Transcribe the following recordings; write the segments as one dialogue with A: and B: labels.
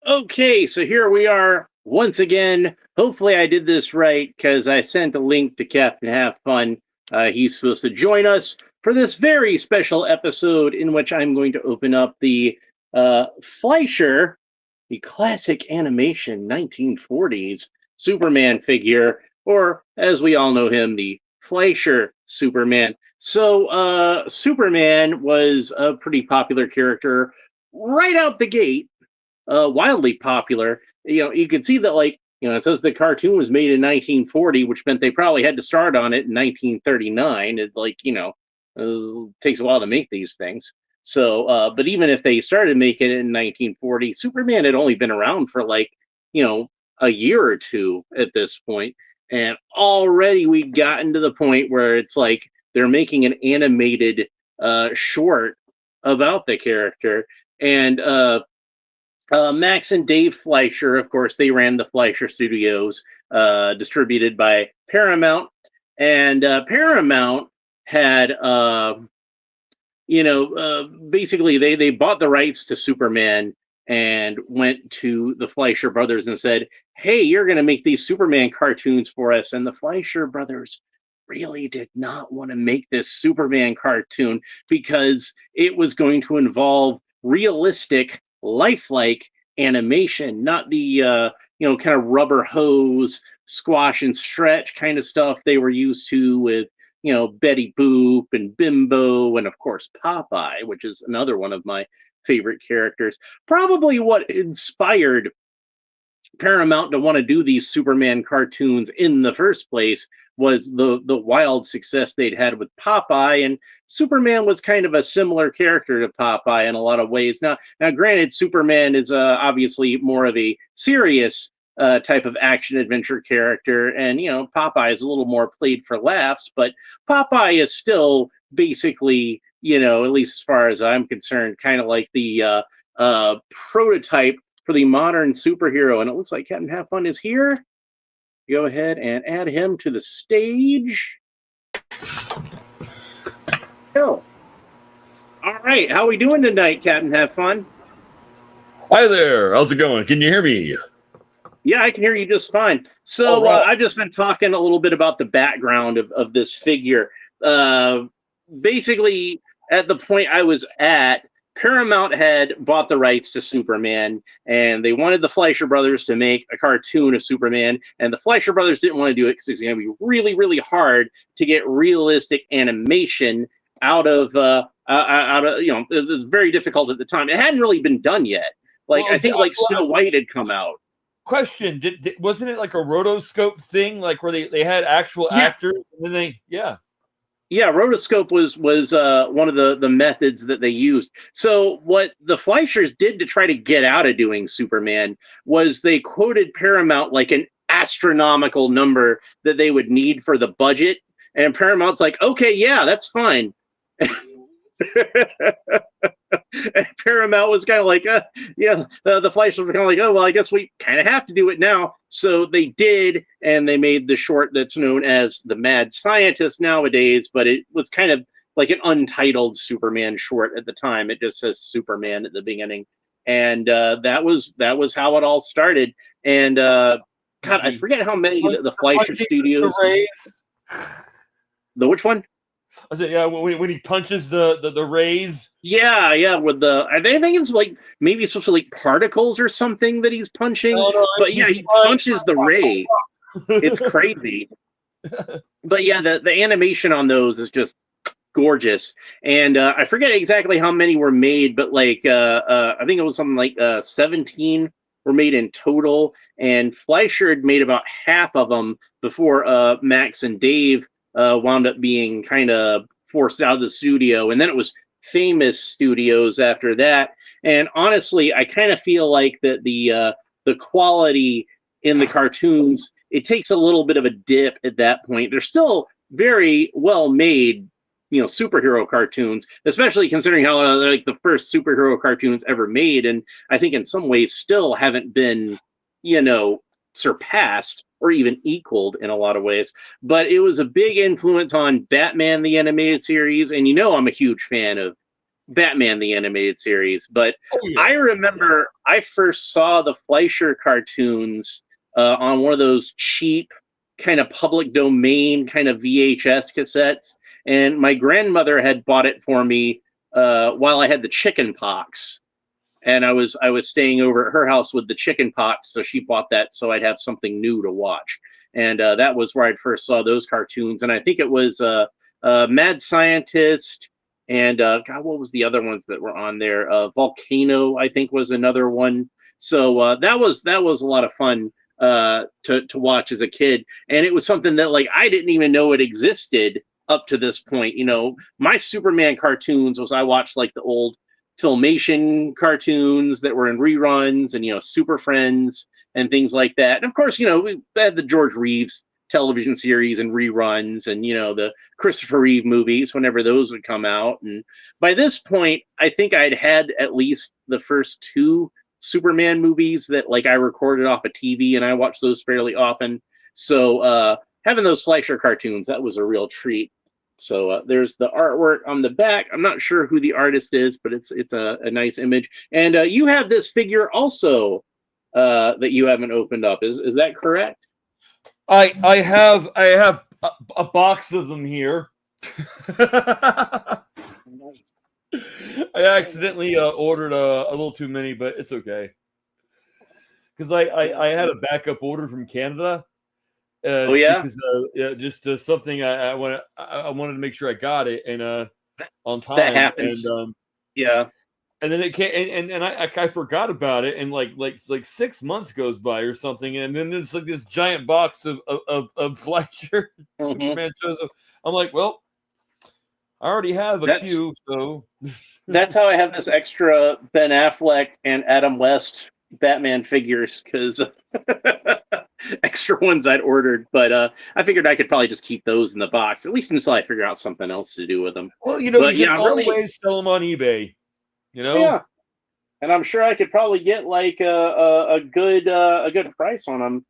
A: Okay, so here we are once again. Hopefully, I did this right because I sent a link to Captain Have Fun. He's supposed to join us for this very special episode in which I'm going to open up the Fleisher, the classic animation 1940s Superman figure, or as we all know him, the Fleischer Superman. So, Superman was a pretty popular character right out the gate, wildly popular. You can see that, it says the cartoon was made in 1940, which meant they probably had to start on it in 1939. Takes a while to make these things. So, but even if they started making it in 1940, Superman had only been around for a year or two at this point, and already we'd gotten to the point where it's like they're making an animated short about the character, and Max and Dave Fleischer, of course, they ran the Fleischer Studios, distributed by Paramount. And Paramount had, basically they bought the rights to Superman and went to the Fleischer brothers and said, "Hey, you're going to make these Superman cartoons for us." And the Fleischer brothers really did not want to make this Superman cartoon because it was going to involve realistic, lifelike animation, not the kind of rubber hose, squash and stretch kind of stuff they were used to with Betty Boop and Bimbo, and of course Popeye, which is another one of my favorite characters. Probably what inspired Paramount to want to do these Superman cartoons in the first place was the wild success they'd had with Popeye, and Superman was kind of a similar character to Popeye in a lot of ways. Now, granted, Superman is obviously more of a serious type of action adventure character, and Popeye is a little more played for laughs, but Popeye is still basically, at least as far as I'm concerned, kind of like the prototype for the modern superhero. And it looks like Captain Have Fun is here. Go ahead and add him to the stage. Go. All right, how are we doing tonight, Captain Have Fun?
B: Hi there. How's it going? Can you hear me?
A: Yeah, I can hear you just fine. So
B: right.
A: I've just been talking a little bit about the background of this figure. Basically, at the point I was at, Paramount had bought the rights to Superman, and they wanted the Fleischer brothers to make a cartoon of Superman, and the Fleischer brothers didn't want to do it because it's going to be really, really hard to get realistic animation out of it was very difficult at the time. It hadn't really been done yet. I think Snow White had come out.
B: Question: wasn't it like a rotoscope thing, like where they had actual actors, and then
A: Yeah, rotoscope was one of the methods that they used. So what the Fleischers did to try to get out of doing Superman was they quoted Paramount like an astronomical number that they would need for the budget, and Paramount's like, "Okay, yeah, that's fine." And Paramount was kind of like, the Fleischers were kind of like, "Oh, well, I guess we kind of have to do it now." So they did, and they made the short that's known as The Mad Scientist nowadays, but it was kind of like an untitled Superman short at the time. It just says Superman at the beginning. And that was how it all started. And God, I forget how many the Fleischer Studios. The which one?
B: I said, yeah, when he punches the rays.
A: Yeah, with I think it's like maybe supposed to like particles or something that he's punching. No, but yeah, he punches the ray. It's crazy. But yeah, the animation on those is just gorgeous. And I forget exactly how many were made, but I think it was something like 17 were made in total. And Fleischer had made about half of them before Max and Dave wound up being kind of forced out of the studio, and then it was Famous Studios after that. And honestly, I kind of feel like that the quality in the cartoons, it takes a little bit of a dip at that point. They're still very well made, superhero cartoons, especially considering how like the first superhero cartoons ever made, and I think in some ways still haven't been, surpassed or even equaled in a lot of ways. But it was a big influence on Batman the Animated Series, and I'm a huge fan of Batman the Animated Series, but
B: Oh yeah.
A: I remember I first saw the Fleischer cartoons on one of those cheap kind of public domain kind of VHS cassettes, and my grandmother had bought it for me while I had the chicken pox, and I was staying over at her house with the chicken pox, so she bought that so I'd have something new to watch, and that was where I first saw those cartoons, and I think it was Mad Scientist, and God, what was the other ones that were on there? Volcano, I think, was another one. So that was a lot of fun to watch as a kid, and it was something that like I didn't even know it existed up to this point. My Superman cartoons was I watched like the old Filmation cartoons that were in reruns, and Super Friends and things like that. And of course, we had the George Reeves television series and reruns, and the Christopher Reeve movies whenever those would come out. And by this point, I think I'd had at least the first two Superman movies that like I recorded off a TV, and I watched those fairly often. So having those Fleischer cartoons, that was a real treat. So there's the artwork on the back. I'm not sure who the artist is, but it's a nice image. And you have this figure also that you haven't opened up. Is that correct?
B: I have a box of them here.
A: Nice.
B: I accidentally ordered a little too many, but it's okay because I had a backup order from Canada.
A: Oh yeah,
B: Because yeah, just something I wanted to make sure I got it and on
A: that
B: time,
A: happened. Yeah.
B: and then it came and I forgot about it, and like 6 months goes by or something, and then there's like this giant box of Fleischer
A: Hmm.
B: Superman shows up. I'm like, well, I already have a
A: That's
B: few, so
A: that's how I have this extra Ben Affleck and Adam West Batman figures because extra ones I'd ordered. But I figured I could probably just keep those in the box at least until I figure out something else to do with them.
B: well,
A: But
B: you can
A: yeah, I'm really
B: always sell them on eBay. You
A: oh,
B: know,
A: yeah, and I'm sure I could probably get like a good price on them.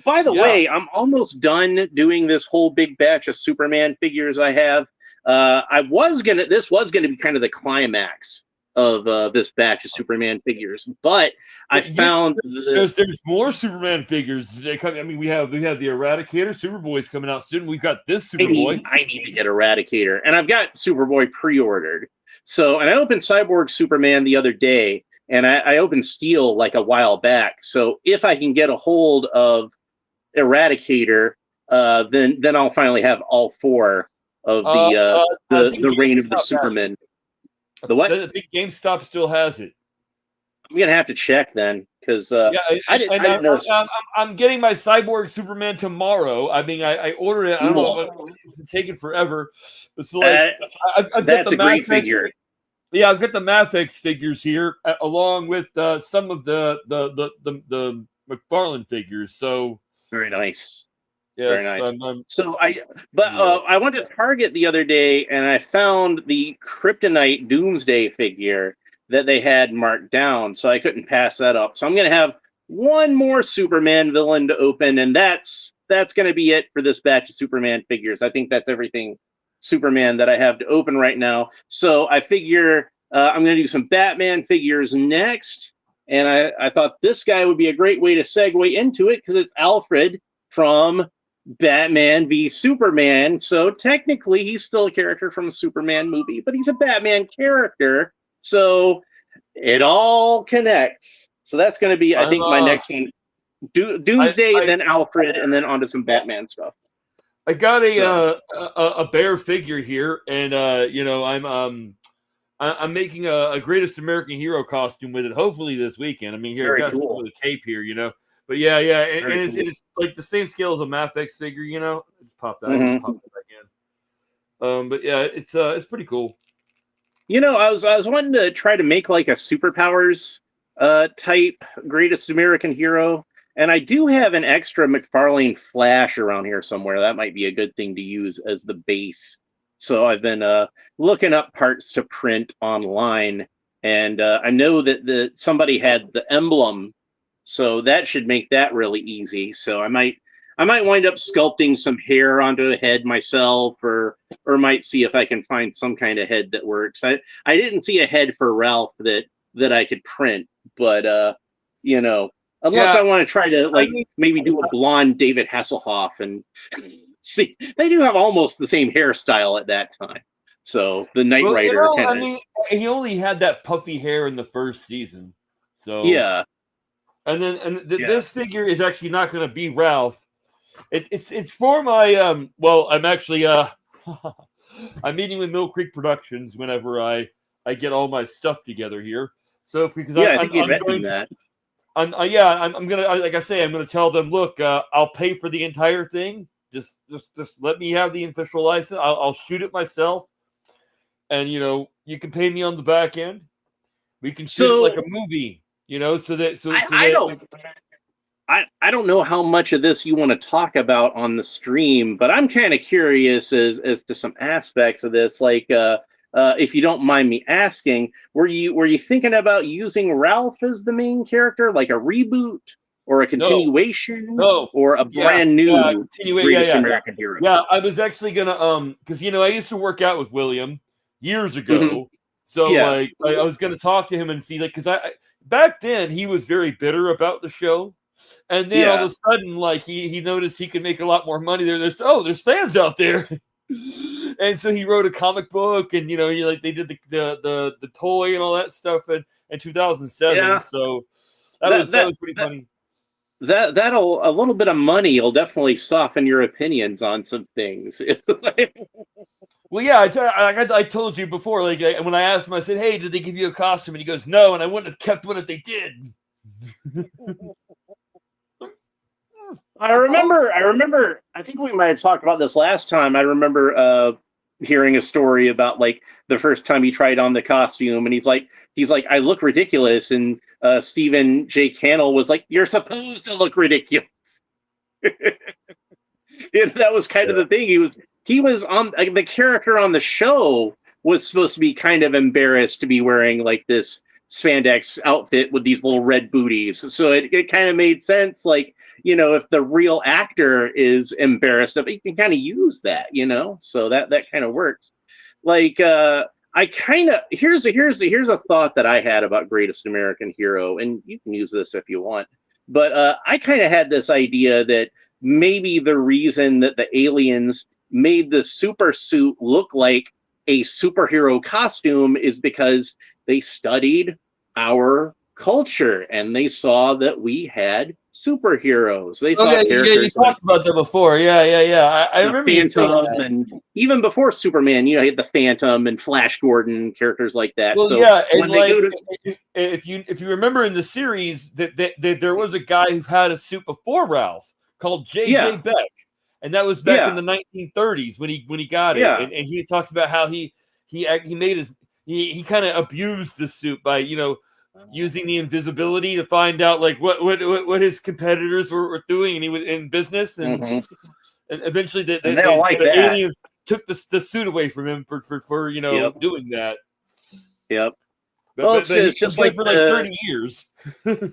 A: By the
B: yeah.
A: way, I'm almost done doing this whole big batch of Superman figures I have. This was gonna be kind of the climax of this batch of Superman figures, but I
B: But you,
A: found the
B: there's more Superman figures. They come. I mean, we have the Eradicator. Superboy's coming out soon. We've got this
A: I
B: Superboy.
A: need I need to get Eradicator, and I've got Superboy pre-ordered. So, and I opened Cyborg Superman the other day, and I opened Steel like a while back. So, if I can get a hold of Eradicator, then I'll finally have all four of the uh,
B: I
A: the
B: think
A: the reign of the
B: GameStop has it.
A: Supermen. The what?
B: I think GameStop still has it.
A: I'm gonna have to check then because
B: Yeah,
A: I didn't know.
B: I'm getting my Cyborg Superman tomorrow. I mean, I ordered it. I don't know,
A: Cool.
B: but it's taken forever. It's like
A: Uh,
B: I've got
A: that's
B: the
A: a great
B: Mafex.
A: figure.
B: Yeah, I've got the Mafex figures here, along with some of the McFarlane figures. So
A: Very nice. Very
B: yes,
A: nice.
B: I'm
A: So but
B: yeah.
A: I went to Target the other day and I found the Kryptonite Doomsday figure that they had marked down, so I couldn't pass that up. So I'm gonna have one more Superman villain to open, and that's gonna be it for this batch of Superman figures. I think that's everything Superman that I have to open right now. So I figure I'm gonna do some Batman figures next, and I thought this guy would be a great way to segue into it because it's Alfred from Batman v Superman. So technically, he's still a character from a Superman movie, but he's a Batman character. So it all connects. So that's going to be, I
B: I'm
A: think, my next one.
B: I,
A: Doomsday,
B: I
A: then Alfred, and then onto some Batman stuff.
B: I got
A: So
B: a bear figure here, and I'm making a greatest American hero costume with it. Hopefully this weekend. I mean, here I've
A: very
B: got something
A: cool.
B: with a cape here, you know. But yeah, and
A: Very cool.
B: it's like the same scale as a Mafex figure, you know. Just pop that. I didn't
A: Hmm.
B: pop it back in. But yeah, it's pretty cool.
A: I was wanting to try to make like a superpowers type greatest American hero, and I do have an extra Mcfarlane Flash around here somewhere. That might be a good thing to use as the base. So I've been looking up parts to print online, and I know that somebody had the emblem, so that should make that really easy. So I might wind up sculpting some hair onto a head myself, or might see if I can find some kind of head that works. I didn't see a head for Ralph that I could print, but you know, unless
B: Yeah,
A: I want to try to
B: I
A: like
B: mean,
A: maybe do a blonde David Hasselhoff and see, they do have almost the same hairstyle at that time. So the Knight
B: well,
A: Rider
B: I
A: kind of,
B: mean, he only had that puffy hair in the first season, so
A: yeah, yeah.
B: this figure is actually not going to be Ralph. It's for my Well, I'm actually I'm meeting with Mill Creek Productions whenever I get all my stuff together here. So because
A: Yeah, I think you
B: I'm
A: mentioned
B: going
A: that.
B: yeah, I'm gonna like I say, I'm gonna tell them, look, I'll pay for the entire thing. Just let me have the official license. I'll shoot it myself, and you can pay me on the back end. We can shoot it like
A: So
B: a movie, so that
A: I don't I don't know how much of this you want to talk about on the stream, but I'm kind of curious as to some aspects of this. Like, if you don't mind me asking, were you thinking about using Ralph as the main character, like a reboot or a
B: no,
A: continuation
B: no,
A: or a
B: yeah,
A: brand
B: yeah,
A: new
B: continue, yeah,
A: Greatest
B: yeah,
A: American Hero?
B: yeah. I was actually gonna because I used to work out with William years
A: Hmm.
B: ago, so
A: Yeah,
B: like I was gonna talk to him and see, like, because back then he was very bitter about the show. And then all
A: yeah,
B: of a sudden, like he noticed he could make a lot more money there. There's fans out there, and so he wrote a comic book, and like they did the toy and all that stuff in 2007.
A: yeah.
B: So
A: That
B: that
A: that
B: was pretty
A: that
B: funny.
A: that'll a little bit of money will definitely soften your opinions on some things.
B: Well, yeah, I told you before. Like when I asked him, I said, "Hey, did they give you a costume?" And he goes, "No," and I wouldn't have kept one if they did.
A: I remember, I think we might have talked about this last time. I remember hearing a story about like the first time he tried on the costume and he's like, I look ridiculous. And Stephen J. Cannell was like, you're supposed to look ridiculous. That was kind of the thing. He was on like, the character on the show was supposed to be kind of embarrassed to be wearing like this spandex outfit with these little red booties. So it kind of made sense. Like, if the real actor is embarrassed of it, you can kind of use that. So that kind of works. Like, I kind of here's a thought that I had about Greatest American Hero, and you can use this if you want. But I kind of had this idea that maybe the reason that the aliens made the super suit look like a superhero costume is because they studied our culture and they saw that we had superheroes. They
B: Oh
A: saw
B: yeah, you
A: characters like
B: talked about that before. Yeah. I
A: the
B: remember you saying
A: Phantom,
B: that.
A: and even before Superman, you had the Phantom and Flash Gordon, characters like that.
B: Well,
A: So
B: yeah, and
A: when they go
B: like
A: to,
B: if you remember in the series that there was a guy who had a suit before Ralph called J.J.
A: yeah,
B: Beck, and that was back in
A: yeah,
B: the 1930s when he got it,
A: yeah,
B: and he talks about how he made he kind of abused the suit by using the invisibility to find out like what his competitors were doing, and he was in business,
A: hmm,
B: and eventually
A: and they don't like
B: the
A: that.
B: aliens took the suit away from him for
A: Yep,
B: doing that.
A: yep.
B: But
A: Well,
B: but,
A: it's
B: but he
A: it's just
B: did
A: like
B: it for like
A: the
B: 30 years.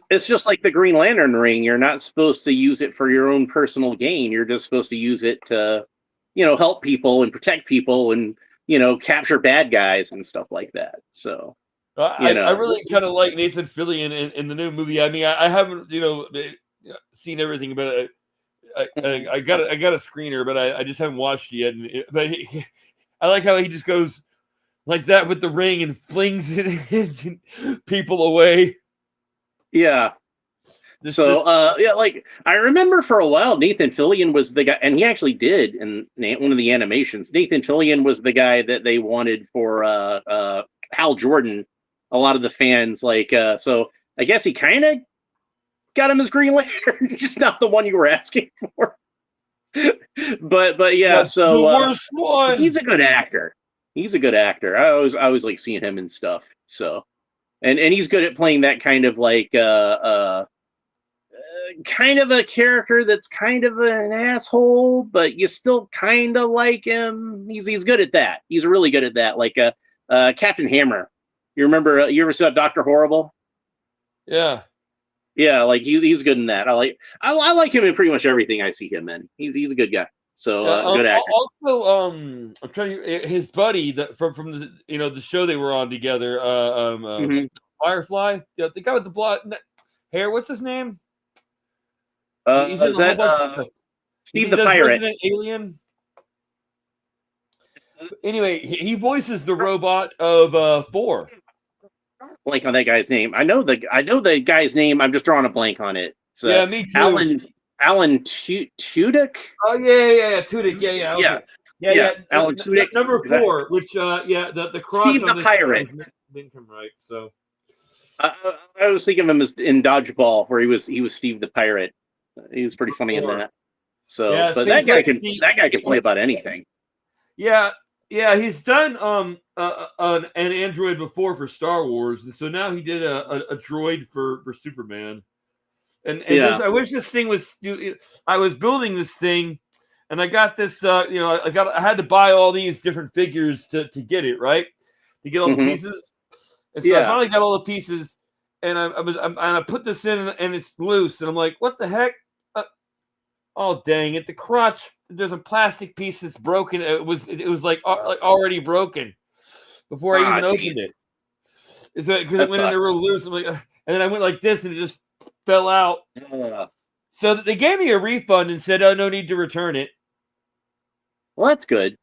A: it's just like the Green Lantern ring. You're not supposed to use it for your own personal gain. You're just supposed to use it to, help people and protect people and capture bad guys and stuff like that. So you
B: I
A: know,
B: really kind of like Nathan Fillion in the new movie. I mean, I haven't seen everything, but I got a screener, but I just haven't watched it yet. I like how he just goes like that with the ring and flings it people away.
A: yeah.
B: This
A: So,
B: this
A: yeah, like I remember for a while, Nathan Fillion was the guy, and he actually did in one of the animations. Nathan Fillion was the guy that they wanted for Hal Jordan. A lot of the fans so I guess he kind of got him as Green Lantern, just not the one you were asking for. But yeah,
B: the
A: so
B: worst
A: he's
B: one.
A: a good actor. He's a good actor. I always like seeing him and stuff. So and he's good at playing that kind of kind of a character that's kind of an asshole, but you still kind of like him. He's good at that. He's really good at that. Like Captain Hammer. You remember? You ever saw Doctor Horrible?
B: Yeah.
A: Yeah, like he's good in that. I like him in pretty much everything I see him in. He's a good guy. So
B: Yeah.
A: good actor.
B: Also, I'm trying to his buddy that from the the show they were on together.
A: Hmm.
B: Firefly. Yeah, the guy with the blonde hair. What's his name? He's in
A: Is
B: a whole
A: that
B: bunch of stuff.
A: Steve
B: He
A: the
B: does
A: Pirate?
B: Resident Alien. Anyway, he voices the robot of 4.
A: Blank on that guy's name. I know the guy's name. I'm just drawing a blank on it. It's
B: Yeah, me too.
A: Alan Tudyk.
B: Oh yeah, Tudyk. Yeah.
A: Yeah,
B: Okay. Yeah,
A: yeah.
B: yeah.
A: Alan Tudyk.
B: Number
A: Is that
B: 4, which the crotch
A: Steve the
B: on this
A: Pirate?
B: didn't come right. So
A: I was thinking of him as in Dodgeball, where he was Steve the Pirate. He was pretty funny in
B: 4.
A: that. So,
B: Yeah,
A: but
B: seems like
A: that guy can play about anything.
B: Yeah, yeah, he's done an android before for Star Wars, and so now he did a droid for Superman. And
A: Yeah.
B: this, I wish this thing was. I was building this thing, and I got this. I had to buy all these different figures to get it right, to get all the
A: Hmm.
B: pieces. And so I
A: Yeah.
B: finally got all the pieces, and I put this in, and it's loose, and I'm like, what the heck? Oh dang it! The crotch. There's a plastic piece that's broken. It was like already broken before I even opened it. It's because it went in there real loose. I'm like, and then I went like this, and it just fell out. So they gave me a refund and said, "Oh, no need to return it."
A: Well, that's good.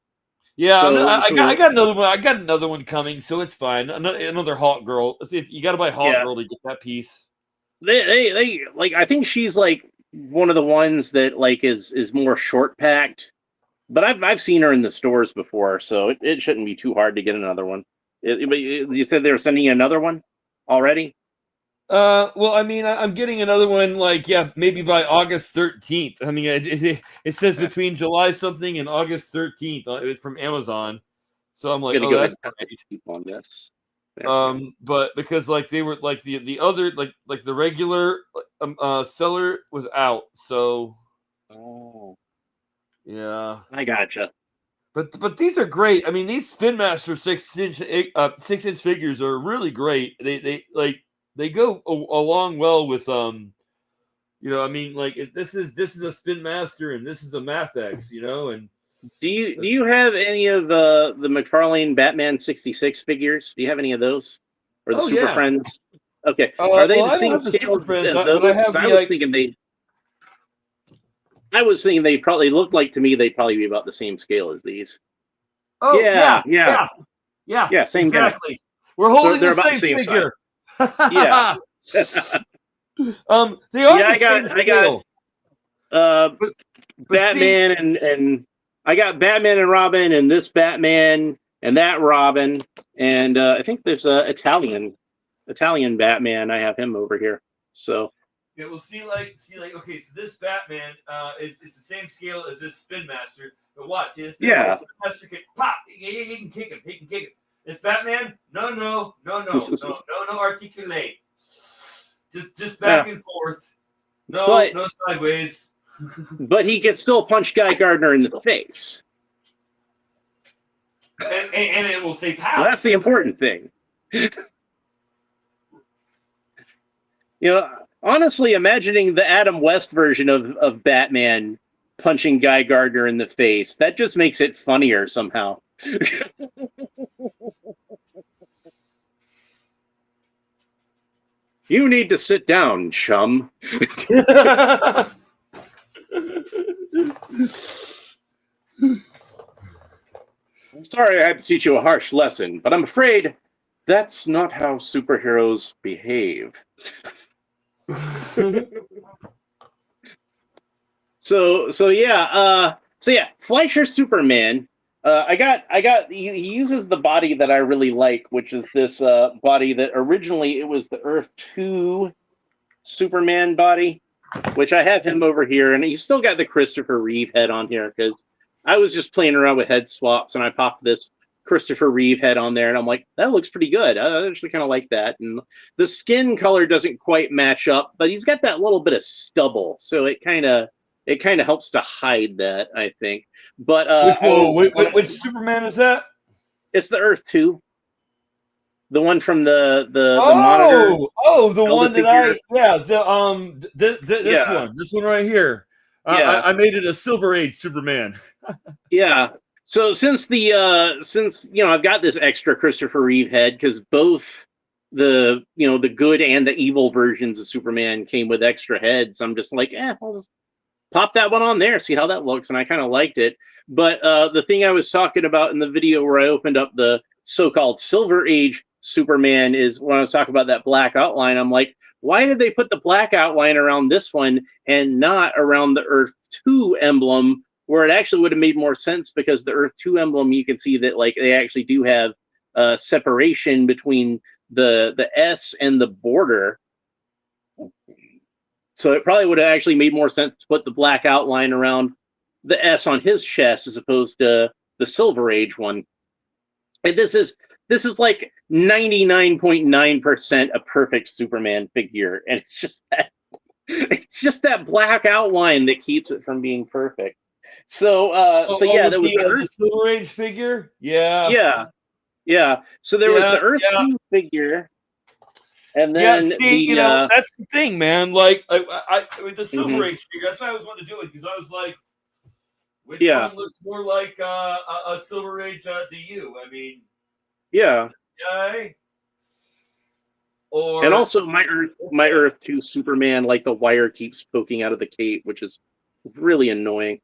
B: Yeah,
A: So,
B: I got another one. I got another one coming, so it's fine. Another Hawk Girl. You got to buy Hawk Girl to get that piece.
A: they like. I think she's like one of the ones that like is more short packed. But I've seen her in the stores before, so it shouldn't be too hard to get another one. You said they were sending you another one already?
B: Well, I mean, I'm getting another one, like, maybe by August 13th. I mean, it says between July something and August 13th. It's from Amazon, so I'm like,
A: I'm gonna
B: oh,
A: go ahead
B: that's
A: and put keep on this.
B: but because like they were like the other like the regular seller was out, so
A: Oh,
B: yeah.
A: I gotcha.
B: But these are great. I mean, these Spin Master 6-inch figures are really great. They go along well with I mean, like this is a Spin Master and this is a Math X, and
A: Do you have any of the McFarlane Batman 66 figures? Do you have any of those or the
B: oh
A: Super
B: yeah.
A: Friends? Okay, are they
B: Well,
A: the
B: I don't
A: same
B: have the
A: scale
B: Super Friends,
A: as
B: but I
A: those?
B: have
A: Because
B: the like.
A: I was thinking they probably looked like to me they'd probably be about the same scale as these.
B: Oh
A: Yeah, yeah, yeah, same guy.
B: exactly. We're holding
A: They're
B: the
A: about
B: same
A: the same size.
B: figure.
A: Yeah.
B: They are
A: Yeah,
B: the same scale.
A: uh
B: But
A: Batman and I got Batman and Robin and this Batman and that Robin and I think there's a Italian Batman. I have him over here. So
B: yeah, we'll see. Like, okay, so this Batman is the same scale as this Spin Master. But watch, this Spin Master can pop. He can kick him. He can kick him. This Batman, no, articulate. Just back and forth. No sideways.
A: But he can still punch Guy Gardner in the face.
B: And it will say pow.
A: Well, that's the important thing. Honestly, imagining the Adam West version of Batman punching Guy Gardner in the face, that just makes it funnier somehow. You need to sit down, chum. I'm sorry I had to teach you a harsh lesson, but I'm afraid that's not how superheroes behave. So yeah, Fleischer Superman. He uses the body that I really like, which is this body that originally it was the Earth 2 Superman body, which I have him over here, and he's still got the Christopher Reeve head on here because I was just playing around with head swaps and I popped this Christopher Reeve head on there, and I'm like, that looks pretty good. I actually kind of like that. And the skin color doesn't quite match up, but he's got that little bit of stubble, so it kind of helps to hide that, I think. But
B: which Superman is that?
A: It's the Earth 2. the one from the monitor.
B: The one that
A: figure.
B: this
A: Yeah,
B: one right here.
A: yeah,
B: I made it a Silver Age Superman.
A: yeah. So since I've got this extra Christopher Reeve head because both the good and the evil versions of Superman came with extra heads. I'm just like, I'll just pop that one on there, see how that looks, and I kind of liked it. But the thing I was talking about in the video where I opened up the so-called Silver Age Superman is when I was talking about that black outline. I'm like, why did they put the black outline around this one and not around the Earth 2 emblem, where it actually would have made more sense? Because the Earth 2 emblem, you can see that like they actually do have separation between the S and the border. So it probably would have actually made more sense to put the black outline around the S on his chest as opposed to the Silver Age one. And this is like 99.9% a perfect Superman figure, and it's just that black outline that keeps it from being perfect. So yeah,
B: With
A: there was
B: the Silver Age figure.
A: yeah. So there was the Earth 2 figure. And then
B: that's the thing, man. Like, with the Silver Age figure, that's why I was wanting to do it, because I was like, which one looks more like a Silver Age to you? I mean, okay.
A: And also my Earth 2 Superman, like the wire keeps poking out of the cape, which is really annoying.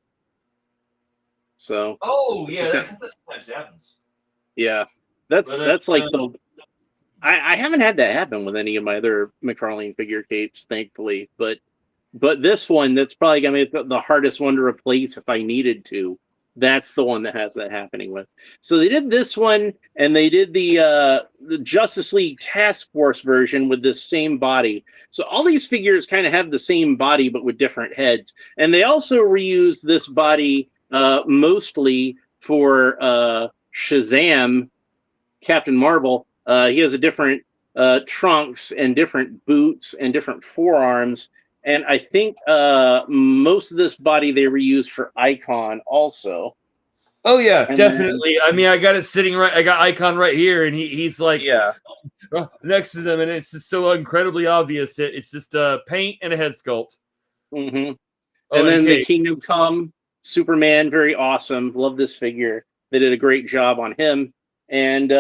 A: So
B: that sometimes happens.
A: Yeah, that's like the I haven't had that happen with any of my other Mcfarlane figure capes, thankfully. But this one, that's probably gonna be the hardest one to replace if I needed to. That's the one that has that happening with. So they did this one, and they did the Justice League Task Force version with this same body. So all these figures kind of have the same body, but with different heads. And they also reused this body mostly for Shazam, Captain Marvel. He has a different trunks and different boots and different forearms. And I think most of this body they reused for Icon also.
B: Oh yeah, and definitely. I mean, I got it sitting right. I got Icon right here, and he's like next to them, and it's just so incredibly obvious that it's just paint and a head sculpt.
A: Mm-hmm. And then the Kingdom Come Superman, very awesome. Love this figure. They did a great job on him. And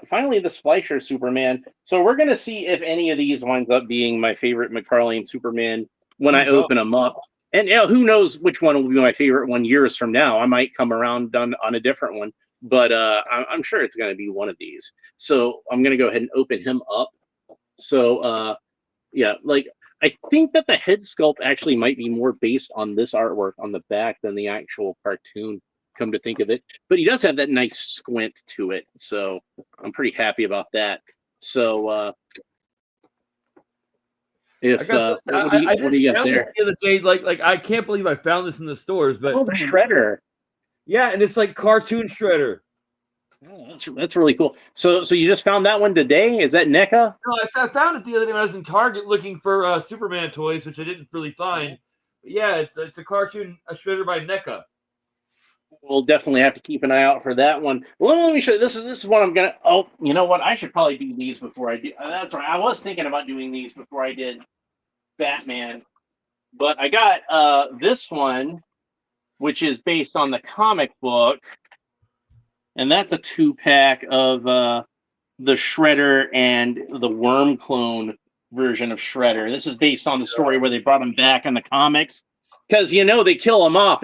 A: finally, the Fleisher Superman. So we're going to see if any of these winds up being my favorite Mcfarlane Superman when I open them up. And who knows which one will be my favorite one years from now. I might come around on a different one. But I'm sure it's going to be one of these. So I'm going to go ahead and open him up. So, like, I think that the head sculpt actually might be more based on this artwork on the back than the actual cartoon, come to think of it. But he does have that nice squint to it, so I'm pretty happy about that. So what do you got there?
B: The other day, like I can't believe I found this in the stores, but
A: the Shredder.
B: Yeah, and it's like cartoon Shredder.
A: Oh, that's really cool. So you just found that one today? Is that NECA?
B: No, I found it the other day when I was in Target looking for Superman toys, which I didn't really find. But yeah, it's a cartoon Shredder by NECA.
A: We'll definitely have to keep an eye out for that one. Well, let me show you. This is what I'm gonna. Oh, you know what? I should probably do these before I do. That's right. I was thinking about doing these before I did Batman, but I got this one, which is based on the comic book, and that's a 2-pack of the Shredder and the Worm clone version of Shredder. This is based on the story where they brought him back in the comics. Because, they kill him off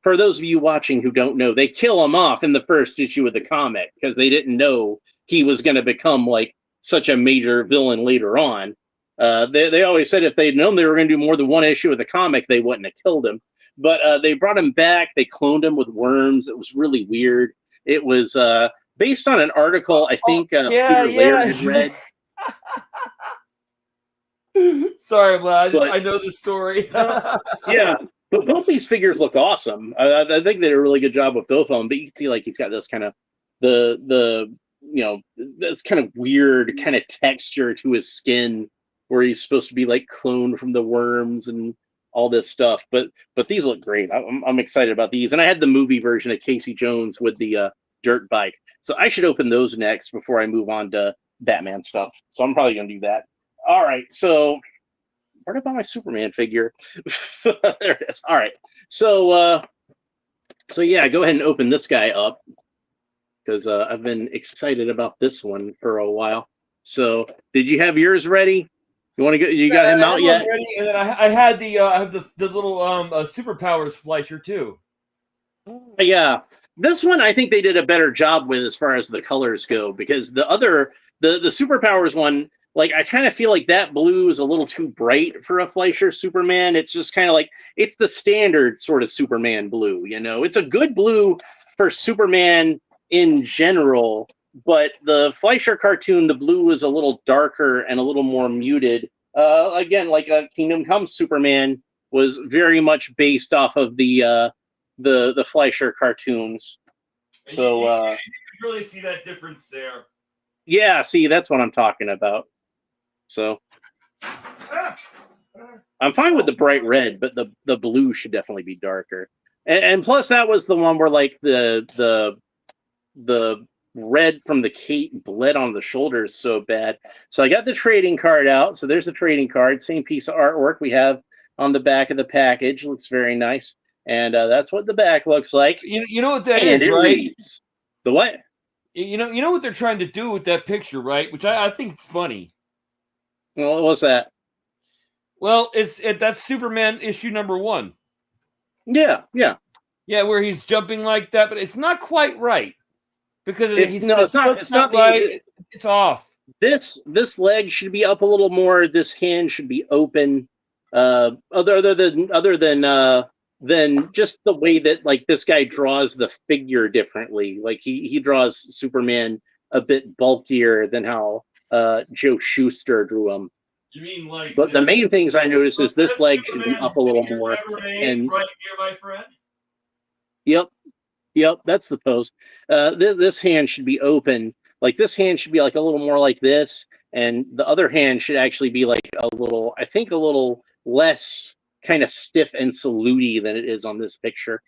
A: for those of you watching who don't know, they kill him off in the first issue of the comic because they didn't know he was going to become like such a major villain later on. They always said if they'd known they were going to do more than one issue of the comic, they wouldn't have killed him. But they brought him back. They cloned him with worms. It was really weird. It was based on an article I think Peter Laird had read.
B: Sorry, I know the story.
A: Yeah, but both these figures look awesome. I think they did a really good job with both of them. But you can see, like, he's got this kind of this kind of weird kind of texture to his skin, where he's supposed to be like cloned from the worms and all this stuff. But these look great. I'm excited about these. And I had the movie version of Casey Jones with the dirt bike, so I should open those next before I move on to Batman stuff. So I'm probably gonna do that. All right, so where did I buy my Superman figure? There it is. All right, so yeah, go ahead and open this guy up because I've been excited about this one for a while. So, did you have yours ready? You want to go? You got him
B: I
A: out
B: had one
A: yet?
B: ready, and then I had I have the little superpowers Fleisher too.
A: Yeah, this one I think they did a better job with as far as the colors go because the superpowers one, like I kind of feel like that blue is a little too bright for a Fleischer Superman. It's just kind of like it's the standard sort of Superman blue, you know. It's a good blue for Superman in general, but the Fleischer cartoon, the blue is a little darker and a little more muted. Again, like a Kingdom Come Superman was very much based off of the Fleischer cartoons.
B: And
A: So
B: you can really see that difference there.
A: yeah, see, that's what I'm talking about. So I'm fine with the bright red, but the blue should definitely be darker. And plus, that was the one where like the red from the cape bled on the shoulders so bad. So I got the trading card out. So there's the trading card, same piece of artwork we have on the back of the package. Looks very nice, and that's what the back looks like.
B: You know what that
A: And
B: is,
A: it
B: right?
A: reads the what?
B: You know what they're trying to do with that picture, right? Which I think it's funny.
A: Well, what's that?
B: Well, that's Superman issue #1.
A: Yeah, yeah.
B: Yeah, where he's jumping like that, but it's not quite right because
A: It's no, it's not. It's not
B: right. It's off.
A: this leg should be up a little more. This hand should be open. Other than just the way that like this guy draws the figure differently. Like he draws Superman a bit bulkier than how Joe Shuster drew him.
B: You mean like
A: But the
B: this?
A: main things I noticed is this
B: Best
A: leg should be
B: Superman
A: up a little
B: figure
A: more.
B: ever made,
A: And
B: right here, my friend.
A: yep, yep, that's the pose. This hand should be open. Like this hand should be like a little more like this, and the other hand should actually be like a little, I think, a little less kind of stiff and saluty than it is on this picture.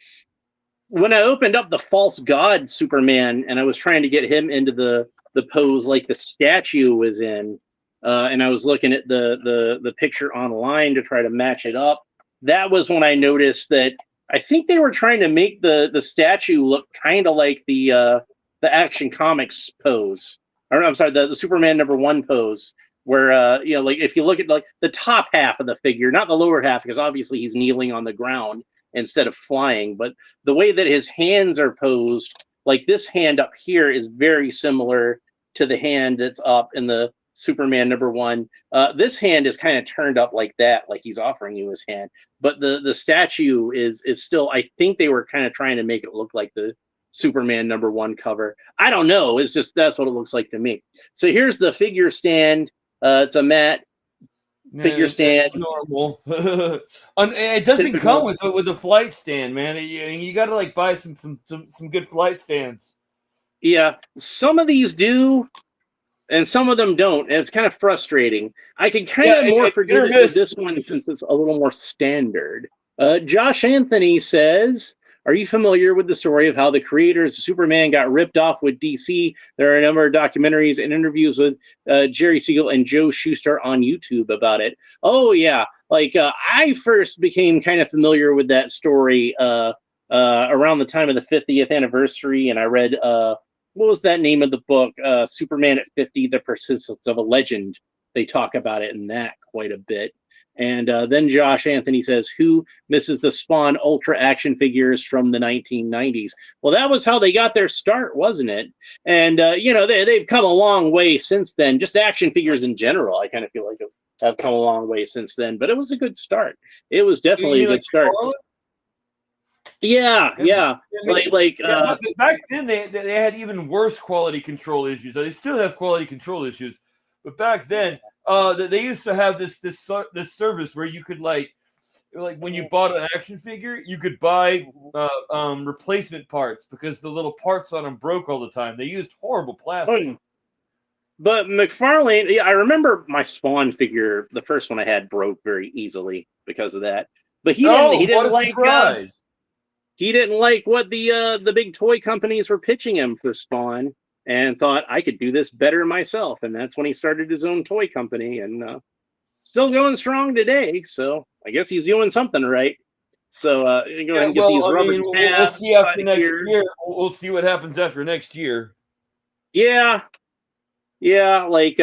A: When I opened up the false god Superman and I was trying to get him into the pose like the statue was in, and I was looking at the picture online to try to match it up. That was when I noticed that I think they were trying to make the statue look kind of like the Action Comics pose. Or I'm sorry, the Superman #1 pose, where you know, like if you look at like the top half of the figure, not the lower half, because obviously he's kneeling on the ground instead of flying, but the way that his hands are posed, like this hand up here is very similar to the hand that's up in the Superman #1. This hand is kind of turned up like that, like he's offering you his hand. But the statue is still. I think they were kind of trying to make it look like the Superman #1 cover. I don't know. It's just that's what it looks like to me. So here's the figure stand. It's a matte figure stand.
B: Normal. It doesn't
A: Typical.
B: come with a flight stand, man. You got to like buy some good flight stands.
A: Yeah, some of these do, and some of them don't. And it's kind of frustrating. I can kind of more forgive it with this one since it's a little more standard. Josh Anthony says, are you familiar with the story of how the creators of Superman got ripped off with DC? There are a number of documentaries and interviews with Jerry Siegel and Joe Shuster on YouTube about it. Oh, yeah. Like, I first became kind of familiar with that story around the time of the 50th anniversary, and I read, what was that name of the book? Superman at 50, The Persistence of a Legend. They talk about it in that quite a bit. And then Josh Anthony says, who misses the Spawn Ultra action figures from the 1990s? Well, that was how they got their start, wasn't it? And, you know, they've come a long way since then. Just action figures in general, I kind of feel like have come a long way since then. But it was a good start. It was definitely a good start. Yeah.
B: Back then they had even worse quality control issues. They still have quality control issues, but back then they used to have this service where you could like when you bought an action figure, you could buy replacement parts because the little parts on them broke all the time. They used horrible plastic.
A: But Mcfarlane, yeah, I remember my Spawn figure, the first one I had, broke very easily because of that. But he didn't like
B: surprise.
A: He didn't like what the big toy companies were pitching him for Spawn. and thought I could do this better myself. And that's when he started his own toy company, and still going strong today. So I guess he's doing something right. So go ahead
B: Yeah,
A: and get
B: well,
A: these
B: I
A: rubber
B: mean, we'll
A: tabs
B: see after
A: out of
B: next
A: here.
B: year. We'll see what happens after next year.
A: Yeah, yeah. Like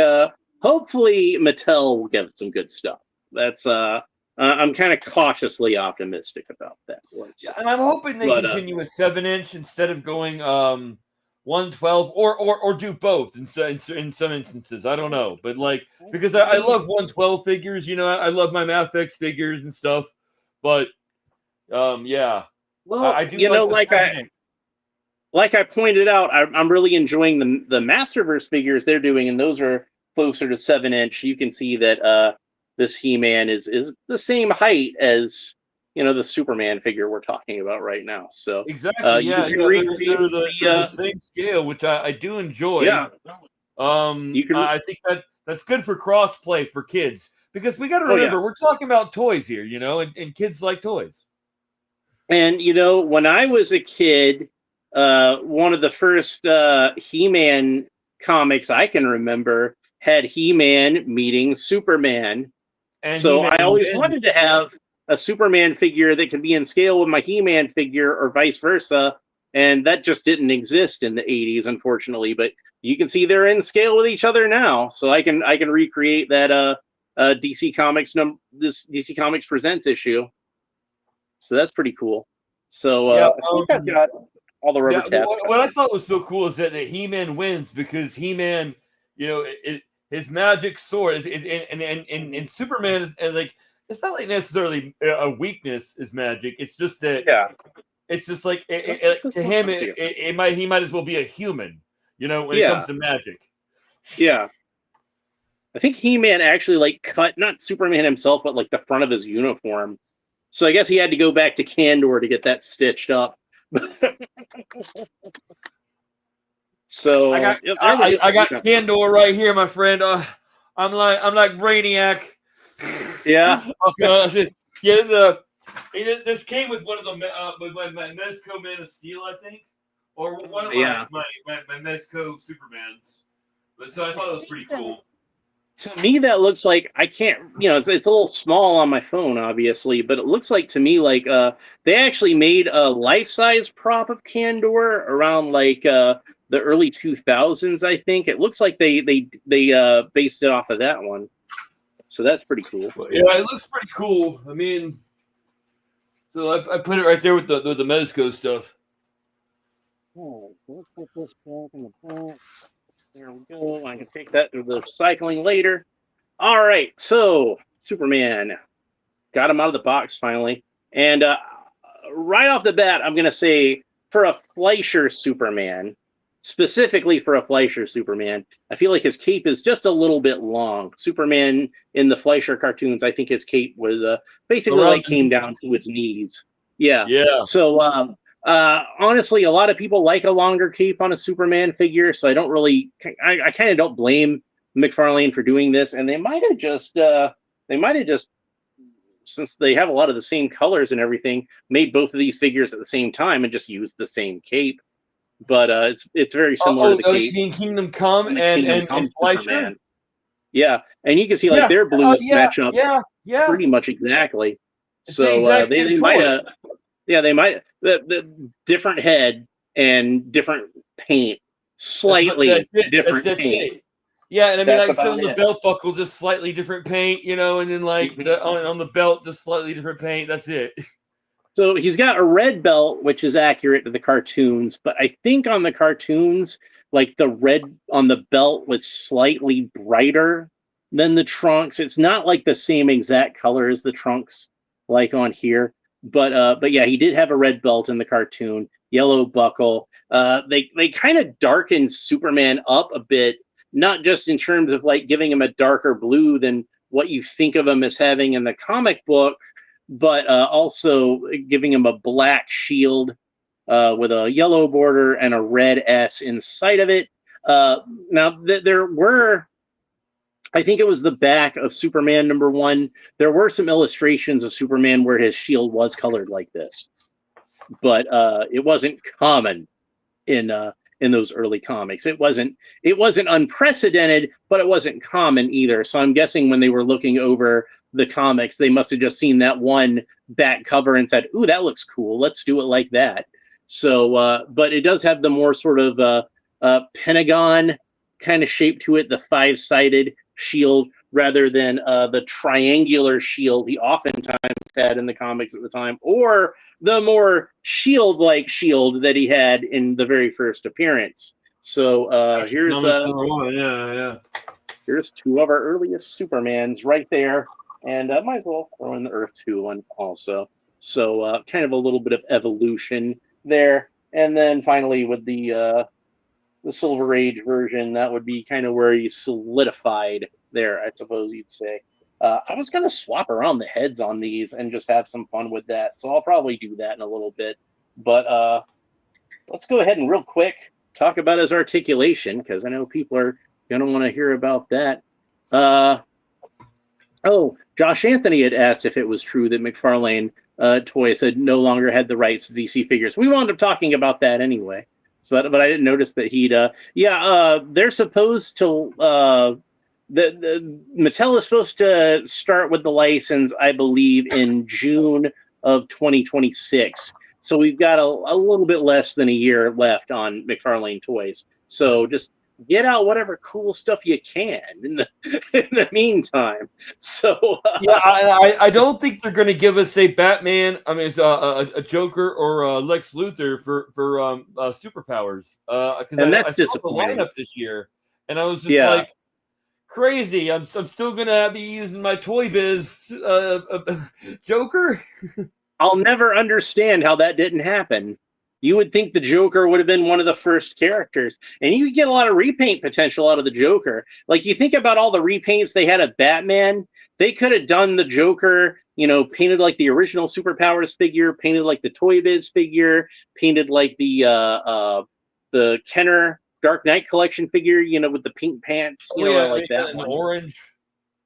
A: hopefully Mattel will give some good stuff. That's I'm kind of cautiously optimistic about that. Let's
B: Yeah,
A: say.
B: and I'm hoping they
A: But
B: continue a 7-inch instead of going 112, or do both in some instances. I don't know, but like, because I love 112 figures. I love my Mathx figures and stuff, but yeah,
A: well,
B: I do like the 7-inch.
A: like I pointed out, I'm really enjoying the Masterverse figures they're doing, and those are closer to 7 inch. You can see that this He-Man is the same height as the Superman figure we're talking about right now. So
B: Exactly.
A: you
B: Yeah,
A: can
B: yeah.
A: recreate
B: They're the same scale, which I do enjoy.
A: yeah, you can.
B: I think that's good for cross-play for kids, because we got to
A: Oh yeah.
B: remember we're talking about toys here, and kids like toys.
A: And when I was a kid, one of the first He-Man comics I can remember had He-Man meeting Superman.
B: And
A: So I
B: He-Man
A: always
B: wins.
A: wanted to have a Superman figure that could be in scale with my He-Man figure, or vice versa, and that just didn't exist in the '80s, unfortunately. But you can see they're in scale with each other now, so I can recreate that this DC Comics Presents issue. So that's pretty cool. So
B: Yeah.
A: I think I've got all the rubber
B: Yeah.
A: tabs cut
B: What I
A: out.
B: thought was so cool is that He-Man wins, because He-Man, his magic sword is, and Superman is, and like, it's not like necessarily a weakness is magic. It's just that
A: Yeah,
B: it's just like,
A: that's
B: to
A: what
B: him,
A: I'm thinking.
B: he might as well be a human, when it comes
A: Yeah,
B: to magic.
A: yeah. I think He-Man actually like cut not Superman himself, but like the front of his uniform. So I guess he had to go back to Candor to get that stitched up.
B: I
A: So
B: got
A: yep, there we go.
B: I got Candor right here, my friend. I'm like Brainiac.
A: Yeah,
B: Okay, yeah, this came with one of the with my Mezco Man of Steel, I think, or one of
A: yeah.
B: my Mezco Supermans. But so I thought it was pretty cool.
A: To me, that looks like I can't. It's a little small on my phone, obviously, but it looks like to me like they actually made a life size prop of Candor around like the early 2000s. I think it looks like they based it off of that one. So that's pretty cool.
B: But yeah, it looks pretty cool. I mean, so I put it right there with the Mezco stuff.
A: Oh, let's get this back in the box. There we go. I can take that to the recycling later. All right, so Superman got him out of the box finally, and right off the bat, I'm gonna say for a Fleischer Superman, specifically for a Fleischer Superman, I feel like his cape is just a little bit long. Superman in the Fleischer cartoons, I think his cape was basically
B: Around
A: like came down to his knees. Yeah.
B: yeah.
A: So honestly, a lot of people like a longer cape on a Superman figure, so I don't really, I kind of don't blame Mcfarlane for doing this, and they might have just, since they have a lot of the same colors and everything, made both of these figures at the same time and just used the same cape. But it's very similar to the
B: You
A: cape
B: mean Kingdom Come
A: in the Kingdom
B: and
A: Come
B: Fleischer?
A: Superman. Yeah, and you can see like
B: Yeah.
A: their blues
B: Yeah.
A: match up
B: Yeah.
A: pretty much exactly.
B: It's the
A: So
B: exact same
A: they might
B: toy.
A: have, yeah, they might the different head and different paint,
B: That's
A: slightly
B: it.
A: different
B: That's
A: paint.
B: it. Yeah, and I mean,
A: That's
B: like, so
A: about
B: on the
A: it.
B: belt buckle, just slightly different paint, and then like
A: Mhm.
B: on the belt, just slightly different paint. That's it.
A: So he's got a red belt, which is accurate to the cartoons, but I think on the cartoons, like the red on the belt was slightly brighter than the trunks. It's not like the same exact color as the trunks, like on here. But yeah, he did have a red belt in the cartoon, yellow buckle. They kind of darkened Superman up a bit, not just in terms of like giving him a darker blue than what you think of him as having in the comic book, but also giving him a black shield with a yellow border and a red S inside of it. Now, there were, I think it was the back of Superman #1. There were some illustrations of Superman where his shield was colored like this, but it wasn't common in in those early comics. It wasn't unprecedented, but it wasn't common either. So I'm guessing when they were looking over the comics, they must have just seen that one back cover and said, "Ooh, that looks cool. Let's do it like that." So, but it does have the more sort of pentagon kind of shape to it, the five-sided shield rather than the triangular shield he oftentimes had in the comics at the time, or the more shield-like shield that he had in the very first appearance. So here's here's two of our earliest Supermans right there, and might as well throw in the Earth 2 one also. So kind of a little bit of evolution there, and then finally with the Silver Age version, that would be kind of where he solidified there, I suppose you'd say. I was going to swap around the heads on these and just have some fun with that, so I'll probably do that in a little bit. But let's go ahead and real quick talk about his articulation, because I know people are going to want to hear about that. Oh, Josh Anthony had asked if it was true that Mcfarlane Toys had no longer had the rights to DC figures. We wound up talking about that anyway. But I didn't notice that he'd they're supposed to the Mattel is supposed to start with the license, I believe, in June of 2026. So we've got a little bit less than a year left on McFarlane Toys. So just get out whatever cool stuff you can in the meantime. So
B: yeah, I don't think they're going to give us a Batman. I mean, a Joker or a Lex Luthor for superpowers. Because I saw the lineup this year, and I was just like, crazy. I'm still going to be using my Toy Biz Joker.
A: I'll never understand how that didn't happen. You would think the Joker would have been one of the first characters, and you could get a lot of repaint potential out of the Joker. Like, you think about all the repaints they had of Batman, they could have done the Joker, painted like the original Superpowers figure, painted like the Toy Biz figure, painted like the Kenner Dark Knight collection figure, with the pink pants, like that one.
B: Orange.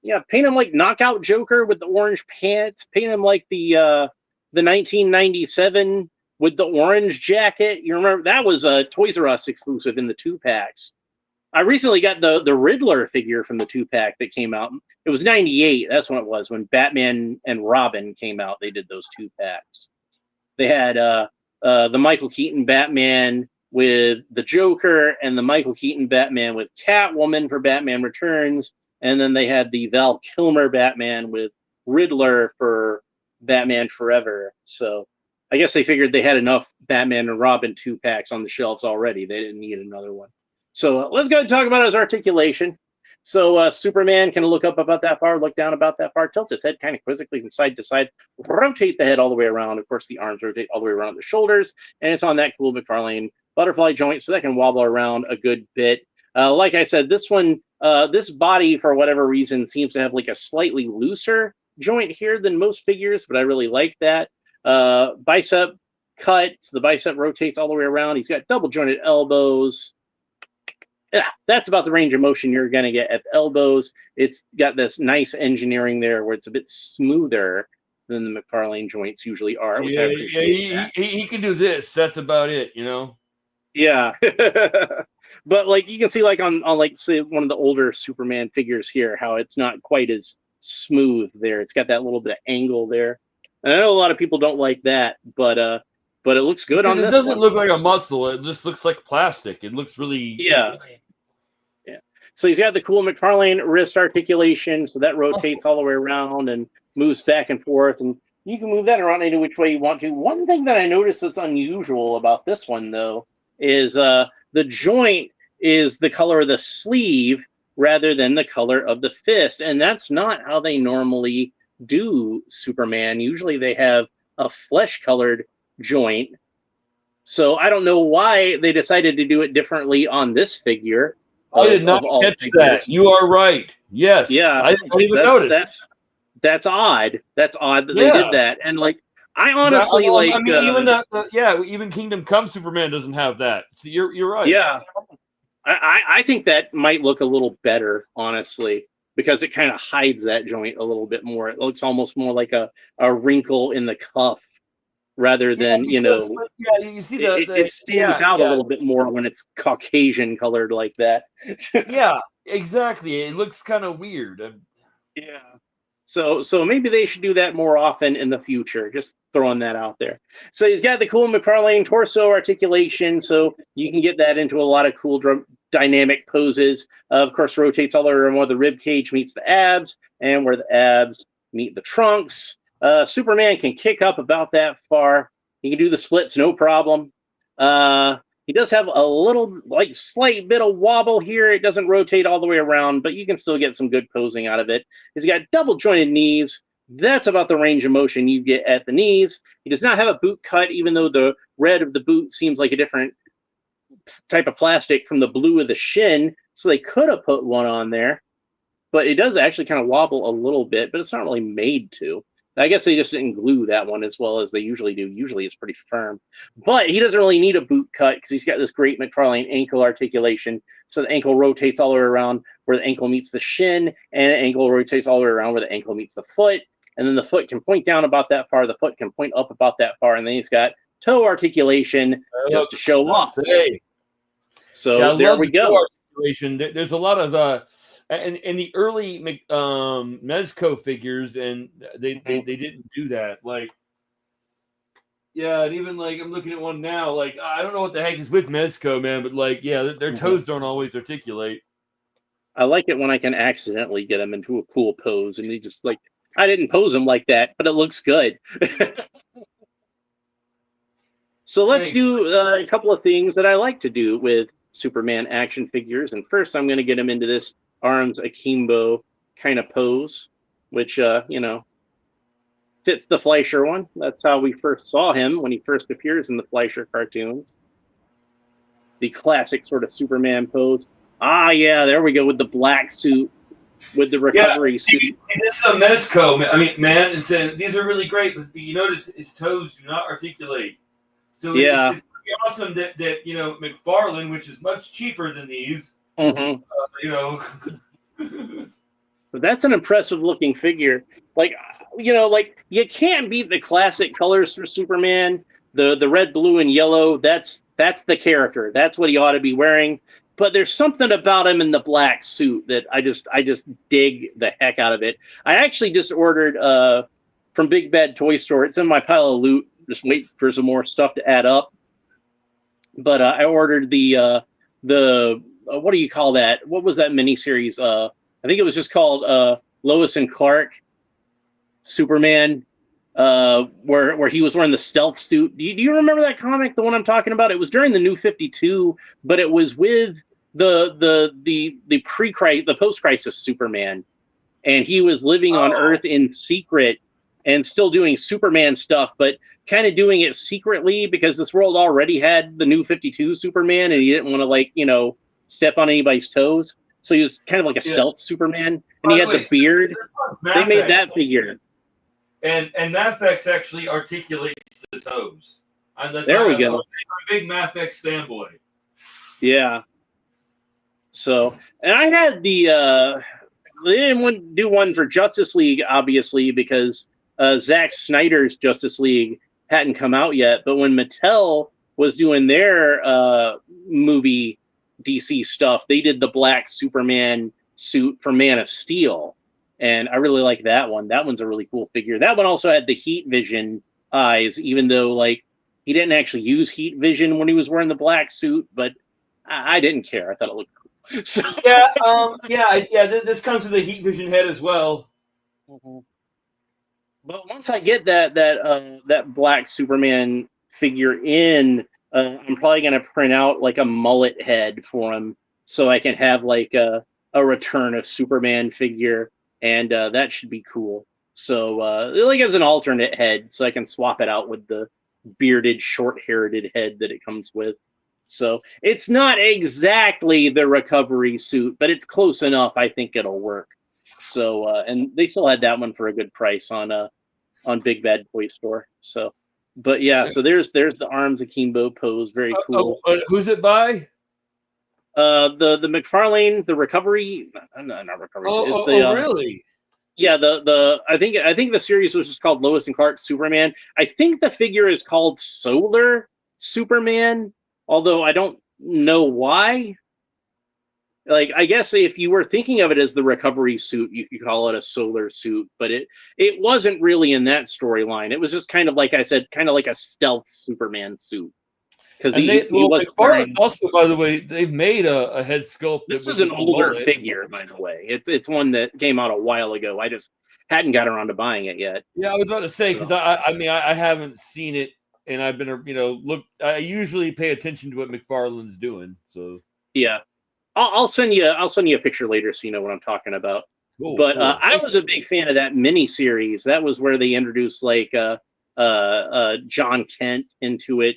A: Yeah, paint him like Knockout Joker with the orange pants. Paint him like the 1997 with the orange jacket. You remember that was a Toys R Us exclusive in the 2-packs. I recently got the Riddler figure from the 2-pack that came out. It was 98. That's when it was, when Batman and Robin came out. They did those 2-packs. They had the Michael Keaton Batman with the Joker and the Michael Keaton Batman with Catwoman for Batman Returns. And then they had the Val Kilmer Batman with Riddler for Batman Forever. So I guess they figured they had enough Batman and Robin 2-packs on the shelves already. They didn't need another one. So let's go ahead and talk about his articulation. So Superman can look up about that far, look down about that far, tilt his head kind of quizzically from side to side, rotate the head all the way around. Of course, the arms rotate all the way around the shoulders, and it's on that cool McFarlane butterfly joint, so that can wobble around a good bit. Like I said, this one, this body, for whatever reason, seems to have like a slightly looser joint here than most figures, but I really like that. Bicep cuts, the bicep rotates all the way around. He's got double jointed elbows. Yeah, that's about the range of motion you're going to get at the elbows. It's got this nice engineering there where it's a bit smoother than the McFarlane joints usually are. Which I appreciate.
B: He can do this. That's about it,
A: Yeah. But like you can see, like on like say one of the older Superman figures here, how it's not quite as smooth there. It's got that little bit of angle there. And I know a lot of people don't like that, but it looks good on this.
B: It doesn't look like a muscle. It just looks like plastic. It looks really
A: yeah. So he's got the cool McFarlane wrist articulation, so that rotates all the way around and moves back and forth, and you can move that around any which way you want to. One thing that I noticed that's unusual about this one, though, is the joint is the color of the sleeve rather than the color of the fist, and that's not how they normally do Superman. Usually they have a flesh-colored joint, so I don't know why they decided to do it differently on this figure.
B: I did not catch that. You are right. Yes.
A: Yeah.
B: I didn't even notice.
A: That's odd. That's odd that they did that. And like, I honestly like. I mean,
B: even Kingdom Come Superman doesn't have that. So you're right.
A: Yeah. I think that might look a little better, honestly, because it kind of hides that joint a little bit more. It looks almost more like a wrinkle in the cuff rather
B: Yeah,
A: than
B: because like, yeah, you see
A: it stands
B: yeah,
A: out a
B: yeah,
A: little bit more when it's Caucasian colored like that.
B: yeah, exactly. It looks kind of weird.
A: Yeah. So maybe they should do that more often in the future. Just throwing that out there. So he's got the cool Mcfarlane torso articulation, so you can get that into a lot of cool dynamic poses. Of course, rotates all around where the rib cage meets the abs, and where the abs meet the trunks. Superman can kick up about that far. He can do the splits, no problem. Uh, he does have a little, like, slight bit of wobble here. It doesn't rotate all the way around, but you can still get some good posing out of it. He's got double jointed knees. That's about the range of motion you get at the knees. He does not have a boot cut, even though the red of the boot seems like a different type of plastic from the blue of the shin. So they could have put one on there, but it does actually kind of wobble a little bit, but it's not really made to. I guess they just didn't glue that one as well as they usually do. Usually it's pretty firm. But he doesn't really need a boot cut because he's got this great Mcfarlane ankle articulation. So the ankle rotates all the way around where the ankle meets the shin, and the ankle rotates all the way around where the ankle meets the foot. And then the foot can point down about that far, the foot can point up about that far, and then he's got toe articulation just to show off. So
B: yeah, I
A: there
B: love
A: we
B: the
A: go.
B: toe articulation. There's a lot of and the early Mezco figures, and they didn't do that. Like, yeah, and even like I'm looking at one now. Like, I don't know what the heck is with Mezco, man, but like, yeah, their toes don't always articulate.
A: I like it when I can accidentally get him into a cool pose, and he just like, I didn't pose him like that, but it looks good. So let's do a couple of things that I like to do with Superman action figures. And first, I'm going to get him into this arms akimbo kind of pose, which, fits the Fleisher one. That's how we first saw him when he first appears in the Fleisher cartoons. The classic sort of Superman pose. Ah, yeah, there we go with the black suit, with the recovery suit.
B: This is a Mezco. I mean, man, and saying these are really great, but you notice his toes do not articulate. So
A: yeah,
B: it's pretty awesome that Mcfarlane, which is much cheaper than these,
A: but that's an impressive looking figure. Like, like you can't beat the classic colors for Superman. The red, blue, and yellow. That's the character. That's what he ought to be wearing. But there's something about him in the black suit that I just dig the heck out of it. I actually just ordered from Big Bad Toy Store. It's in my pile of loot. Just wait for some more stuff to add up. But I ordered the what do you call that? What was that miniseries? I think it was just called Lois and Clark Superman, where he was wearing the stealth suit. Do you remember that comic? The one I'm talking about? It was during the New 52, but it was with the post-crisis Superman, and he was living on Earth in secret and still doing Superman stuff, but kind of doing it secretly because this world already had the New 52 Superman, and he didn't want to step on anybody's toes. So he was kind of like a stealth Superman, and he had the beard. They made that figure.
B: And Mafex actually articulates the toes.
A: There we go.
B: I'm a big Mafex fanboy.
A: Yeah. So, and I had they didn't do one for Justice League, obviously, because Zack Snyder's Justice League hadn't come out yet. But when Mattel was doing their movie DC stuff, they did the black Superman suit for Man of Steel. And I really like that one. That one's a really cool figure. That one also had the heat vision eyes, even though he didn't actually use heat vision when he was wearing the black suit, but I didn't care. I thought it looked cool. So.
B: This comes with the heat vision head as well.
A: Mm-hmm. But once I get that black Superman figure in, I'm probably gonna print out a mullet head for him, so I can have a Return of Superman figure, and that should be cool. So as an alternate head, so I can swap it out with the bearded, short-haired head that it comes with. So it's not exactly the recovery suit, but it's close enough. I think it'll work. So and they still had that one for a good price on Big Bad Toy Store. So, but yeah, so there's the arms akimbo pose, very cool.
B: Who's it by?
A: The Mcfarlane, the recovery, not recovery.
B: Really?
A: Yeah, I think the series was just called Lois and Clark Superman. I think the figure is called Solar Superman, although I don't know why. Like, I guess if you were thinking of it as the recovery suit, you could call it a solar suit, but it wasn't really in that storyline. It was just kind of like I said, kind of like a stealth Superman suit because
B: And
A: he wasn't
B: McFarlane's
A: wearing.
B: also, by the way, they've made a head sculpt
A: This is an
B: with the
A: older
B: mullet.
A: figure, by the way. It's one that came out a while ago. I just hadn't got around to buying it yet.
B: Yeah, I was about to say because
A: So
B: I mean I haven't seen it, and I've been look. I usually pay attention to what McFarlane's doing. So
A: yeah, I'll send you a picture later so you know what I'm talking about. But
B: cool.
A: I
B: Thank
A: was a big fan of that mini series. That was where they introduced like John Kent into it.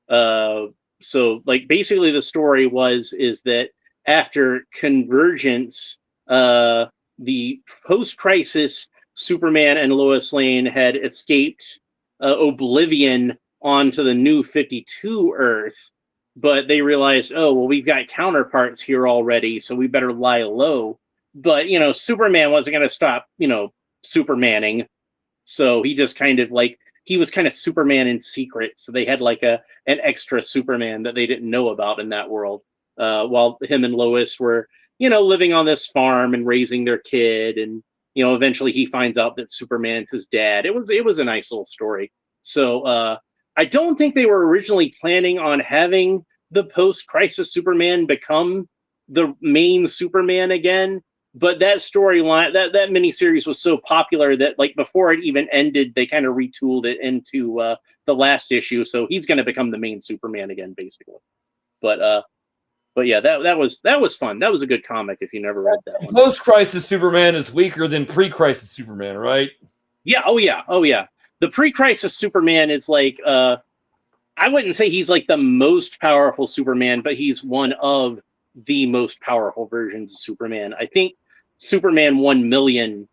A: Uh, so like basically the story is that after Convergence, the post-crisis Superman and Lois Lane had escaped Oblivion onto the new 52 Earth, but they realized, oh well, we've got counterparts here already, so we better lie low. But Superman wasn't going to stop, Supermaning, so he just kind of like he was kind of Superman in secret. So they had like an extra Superman that they didn't know about in that world. While him and Lois were, living on this farm and raising their kid, and eventually he finds out that Superman's his dad. It was a nice little story. So I don't think they were originally planning on having the post-crisis Superman become the main Superman again, but that storyline, that miniseries was so popular that like before it even ended, they kind of retooled it into the last issue. So he's going to become the main Superman again, basically. But yeah, that was fun. That was a good comic. If you never read that one.
B: Post-crisis Superman is weaker than pre-crisis Superman, right?
A: Yeah. Oh yeah. Oh yeah. The pre-crisis Superman is like I wouldn't say he's like the most powerful Superman, but he's one of the most powerful versions of Superman. I think Superman 1,000,000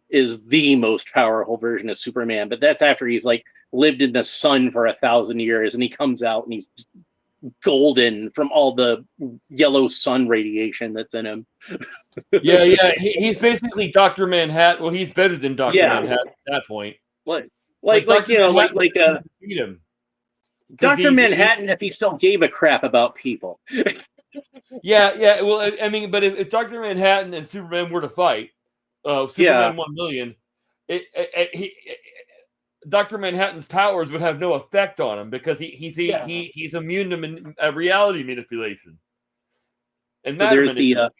A: is the most powerful version of Superman, but that's after he's like lived in the sun for 1,000 years and he comes out and he's golden from all the yellow sun radiation that's in him.
B: Yeah. He's basically Dr. Manhattan. Well, he's better than Dr.
A: Yeah,
B: Manhattan at that point.
A: like
B: Like
A: like
B: Dr. Manhattan
A: like
B: couldn't beat him because
A: Dr. Manhattan if he still gave a crap about people.
B: yeah. Well, I mean, but if Dr. Manhattan and Superman were to fight,
A: Yeah,
B: Superman 1,000,000, Dr. Manhattan's powers would have no effect on him because
A: yeah.
B: he's immune to reality manipulation and
A: So
B: matter
A: there's the
B: manipulation.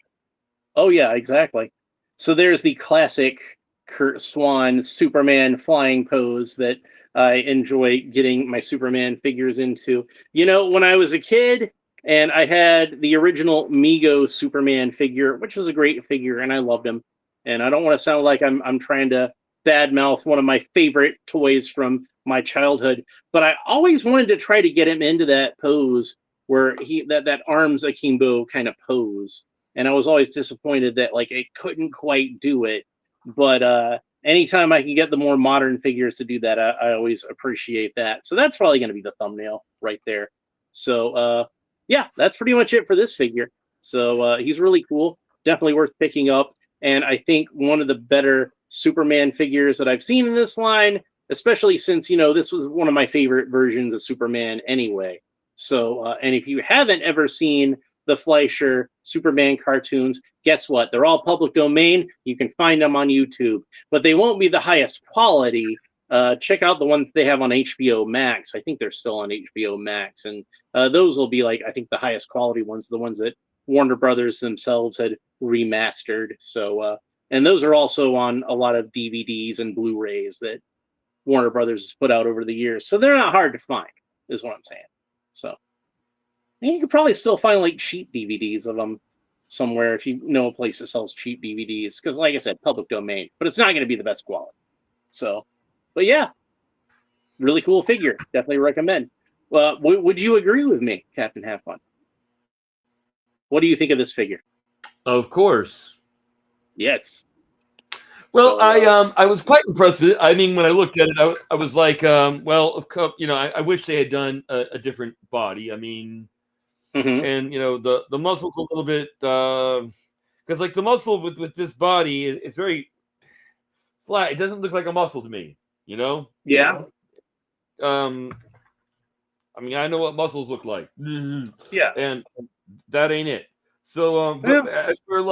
A: oh yeah, exactly. So there's the classic Kurt Swan Superman flying pose that I enjoy getting my Superman figures into. When I was a kid and I had the original Mego Superman figure, which was a great figure, and I loved him. And I don't want to sound like I'm trying to badmouth one of my favorite toys from my childhood, but I always wanted to try to get him into that pose where that arms akimbo kind of pose, and I was always disappointed that like it couldn't quite do it. But anytime I can get the more modern figures to do that, I always appreciate that. So that's probably going to be the thumbnail right there. So yeah, that's pretty much it for this figure. So he's really cool, definitely worth picking up, and I think one of the better Superman figures that I've seen in this line, especially since this was one of my favorite versions of Superman anyway. So and if you haven't ever seen the Fleisher Superman cartoons, guess what? They're all public domain. You can find them on YouTube, but they won't be the highest quality. Check out the ones they have on HBO Max. I think they're still on HBO Max, and those will be like I think the highest quality ones, the ones that Warner Brothers themselves had remastered. So, and those are also on a lot of DVDs and Blu-rays that Warner Brothers has put out over the years. So they're not hard to find, is what I'm saying. So. And you could probably still find like cheap DVDs of them somewhere if you know a place that sells cheap DVDs. Because, like I said, public domain, but it's not going to be the best quality. So, but yeah, really cool figure. Definitely recommend. Well, would you agree with me, Captainhavfun? What do you think of this figure?
B: Of course.
A: Yes.
B: Well,
A: So,
B: I was quite impressed with it. I mean, when I looked at it, I was like, well, I wish they had done a different body. I mean,
A: mm-hmm.
B: and the muscles a little bit because like the muscle with this body is very flat. It doesn't look like a muscle to me. You know.
A: Yeah.
B: I mean, I know what muscles look like,
A: Yeah.
B: and that ain't it. So, but as for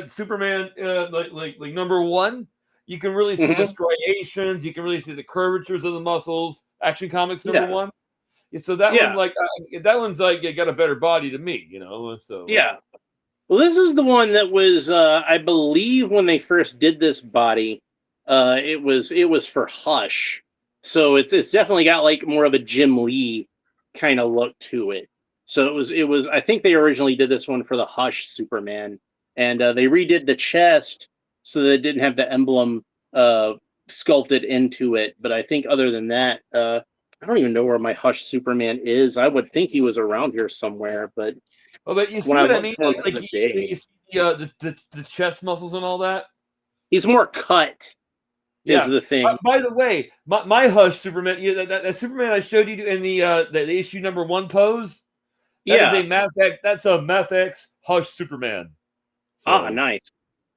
B: Superman, like number one, you can really see the striations, you can really see the curvatures of the muscles. Action Comics number
A: Yeah.
B: one. Yeah, so that one, that one's like it got a better body to me, you know. So
A: Yeah. Well, this is the one that was, I believe, when they first did this body, it was for Hush, so it's definitely got like more of a Jim Lee kind of look to it. So it was. I think they originally did this one for the Hush Superman, and they redid the chest so that it didn't have the emblem uh, sculpted into it. But I think other than that, I don't even know where my Hush Superman is. I would think he was around here somewhere, but
B: well, but you see
A: when I
B: what I
A: looked
B: mean?
A: for him the
B: Like
A: other day,
B: you see the chest muscles and all that.
A: he's more cut, is
B: Yeah.
A: the thing.
B: By the way, my Hush Superman, yeah, that Superman I showed you in the issue number one pose, that is
A: Yeah.
B: a Mafex. That's a Mafex Hush Superman.
A: Ah,
B: So
A: nice.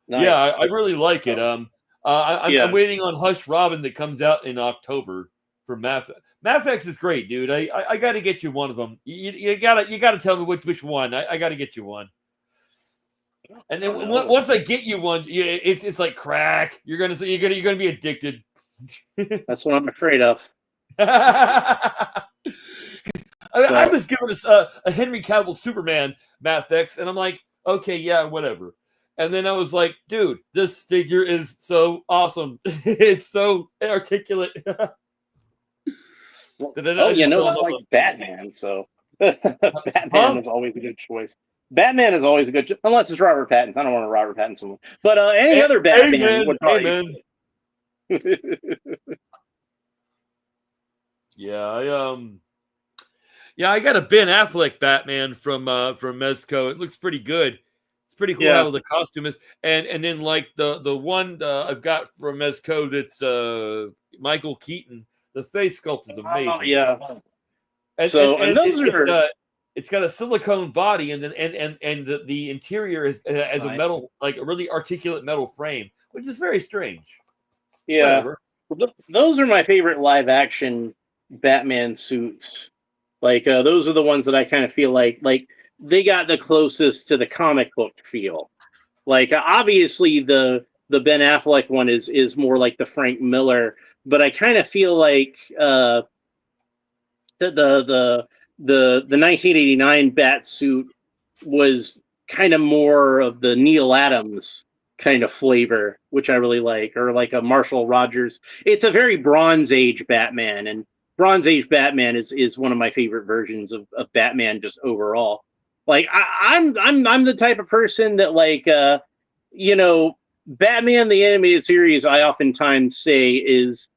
B: yeah,
A: Nice.
B: I really like it. I'm
A: Yeah.
B: waiting on Hush Robin that comes out in October for Mafex. Mafex is great, dude. I got to get you one of them. You gotta tell me which one. I got to get you one. And then once I get you one, it's like crack. You're gonna be addicted.
A: That's what I'm afraid of.
B: I was given a Henry Cavill Superman Mafex, and I'm like, okay, yeah, whatever. And then I was like, dude, this figure is so awesome. It's so articulate.
A: I like Batman, so Batman is always a good choice. Batman is always a good choice, unless it's Robert Pattinson. I don't want to Robert Pattinson. But any other Batman would probably...
B: Yeah, I got a Ben Affleck Batman from Mezco. It looks pretty good. It's pretty cool how the costume is. And then like the one I've got from Mezco that's Michael Keaton. The face sculpt is amazing.
A: Oh, yeah.
B: And those are... it's got a silicone body, and then and the interior is as a metal, like a really articulate metal frame, which is very strange.
A: Yeah. Whatever. Those are my favorite live action Batman suits. Like those are the ones that I kind of feel like they got the closest to the comic book feel. Like obviously the Ben Affleck one is more like the Frank Miller, but I kind of feel like the 1989 bat suit was kind of more of the Neil Adams kind of flavor, which I really like, or like a Marshall Rogers. It's a very Bronze Age Batman, and Bronze Age Batman is one of my favorite versions of Batman just overall. Like I'm the type of person that like Batman the animated series I oftentimes say is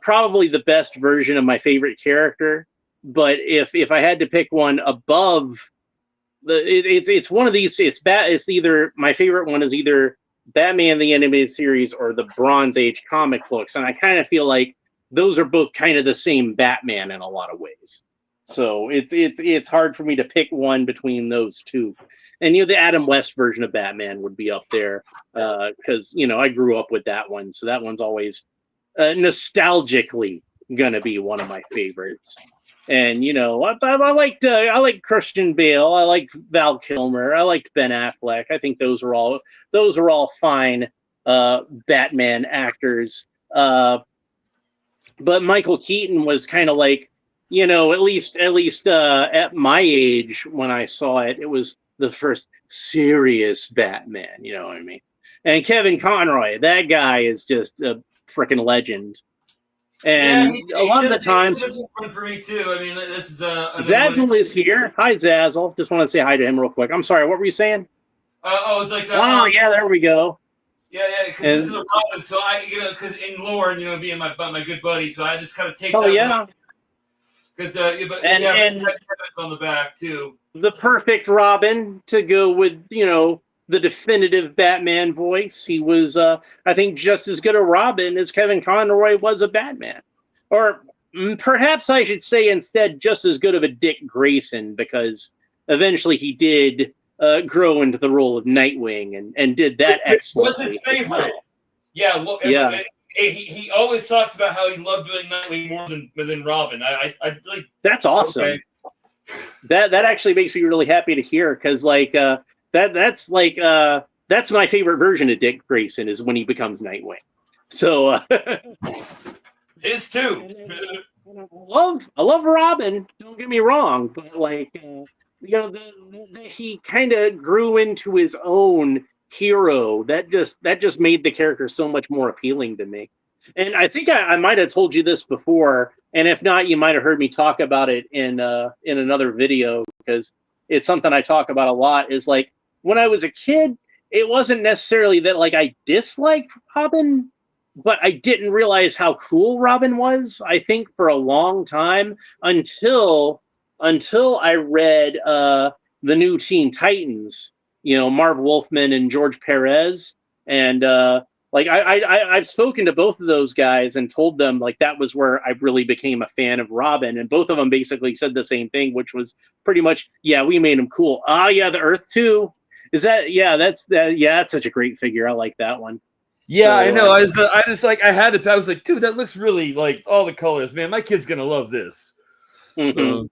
A: probably the best version of my favorite character. But if I had to pick one above it's one of these, it's either my favorite one is either Batman the animated series or the Bronze Age comic books, and I kind of feel like those are both kind of the same Batman in a lot of ways. So it's hard for me to pick one between those two. And the Adam West version of Batman would be up there because I grew up with that one, so that one's always nostalgically gonna be one of my favorites. And I liked Christian Bale, I liked Val Kilmer, I liked Ben Affleck. I think those are all fine Batman actors. But Michael Keaton was kind of like, at least at my age when I saw it, it was the first serious Batman. You know what I mean? And Kevin Conroy, that guy is just a freaking legend. And a lot of the time,
B: this is fun for me too. I mean, this is
A: Zazzle is here. Hi, Zazzle. Just want to say hi to him real quick. I'm sorry. What were you saying?
B: It's like
A: oh yeah, there we go.
B: Yeah, because this is a Robin, so because in lore, being my good buddy, so I just kind of take.
A: Oh yeah.
B: Because and on the back too.
A: The perfect Robin to go with the definitive Batman voice. He was, I think, just as good a Robin as Kevin Conroy was a Batman. Or perhaps I should say instead just as good of a Dick Grayson, because eventually he did grow into the role of Nightwing and did that excellently.
B: What's his favorite? Yeah, look,
A: Yeah,
B: he always talks about how he loved doing Nightwing more than Robin. I really
A: that's
B: okay.
A: awesome. That actually makes me really happy to hear because that's my favorite version of Dick Grayson is when he becomes Nightwing. So
B: His too.
A: I love Robin. Don't get me wrong, but he kind of grew into his own hero. That just made the character so much more appealing to me. And I think I might have told you this before, and if not, you might have heard me talk about it in another video because it's something I talk about a lot. Is like when I was a kid, it wasn't necessarily that like I disliked Robin, but I didn't realize how cool Robin was. I think for a long time until I read the new Teen Titans. You know, Marv Wolfman and George Perez, and I've spoken to both of those guys and told them like that was where I really became a fan of Robin, and both of them basically said the same thing, which was pretty much, yeah, we made him cool. Ah, yeah, the Earth too. Is that yeah? That's that. Yeah, that's such a great figure. I like that one.
B: Yeah, I
A: So
B: know. I just like I had it. I was like, dude, that looks really like all the colors, man. My kid's gonna love this.
A: mhm.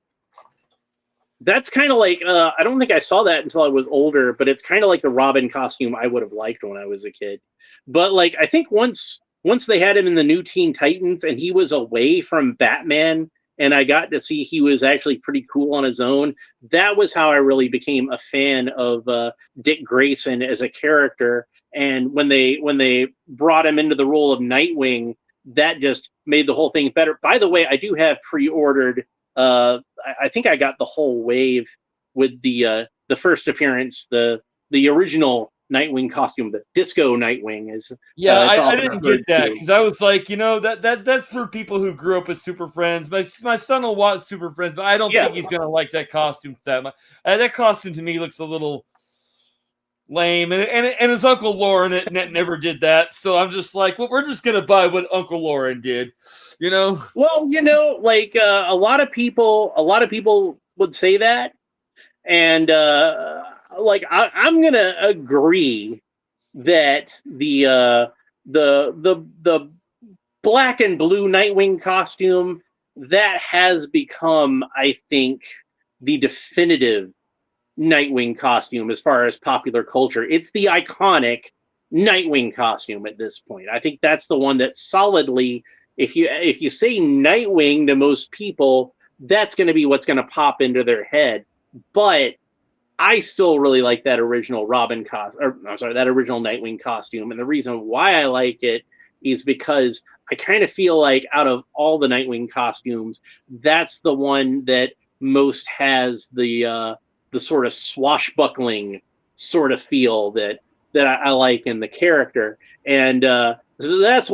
A: That's kind of like I don't think I saw that until I was older, but it's kind of like the Robin costume I would have liked when I was a kid. But like I think once they had him in the new Teen Titans and he was away from Batman and I got to see he was actually pretty cool on his own, that was how I really became a fan of Dick Grayson as a character. And when they brought him into the role of Nightwing, that just made the whole thing better. By the way, I do have pre-ordered I think I got the whole wave with the first appearance, the original Nightwing costume, the Disco Nightwing is
B: Yeah,
A: it's
B: I
A: often
B: didn't get
A: referred
B: that
A: to.
B: because I was like, that's for people who grew up with Super Friends. My son will watch Super Friends, but I don't
A: Yeah,
B: think he's gonna like that costume that much. That costume to me looks a little lame, and his Uncle Lauren never did that. So I'm just like, well, we're just gonna buy what Uncle Lauren did, you know?
A: well, a lot of people would say that, and I'm gonna agree that the black and blue Nightwing costume that has become, I think, the definitive Nightwing costume as far as popular culture. It's the iconic Nightwing costume at this point. I think that's the one that solidly, if you say Nightwing to most people, that's going to be what's going to pop into their head. But I still really like that original Robin costume, or I'm sorry, that original Nightwing costume. And the reason why I like it is because I kind of feel like out of all the Nightwing costumes, that's the one that most has the sort of swashbuckling sort of feel that I like in the character. And so it's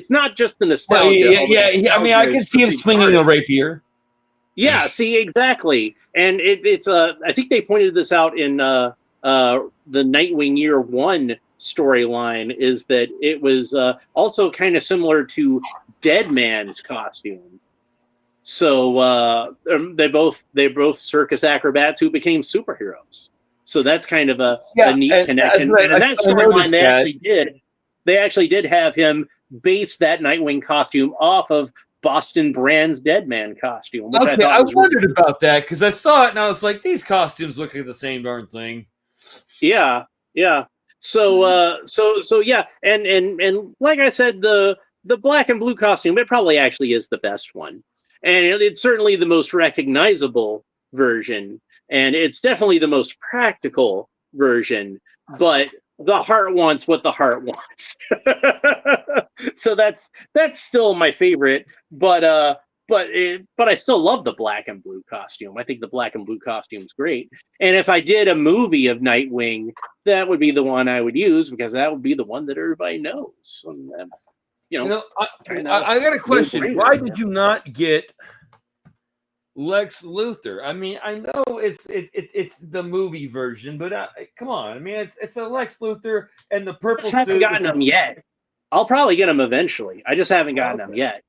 A: not just the
B: Well,
A: nostalgia, although
B: I mean, I
A: nostalgia is
B: can
A: a
B: see him
A: big part
B: swinging a
A: of it.
B: rapier.
A: Yeah, see, exactly. And it's I think they pointed this out in the Nightwing Year One storyline, is that it was also kind of similar to Dead Man's costume. So they both circus acrobats who became superheroes. So that's kind of a
B: Yeah,
A: neat
B: and as
A: connection. And in that
B: I
A: storyline,
B: noticed that.
A: they actually did have him base that Nightwing costume off of Boston Brand's Dead Man costume, which I
B: Okay,
A: thought
B: I
A: was really
B: wondered
A: cool.
B: about that because I saw it and I was like, these costumes look like the same darn thing.
A: Yeah, yeah. So yeah, and like I said, the black and blue costume, it probably actually is the best one, and it's certainly the most recognizable version, and it's definitely the most practical version. But the heart wants what the heart wants. So that's still my favorite. But I still love the black and blue costume. I think the black and blue costume is great. And if I did a movie of Nightwing, that would be the one I would use because that would be the one that everybody knows. And,
B: You know,
A: kind of
B: I got a
A: no
B: question.
A: brainer.
B: Why did you not get Lex Luthor? I mean, I know it's the movie version, but come on. I mean, it's a Lex Luthor and the
A: I just
B: purple
A: haven't
B: suit.
A: gotten them yet. I'll probably get them eventually. I just haven't
B: Oh,
A: gotten them
B: okay.
A: yet.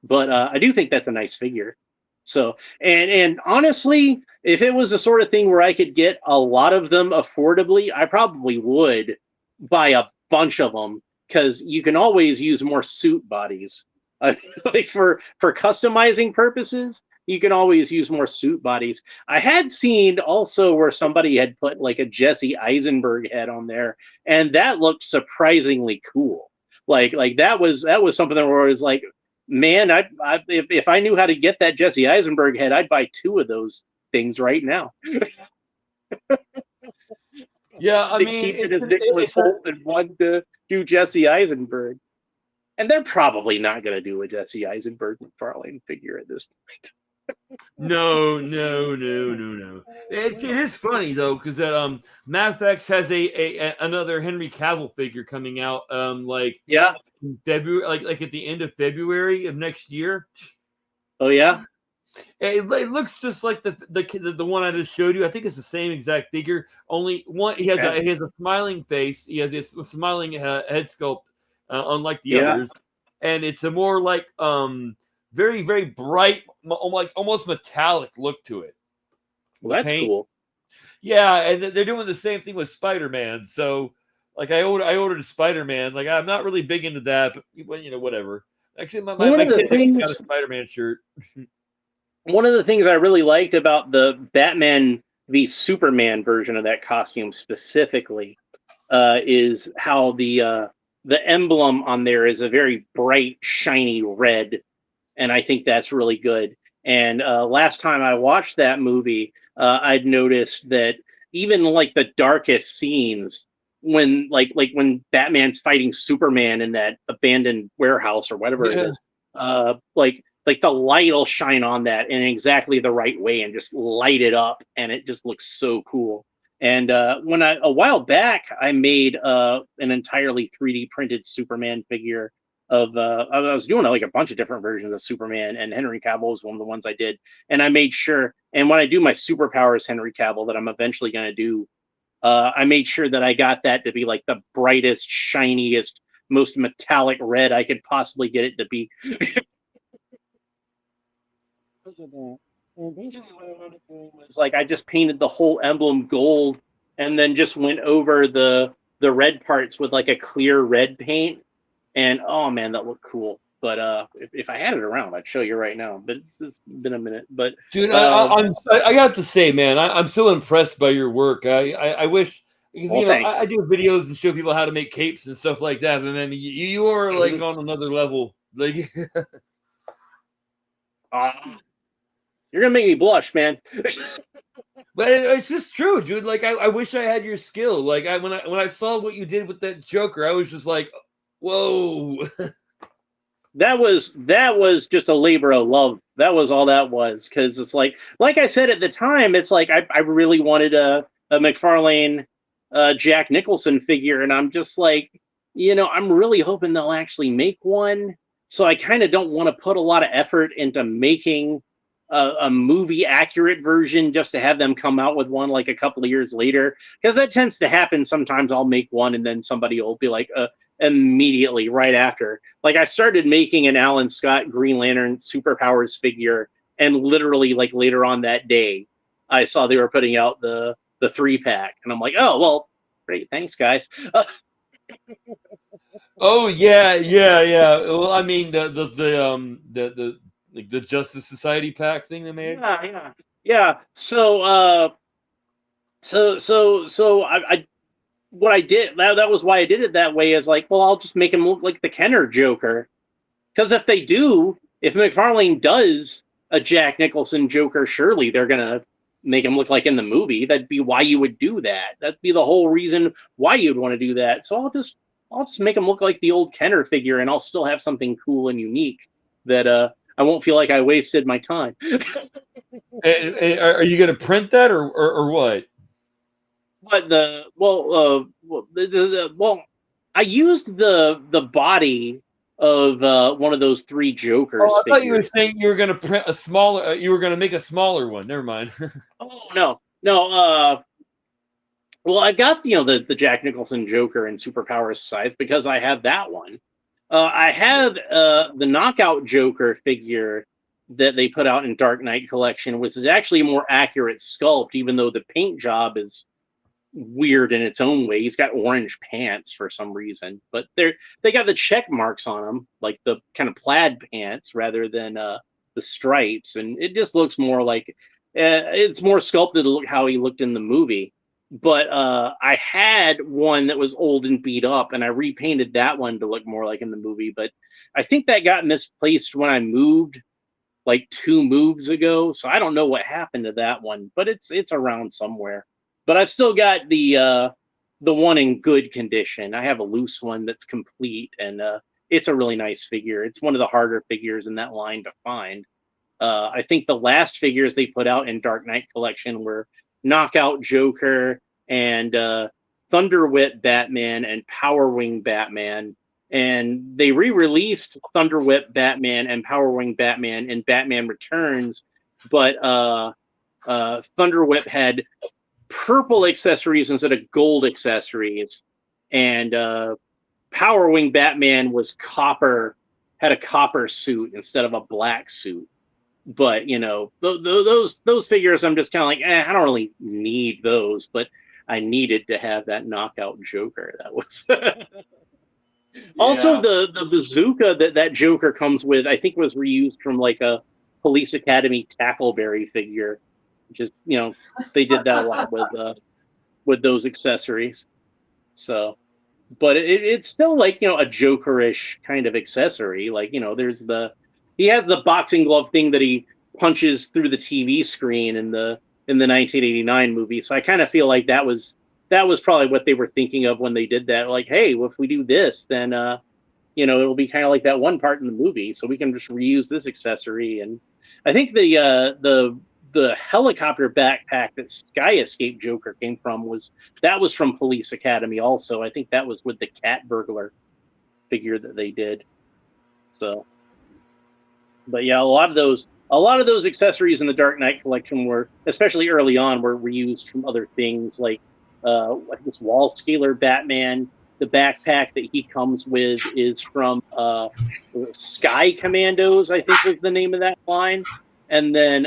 A: But I do think that's a nice figure. So and honestly, if it was the sort of thing where I could get a lot of them affordably, I probably would buy a bunch of them because you can always use more suit bodies. Like for customizing purposes, you can always use more suit bodies. I had seen also where somebody had put like a Jesse Eisenberg head on there, and that looked surprisingly cool. Like that was something where I was like, man, if I knew how to get that Jesse Eisenberg head, I'd buy 2 of those things right now.
B: Yeah, I
A: To
B: mean,
A: keep it as Nicholas Holt and one to do Jesse Eisenberg. And they're probably not going to do a Jesse Eisenberg McFarlane figure at this
B: no. It is funny though, because that Mafex has a another Henry Cavill figure coming out like
A: Yeah.
B: in February, like at the end of February of next year.
A: Oh yeah.
B: It looks just like the one I just showed you. I think it's the same exact figure. Only one he has a smiling face. He has this smiling head sculpt, unlike the others, and it's a more like very very bright, like almost metallic look to it.
A: Well, that's cool.
B: Yeah, and they're doing the same thing with Spider-Man. So, like I ordered a Spider-Man. Like I'm not really big into that, but you know whatever. Actually, my kids got a Spider-Man shirt.
A: One of the things I really liked about the Batman v Superman version of that costume specifically is how the emblem on there is a very bright, shiny red, and I think that's really good. And last time I watched that movie, I'd noticed that even like the darkest scenes, when when Batman's fighting Superman in that abandoned warehouse or whatever it is, like the light will shine on that in exactly the right way and just light it up, and it just looks so cool. And when a while back, I made an entirely 3D printed Superman figure of I was doing like a bunch of different versions of Superman, and Henry Cavill was one of the ones I did. And I made sure, and when I do my superpowers Henry Cavill that I'm eventually going to do, I made sure that I got that to be like the brightest, shiniest, most metallic red I could possibly get it to be. And basically what I wanted to do was like I just painted the whole emblem gold and then just went over the red parts with like a clear red paint. And oh man, that looked cool. But if I had it around, I'd show you right now. But it's been a minute. But
B: dude, I got to say, man, I'm so impressed by your work. I wish, because
A: well,
B: you know
A: thanks.
B: I do videos and show people how to make capes and stuff like that. But man, you are like on another level. Like,
A: you're gonna make me blush, man.
B: But it's just true, dude. Like I wish I had your skill. Like when I saw what you did with that Joker, I was just like, whoa.
A: That was just a labor of love. That was all that was, because it's like I said at the time, it's like I really wanted a McFarlane Jack Nicholson figure, and I'm just like, I'm really hoping they'll actually make one. So I kind of don't want to put a lot of effort into making a movie accurate version just to have them come out with one like a couple of years later, because that tends to happen. Sometimes I'll make one and then somebody will be like immediately right after. Like I started making an Alan Scott Green Lantern superpowers figure, and literally like later on that day I saw they were putting out the 3-pack, and I'm like, oh well, great, thanks guys.
B: Oh yeah. Well, I mean the Justice Society pack thing they made.
A: Yeah. So I what I did, that was why I did it that way, is like, well, I'll just make him look like the Kenner Joker, because if McFarlane does a Jack Nicholson Joker, surely they're gonna make him look like in the movie. That'd be why you would do that. That'd be the whole reason why you'd want to do that. So I'll just make him look like the old Kenner figure, and I'll still have something cool and unique that I won't feel like I wasted my time.
B: Are you going to print that or what?
A: But I used the body of one of those 3 Jokers.
B: Oh, I thought you were saying you were going to print a smaller. You were going to make a smaller one. Never mind.
A: Oh no. Well, I got the Jack Nicholson Joker in superpowers size because I have that one. I have the Knockout Joker figure that they put out in Dark Knight collection, which is actually a more accurate sculpt, even though the paint job is weird in its own way. He's got orange pants for some reason, but they got the check marks on them, like the kind of plaid pants rather than the stripes, and it just looks more like it's more sculpted to look how he looked in the movie. But I had one that was old and beat up, and I repainted that one to look more like in the movie. But I think that got misplaced when I moved like 2 moves ago, so I don't know what happened to that one, but it's around somewhere. But I've still got the one in good condition. I have a loose one that's complete, and it's a really nice figure. It's one of the harder figures in that line to find. I think the last figures they put out in Dark Knight Collection were Knockout Joker and Thunder Whip Batman and Power Wing Batman. And they re-released Thunder Whip Batman and Power Wing Batman in Batman Returns, but Thunder Whip had purple accessories instead of gold accessories, and Power Wing Batman was copper, had a copper suit instead of a black suit. But you know, those figures, I'm just kind of like, I don't really need those, but I needed to have that knockout Joker. That was also the bazooka that Joker comes with. I think was reused from like a Police Academy Tackleberry figure. Just they did that a lot with those accessories. So, but it's still like a Jokerish kind of accessory. Like he has the boxing glove thing that he punches through the TV screen in the 1989 movie. So I kind of feel like that was probably what they were thinking of when they did that. Like, hey, well, if we do this, then it'll be kind of like that one part in the movie, so we can just reuse this accessory. And I think the helicopter backpack that Sky Escape Joker came from was from Police Academy also. I think that was with the Cat Burglar figure that they did. So, but yeah, a lot of those accessories in the Dark Knight collection were, especially early on, were reused from other things. Like this Wall Scaler Batman, the backpack that he comes with is from Sky Commandos, I think was the name of that line. And then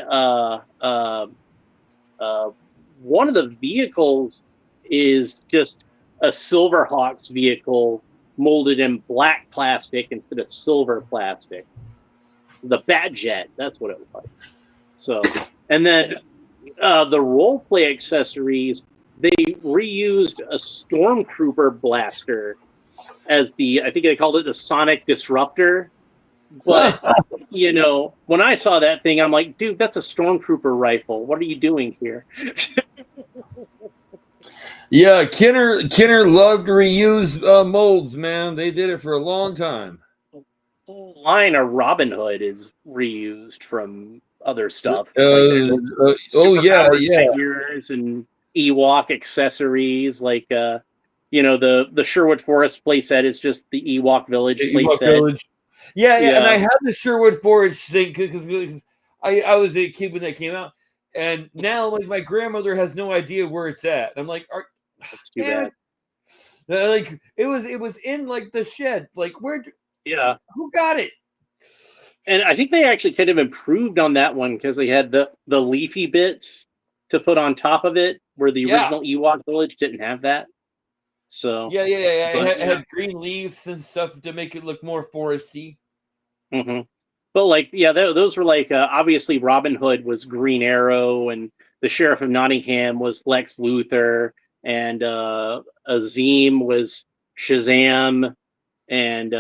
A: one of the vehicles is just a Silverhawks vehicle molded in black plastic instead of silver plastic. The Batjet, that's what it was like. So, and then the role play accessories, they reused a Stormtrooper blaster as I think they called it the Sonic Disruptor. But, when I saw that thing, I'm like, dude, that's a Stormtrooper rifle. What are you doing here?
B: Yeah, Kenner loved to reuse molds, man. They did it for a long time.
A: The line of Robin Hood is reused from other stuff. Figures and Ewok accessories, like the Sherwood Forest playset is just the Ewok Village playset.
B: Yeah, and I had the Sherwood Forest thing because I was a kid when that came out, and now like my grandmother has no idea where it's at. I'm like,
A: too bad.
B: Like it was in like the shed. Like where?
A: Yeah,
B: who got it?
A: And I think they actually kind of improved on that one because they had the leafy bits to put on top of it, where the original Ewok Village didn't have that. So
B: yeah. It had green leaves and stuff to make it look more foresty.
A: Mm-hmm. But like, those were like obviously Robin Hood was Green Arrow, and the Sheriff of Nottingham was Lex Luthor, and Azim was Shazam, and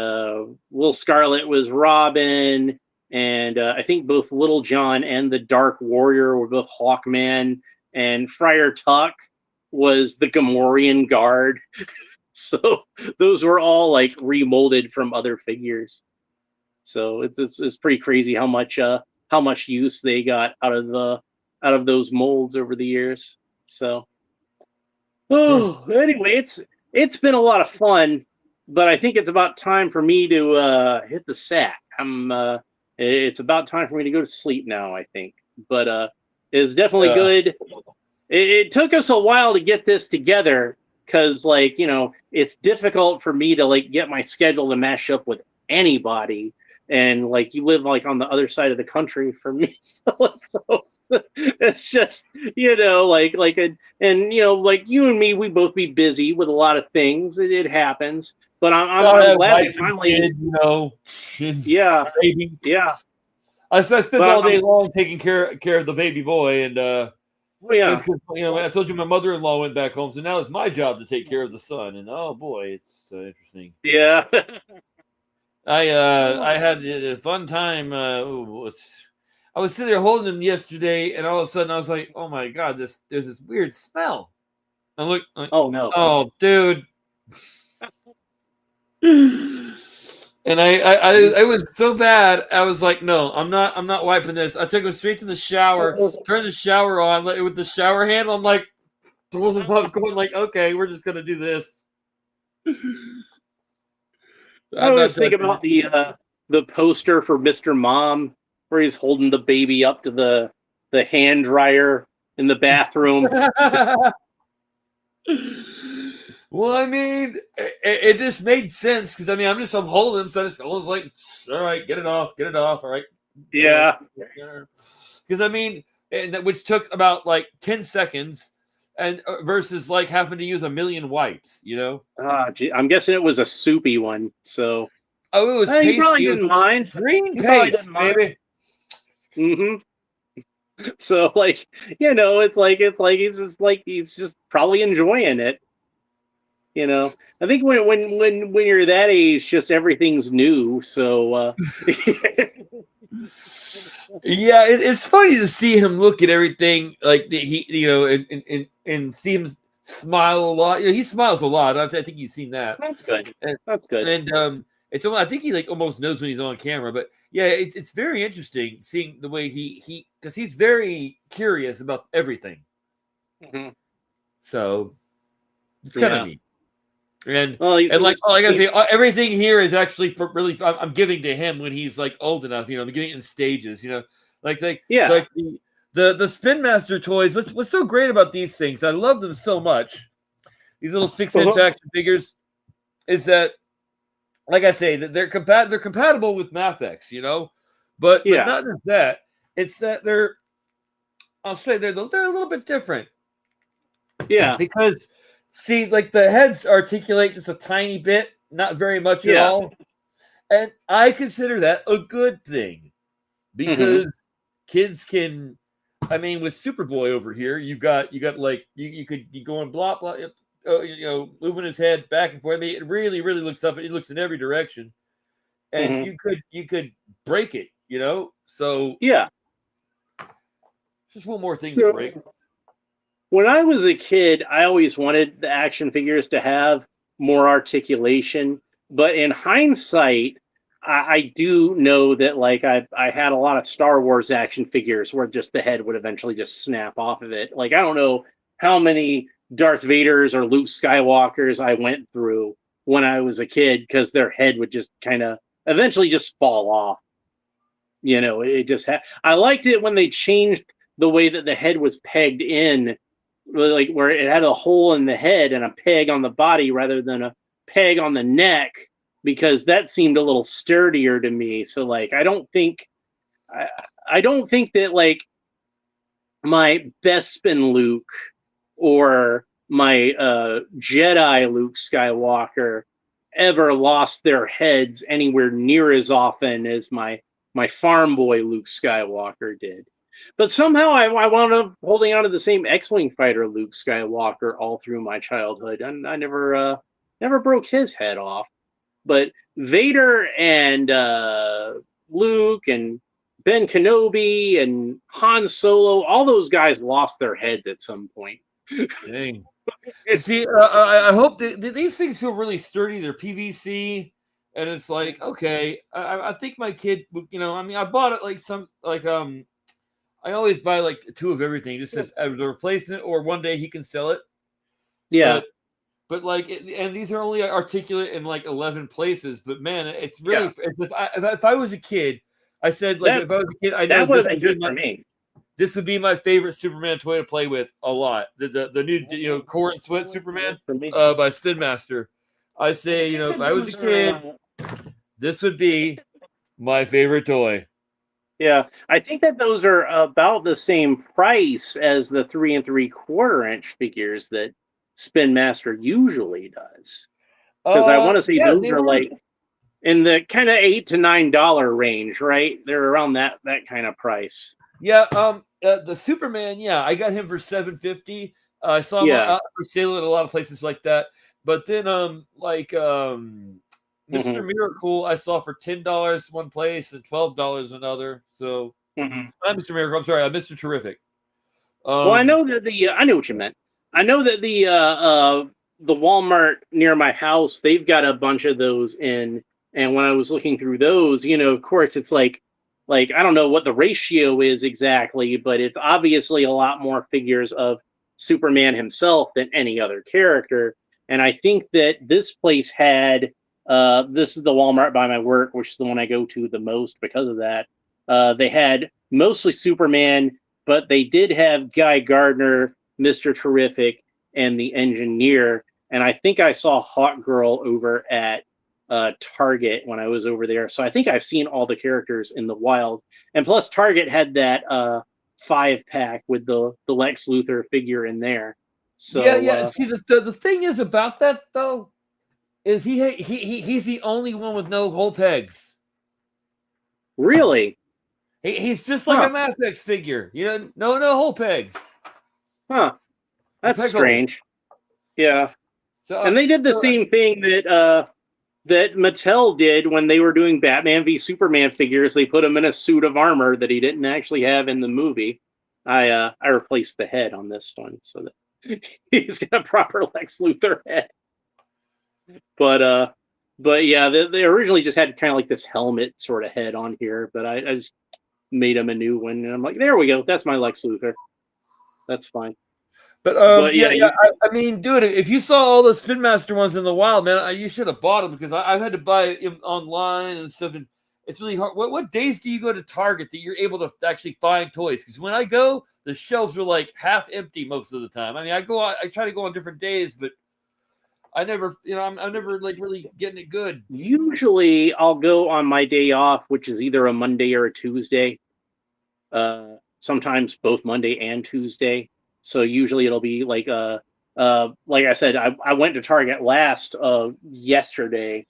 A: Will Scarlet was Robin, and I think both Little John and the Dark Warrior were both Hawkman, and Friar Tuck was the Gamorrean Guard. So those were all like remolded from other figures. So it's pretty crazy how much use they got out of those molds over the years. So anyway, it's been a lot of fun, but I think it's about time for me to hit the sack. It's about time for me to go to sleep now, I think. But it's definitely good. It took us a while to get this together because, like, it's difficult for me to like get my schedule to mash up with anybody, and like you live like on the other side of the country for me, so It's just, and like you and me, we both be busy with a lot of things. It happens, but I'm glad we
B: Wife and
A: finally,
B: kid,
A: yeah,
B: baby.
A: yeah,
B: I spent
A: but
B: all day long taking care of the baby boy, and
A: oh yeah,
B: I told you my mother-in-law went back home, so now it's my job to take care of the son. And oh boy, it's interesting.
A: yeah.
B: I had a fun time. I was sitting there holding him yesterday, and all of a sudden I was like, "Oh my god, there's this weird smell." I look, like,
A: Oh no.
B: oh dude, and I was so bad. I was like, "No, I'm not wiping this." I took him straight to the shower, turned the shower on with the shower handle. I'm like, going like, "Okay, we're just gonna do this."
A: I
B: I'm not
A: always think
B: touching
A: about the poster for Mr. Mom where he's holding the baby up to the hand dryer in the bathroom.
B: it. Well, I mean, it just made sense because I'm holding him, so I was like, all right, get it off, all right,
A: Yeah.
B: because which took about like 10 seconds, and versus like having to use a million wipes,
A: Gee, I'm gussing it was a soupy one. So
B: Oh, it was
A: he probably
B: pasty. It was
A: didn't mind.
B: green
A: He probably
B: paste,
A: didn't mind.
B: baby.
A: hmm So he's just probably enjoying it. I think when you're that age, just everything's new. So
B: Yeah, it's funny to see him look at everything like and see him smile a lot. He smiles a lot. I think you've seen that.
A: that's good.
B: And,
A: That's good.
B: I think he like almost knows when he's on camera. But yeah, it's very interesting seeing the way he because he's very curious about everything.
A: Mm-hmm.
B: So it's kind of neat. And
A: Well,
B: like I say, everything here is actually for really. I'm giving to him when he's like old enough. I'm giving it in stages. Like the Spin Master toys. What's so great about these things? I love them so much. These little 6-inch action figures is that, like I say, that they're compatible with Mathex. But not just that. It's that I'll say they're a little bit different.
A: Yeah.
B: Because see, like the heads articulate just a tiny bit, not very much at all. And I consider that a good thing because kids can, with Superboy over here, you got like, you could go and blah, blah, moving his head back and forth. It really, really looks up. It looks in every direction. And you could break it, So
A: yeah.
B: Just one more thing to break.
A: When I was a kid, I always wanted the action figures to have more articulation. But in hindsight, I do know that like I had a lot of Star Wars action figures where just the head would eventually just snap off of it. Like I don't know how many Darth Vaders or Luke Skywalkers I went through when I was a kid because their head would just kind of eventually just fall off. It just I liked it when they changed the way that the head was pegged in, like where it had a hole in the head and a peg on the body rather than a peg on the neck, because that seemed a little sturdier to me. So like I don't think that like my Bespin Luke or my Jedi Luke Skywalker ever lost their heads anywhere near as often as my farm boy Luke Skywalker did. But somehow I wound up holding on to the same X-Wing fighter Luke Skywalker all through my childhood, and I never broke his head off. But Vader and Luke and Ben Kenobi and Han Solo, all those guys lost their heads at some point.
B: Dang. See, I hope these things feel really sturdy. They're PVC, and it's like, okay, I think my kid, I bought it I always buy like 2 of everything, just as a replacement, or one day he can sell it.
A: Yeah.
B: But like, and these are only articulate in like 11 places. But man, it's really, if I was a kid, I said like, if I was a kid, I know
A: that would have been good for me.
B: This would be my favorite Superman toy to play with a lot. The new Core and Sweat Superman by Spin Master. I say, if I was a kid, this would be my favorite toy.
A: Yeah, I think that those are about the same price as the 3 3/4 inch figures that Spin Master usually does. Because I want to say
B: Yeah,
A: those
B: they
A: are
B: were.
A: like in the kind of $8 to $9 range, right? They're around that kind of price.
B: Yeah, the Superman. Yeah, I got him for $750. I saw him
A: Yeah.
B: out for sale at a lot of places like that. But then,
A: Hmm.
B: Mr. Miracle, I saw for $10 one place and $12 another. So
A: Hmm.
B: not Mr. Miracle. I'm sorry, Mr. Terrific.
A: Well, I
B: Um,
A: know that I know what you meant. I know that the Walmart near my house, they've got a bunch of those in. And when I was looking through those, of course, it's like I don't know what the ratio is exactly, but it's obviously a lot more figures of Superman himself than any other character. And I think that this place had this is the Walmart by my work, which is the one I go to the most because of that. They had mostly Superman, but they did have Guy Gardner, Mr. Terrific, and the Engineer. And I think I saw Hawk Girl over at Target when I was over there. So I think I've seen all the characters in the wild. And plus, Target had that 5 pack with the Lex Luthor figure in there.
B: yeah,
A: So
B: yeah. See, the thing is about that though is he's the only one with no hole pegs.
A: really,
B: He's just like a
A: huh,
B: Mafex figure. No hole pegs.
A: huh,
B: No
A: that's
B: peg holes.
A: strange. Yeah,
B: So,
A: and they did the
B: so
A: same thing that Mattel did when they were doing Batman v Superman figures. They put him in a suit of armor that he didn't actually have in the movie. I replaced the head on this one so that he's got a proper Lex Luthor head. But yeah, they originally just had kind of like this helmet sort of head on here, but I just made him a new one, and I'm like, there we go, that's my Lex Luthor. That's fine.
B: But
A: But
B: yeah,
A: yeah,
B: yeah. I mean, dude, if you saw all the Spin Master ones in the wild, man, you should have bought them because I've had to buy them online and stuff. And it's really hard. What days do you go to Target that you're able to actually find toys? Because when I go, the shelves are like half empty most of the time. I mean, I try to go on different days, but I never, I'm never like really getting it good.
A: usually I'll go on my day off, which is either a Monday or a Tuesday. Sometimes both Monday and Tuesday. So usually it'll be like I said, I went to Target last yesterday.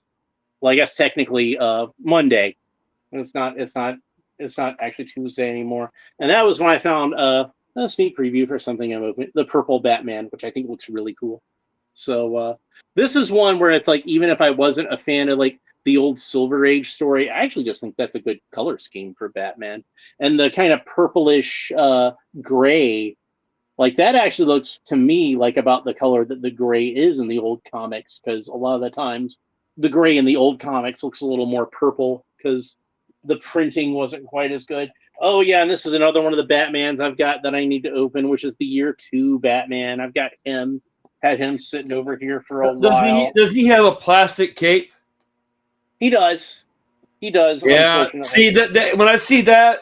A: Well, I guess technically Monday. It's not actually Tuesday anymore. And that was when I found a sneak preview for something I'm opening, the purple Batman, which I think looks really cool. So this is one where it's like even if I wasn't a fan of like the old Silver Age story, I actually just think that's a good color scheme for Batman. And the kind of purplish gray, like that actually looks to me like about the color that the gray is in the old comics, because a lot of the times the gray in the old comics looks a little more purple because the printing wasn't quite as good. Oh yeah, and this is another one of the Batmans I've got that I need to open, which is the year 2 Batman. I've got him, had him sitting over here for a
B: Does he
A: while.
B: does he have a plastic cape?
A: He does. He does,
B: Yeah.
A: unfortunately.
B: See that when I see that,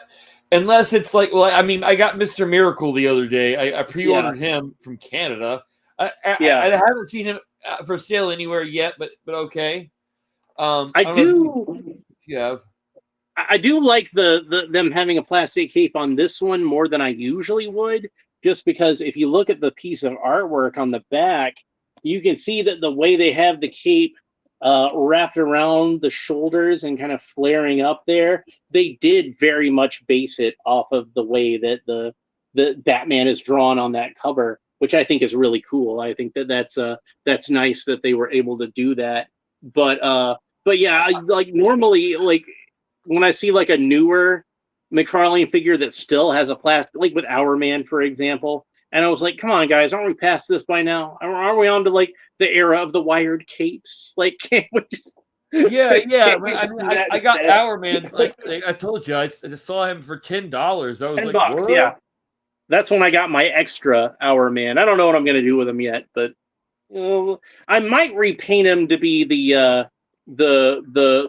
B: unless it's like, well, I mean, I got Mister Miracle the other day. I
A: Yeah.
B: pre-ordered him from Canada. I
A: Yeah.
B: haven't seen him for sale anywhere yet, but okay.
A: I
B: I don't know
A: do
B: if you have.
A: I do like the them having a plastic cape on this one more than I usually would, just because if you look at the piece of artwork on the back, you can see that the way they have the cape wrapped around the shoulders and kind of flaring up there, they did very much base it off of the way that the Batman is drawn on that cover, which I think is really cool. I think that that's nice that they were able to do that. But yeah, like normally like when I see like a newer McFarlane figure that still has a plastic, like with Our Man, for example, and I was like, come on, guys, aren't we past this by now? Aren't we on to like the era of the wired capes? Like, can't we just,
B: Yeah, yeah.
A: can't we
B: I
A: just
B: mean,
A: do that
B: I got
A: instead?
B: Our Man. Like I told you, I saw him for $10. I was
A: ten
B: like,
A: bucks,
B: what?
A: yeah. That's when I got my extra Our Man. I don't know what I'm gonna do with him yet, but I might repaint him to be the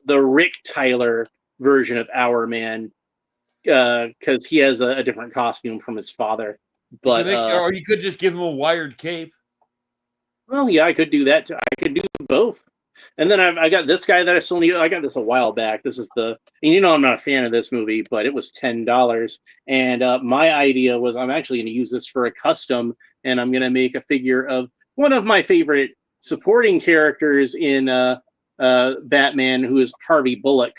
A: Rick Tyler version of Our Man, because he has a different costume from his father.
B: You can
A: But
B: make, or you could just give him a wired cape.
A: well, yeah, I could do that. I could do both. And then I got this guy that I still need. I got this a while back. This is and I'm not a fan of this movie, but it was $10. And my idea was I'm actually going to use this for a custom, and I'm going to make a figure of one of my favorite supporting characters in Batman, who is Harvey Bullock.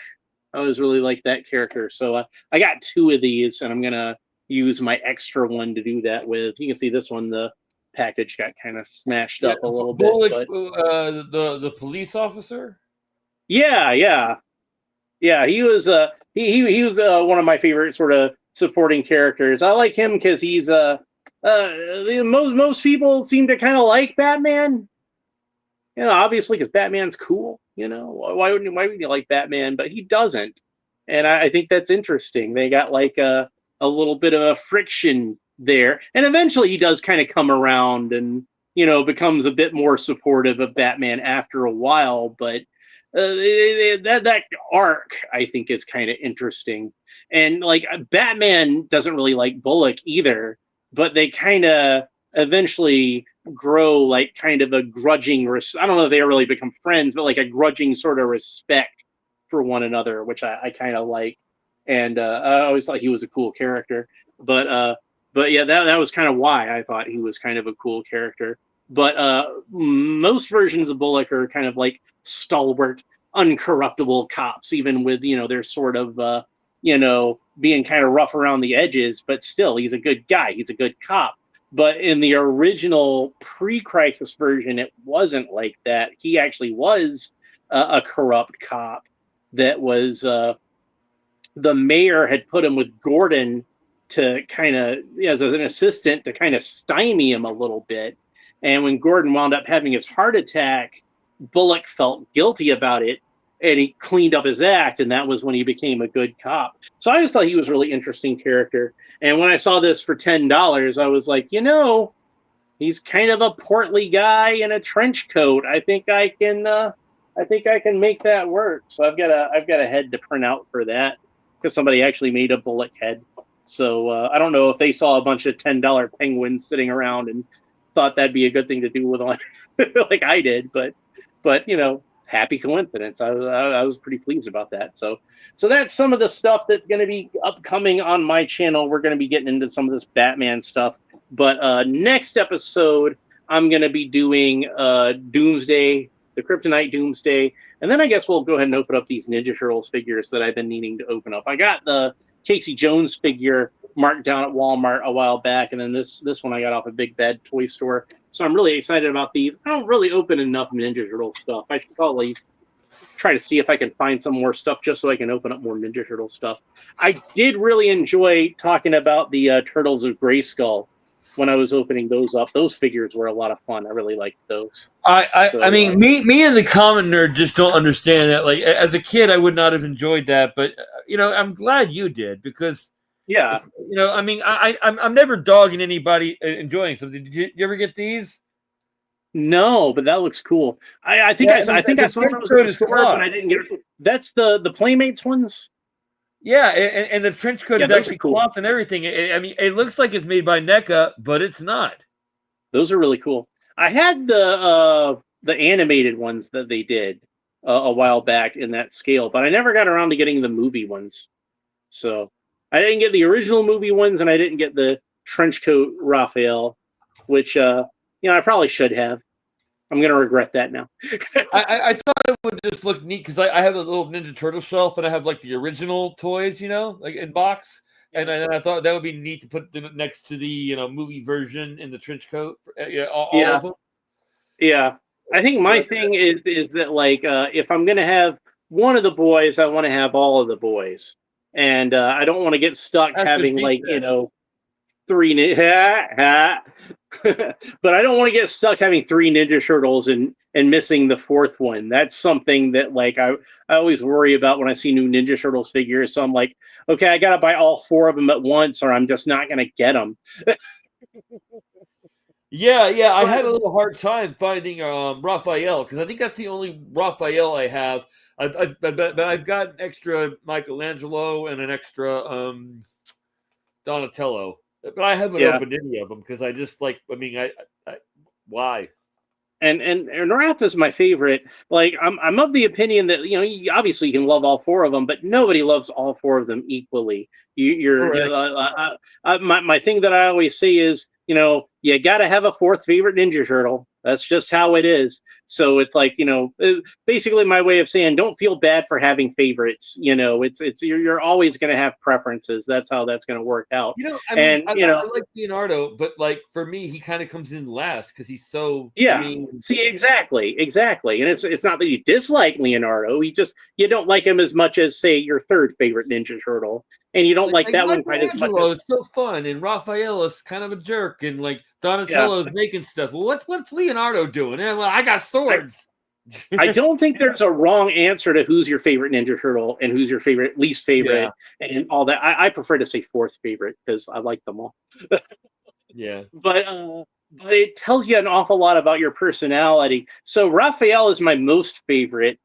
A: I always really like that character. So I got two of these, and I'm going to use my extra one to do that with. You can see this one, the package got kind of smashed up a little bit,
B: Bullock,
A: but
B: the police officer.
A: yeah, he was he was one of my favorite sort of supporting characters. I like him because he's most people seem to kind of like Batman. You know, obviously because Batman's cool. You know, why wouldn't you like Batman? But he doesn't, and I think that's interesting. They got like a little bit of a friction there, and eventually he does kind of come around and becomes a bit more supportive of Batman after a while. But that arc I think is kind of interesting, and like Batman doesn't really like Bullock either, but they kind of eventually grow like kind of a grudging I don't know if they really become friends, but like a grudging sort of respect for one another, which I kind of like. And I always thought he was a cool character. But yeah, that was kind of why I thought he was kind of a cool character. But most versions of Bullock are kind of like stalwart, uncorruptible cops, even with their sort of being kind of rough around the edges, but still he's a good guy. He's a good cop. But in the original pre-Crisis version, it wasn't like that. He actually was a corrupt cop that was the mayor had put him with Gordon to kind of, as an assistant, to kind of stymie him a little bit. And when Gordon wound up having his heart attack, Bullock felt guilty about it, and he cleaned up his act, and that was when he became a good cop. So I just thought he was a really interesting character. And when I saw this for $10, I was like, he's kind of a portly guy in a trench coat. I think I can make that work. So I've got a head to print out for that, because somebody actually made a Bullock head. So I don't know if they saw a bunch of $10 penguins sitting around and thought that'd be a good thing to do with one, like I did. But happy coincidence. I was pretty pleased about that. So that's some of the stuff that's going to be upcoming on my channel. We're going to be getting into some of this Batman stuff. But next episode, I'm going to be doing Doomsday, the Kryptonite Doomsday. And then I guess we'll go ahead and open up these Ninja Turtles figures that I've been needing to open up. I got the Casey Jones figure marked down at Walmart a while back, and then this one I got off a Big Bad Toy Store. So I'm really excited about these. I don't really open enough Ninja Turtle stuff. I should probably try to see if I can find some more stuff just so I can open up more Ninja Turtle stuff. I did really enjoy talking about the Turtles of Grayskull when I was opening those up. Those figures were a lot of fun. I really liked those.
B: I mean, me and the common nerd just don't understand that. Like, as a kid, I would not have enjoyed that, but I'm glad you did, because
A: yeah,
B: I mean, I'm never dogging anybody enjoying something. Did you ever get these?
A: No, but that looks cool. I think I saw one that was in the store, but I didn't get it. That's the Playmates ones.
B: Yeah, and the trench coat is actually
A: cool.
B: cloth and everything. I mean, it looks like it's made by NECA, but it's not.
A: Those are really cool. I had the animated ones that they did a while back in that scale, but I never got around to getting the movie ones. So I didn't get the original movie ones, and I didn't get the trench coat Raphael, which I probably should have. I'm gonna regret that now.
B: I thought it would just look neat, because I have a little Ninja Turtle shelf, and I have like the original toys, like in box, and I thought that would be neat to put them next to the movie version in the trench coat. All of them.
A: Yeah, I think my thing is that like if I'm gonna have one of the boys, I want to have all of the boys, and I don't want to get stuck having like three. But I don't want to get stuck having three Ninja Turtles and missing the fourth one. That's something that like I always worry about when I see new Ninja Turtles figures. So I'm like, okay, I gotta buy all four of them at once, or I'm just not gonna get them.
B: Yeah, I had a little hard time finding Raphael, because I think that's the only Raphael I have. I've got an extra Michelangelo and an extra Donatello, but I haven't opened any of them, because I just like. I mean, I why?
A: and Raph is my favorite. Like I'm of the opinion that obviously you can love all four of them, but nobody loves all four of them equally.
B: Correct.
A: My thing that I always say is you got to have a fourth favorite Ninja Turtle. That's just how it is. So it's like basically my way of saying don't feel bad for having favorites. It's you're always going to have preferences. That's how that's going to work out.
B: I mean,
A: And
B: I like Leonardo, but like for me, he kind of comes in last because he's so. I
A: yeah.
B: mean,
A: See, exactly. And it's not that you dislike Leonardo. You don't like him as much as say your third favorite Ninja Turtle, and you don't like
B: like
A: that one quite as much
B: Michelangelo
A: as
B: is so fun, and Raphael is kind of a jerk, and like
A: yeah.
B: Donatello's making stuff. Well, what's Leonardo doing? Well, I got
A: I,
B: swords.
A: I don't think there's a wrong answer to who's your favorite Ninja Turtle and who's your favorite least
B: Yeah,
A: favorite and all that. I prefer to say fourth favorite because I like them all.
B: yeah.
A: But it tells you an awful lot about your personality. So Raphael is my most favorite,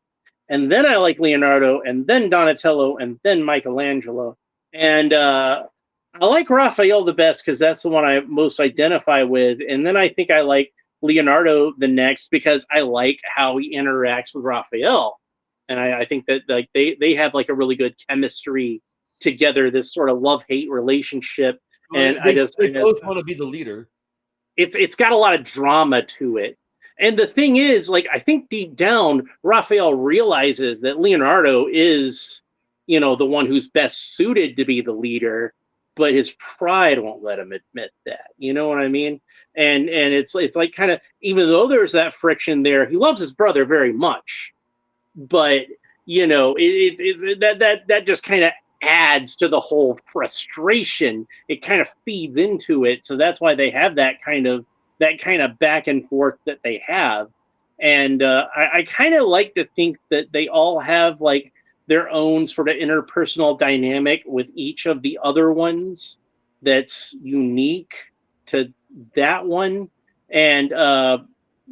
A: and then I like Leonardo, and then Donatello, and then Michelangelo. And I like Raphael the best because that's the one I most identify with. And then I think I like Leonardo the next because I like how he interacts with Raphael. And I think that like they have like a really good chemistry together, this sort of love hate relationship.
B: Well,
A: And I just,
B: they both want to be the leader.
A: it's got a lot of drama to it. And the thing is, like, I think deep down, Raphael realizes that Leonardo is, the one who's best suited to be the leader, but his pride won't let him admit that. You know what I mean? And it's like kind of even though there's that friction there, he loves his brother very much, but that just kind of adds to the whole frustration. It kind of feeds into it, so that's why they have that kind of back and forth that they have. And I kind of like to think that they all have like their own sort of interpersonal dynamic with each of the other ones that's unique to that one. And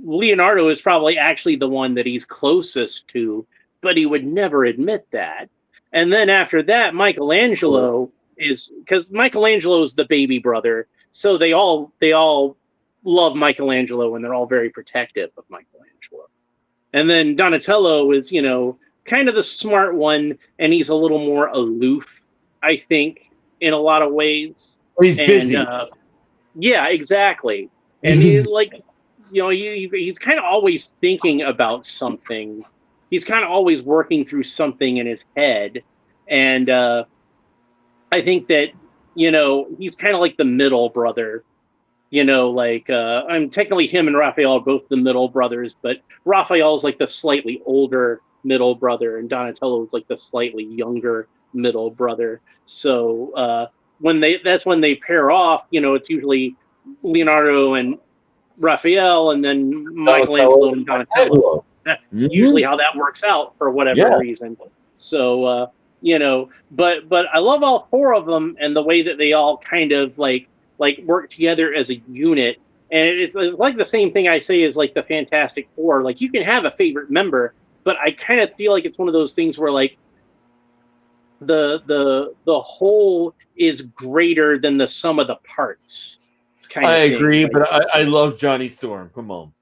A: Leonardo is probably actually the one that he's closest to, but he would never admit that. And then after that, Michelangelo is because Michelangelo is the baby brother, so they all love Michelangelo and they're all very protective of Michelangelo. And then Donatello is, kind of the smart one, and he's a little more aloof, I think, in a lot of ways.
B: He's
A: And
B: busy.
A: yeah, exactly. And he like, he's kind of always thinking about something. He's kind of always working through something in his head, and I think that he's kind of like the middle brother. Like I'm technically him and Raphael are both the middle brothers, but Raphael's like the slightly older middle brother, and Donatello's like the slightly younger middle brother. So that's when they pair off. It's usually Leonardo and Raphael, and then
B: Donatello
A: Michelangelo and
B: and
A: Donatello.
B: Michelangelo.
A: That's
B: Mhm.
A: usually how that works out for whatever
B: Yeah.
A: reason. So but I love all four of them and the way that they all kind of like work together as a unit. And it's like the same thing I say is like the Fantastic Four. Like you can have a favorite member, but I kind of feel like it's one of those things where like the whole is greater than the sum of the parts kind
B: I
A: of thing.
B: agree,
A: Like
B: but I love Johnny Storm. Come on.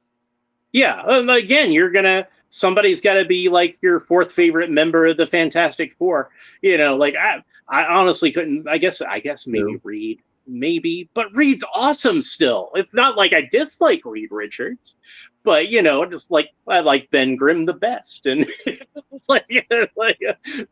A: yeah, and again, somebody's got to be like your fourth favorite member of the Fantastic Four. Like I honestly couldn't. I guess maybe
B: True.
A: Reed, maybe, but Reed's awesome still. It's not like I dislike Reed Richards, but just like I like Ben Grimm the best, and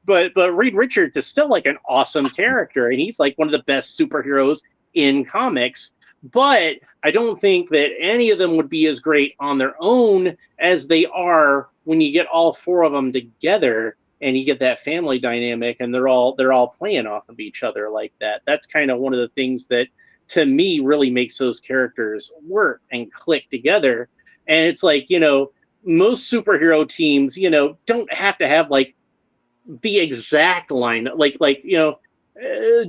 A: but Reed Richards is still like an awesome character, and he's like one of the best superheroes in comics. But I don't think that any of them would be as great on their own as they are when you get all four of them together and you get that family dynamic and they're all playing off of each other like that. That's kind of one of the things that to me really makes those characters work and click together. And it's like, most superhero teams, don't have to have like the exact line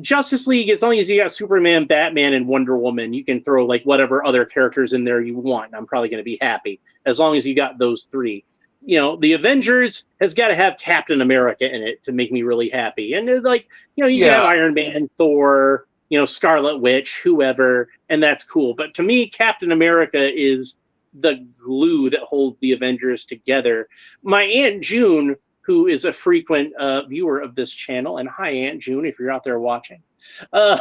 A: Justice League, as long as you got Superman, Batman, and Wonder Woman, you can throw like whatever other characters in there you want. I'm probably going to be happy as long as you got those three. The Avengers has got to have Captain America in it to make me really happy. And like, you can have
B: Yeah.
A: Iron Man, Thor, Scarlet Witch, whoever, and that's cool. But to me, Captain America is the glue that holds the Avengers together. My Aunt June, who is a frequent viewer of this channel, and hi Aunt June, if you're out there watching, uh,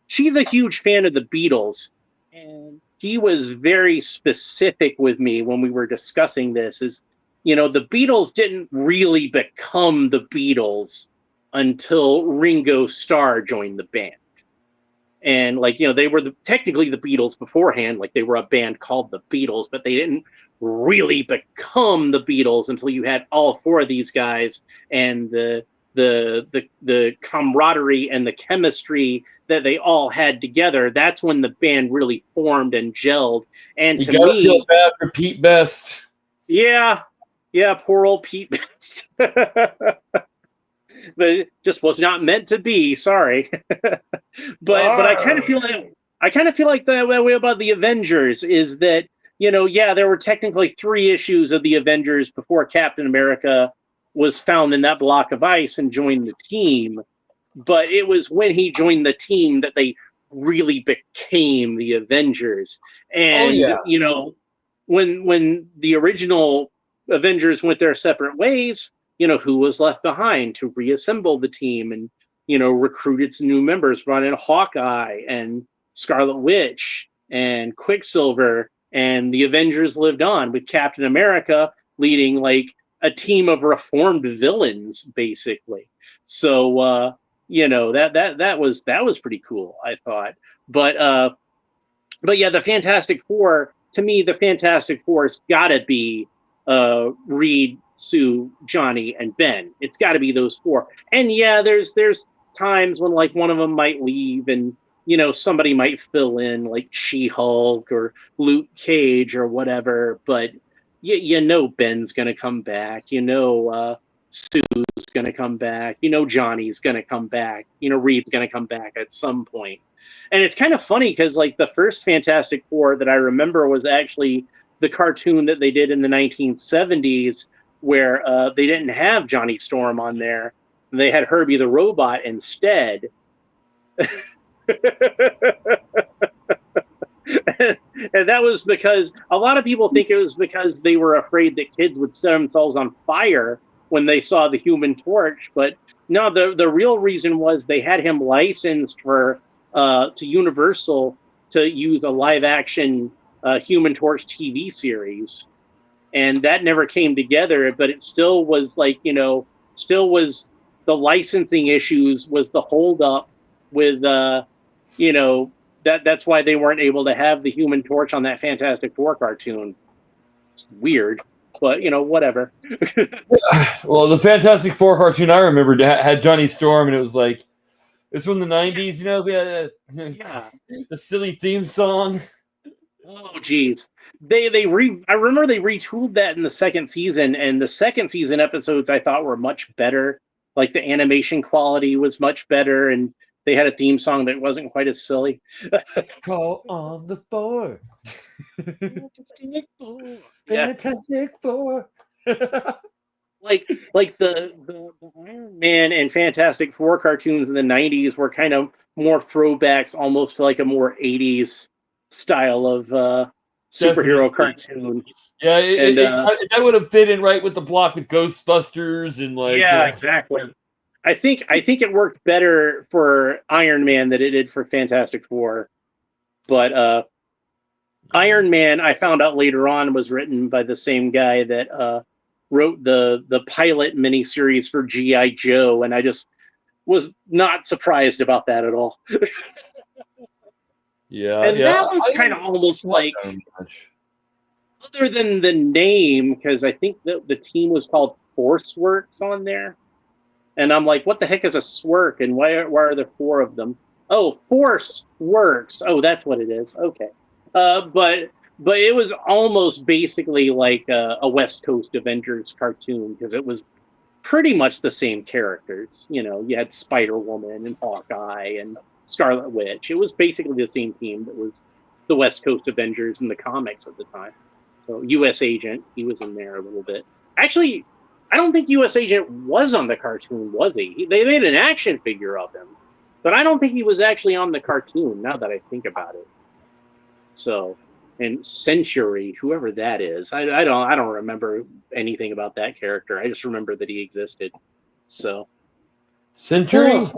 A: she's a huge fan of the Beatles, and she was very specific with me when we were discussing this. Is the Beatles didn't really become the Beatles until Ringo Starr joined the band. And they were technically the Beatles beforehand, like they were a band called the Beatles, but they didn't really become the Beatles until you had all four of these guys and the camaraderie and the chemistry that they all had together. That's when the band really formed and gelled. And
B: you
A: to
B: gotta
A: me,
B: feel bad for Pete Best.
A: yeah, poor old Pete Best. But it just was not meant to be. Sorry. But I kind of feel like that way about the Avengers is that there were technically 3 issues of the Avengers before Captain America was found in that block of ice and joined the team, but it was when he joined the team that they really became the Avengers. And when the original Avengers went their separate ways, who was left behind to reassemble the team and recruited some new members, brought in Hawkeye and Scarlet Witch and Quicksilver, and the Avengers lived on with Captain America leading like a team of reformed villains, basically. So that was pretty cool, I thought. But yeah, the Fantastic Four, to me, the Fantastic Four's gotta be Reed, Sue, Johnny, and Ben. It's got to be those 4. And yeah, there's times when like one of them might leave, and somebody might fill in, like She-Hulk or Luke Cage or whatever. But Ben's gonna come back. Sue's gonna come back. Johnny's gonna come back. Reed's gonna come back at some point. And it's kind of funny because like the first Fantastic Four that I remember was actually the cartoon that they did in the 1970s, where they didn't have Johnny Storm on there. They had Herbie the Robot instead. And that was because a lot of people think it was because they were afraid that kids would set themselves on fire when they saw the Human Torch. But no, the real reason was they had him licensed to Universal to use a live action Human Torch TV series, and that never came together. But it still was still was the licensing issues was the holdup with that's why they weren't able to have the Human Torch on that Fantastic Four cartoon. It's weird, but whatever.
B: Well, the Fantastic Four cartoon I remembered had Johnny Storm, and it was like it's from the 90s. The silly theme song.
A: Oh, geez. I remember they retooled that in the second season, and the second season episodes I thought were much better. Like the animation quality was much better, and they had a theme song that wasn't quite as silly.
B: Call on the Four. Fantastic Four.
A: like the Iron Man and Fantastic Four cartoons in the 90s were kind of more throwbacks, almost to like a more 80s style of superhero cartoon.
B: Yeah, that would have fit in right with the block with Ghostbusters and like.
A: Yeah, exactly. I think it worked better for Iron Man than it did for Fantastic Four. But Iron Man, I found out later on, was written by the same guy that wrote the pilot miniseries for G.I. Joe, and I just was not surprised about that at all. That was kind of almost like, other than the name, because I think the team was called Force Works on there. And I'm like, what the heck is a Swerk, and why are there 4 of them? Oh, Force Works. Oh, that's what it is. Okay. But it was almost basically like a West Coast Avengers cartoon, because it was pretty much the same characters. You had Spider-Woman and Hawkeye and Scarlet Witch. It was basically the same team that was the West Coast Avengers in the comics at the time. So U.S. Agent, he was in there a little bit. Actually, I don't think U.S. Agent was on the cartoon, was he? They made an action figure of him, but I don't think he was actually on the cartoon, now that I think about it. So, and Century, whoever that is. I don't remember anything about that character. I just remember that he existed. So
B: Century.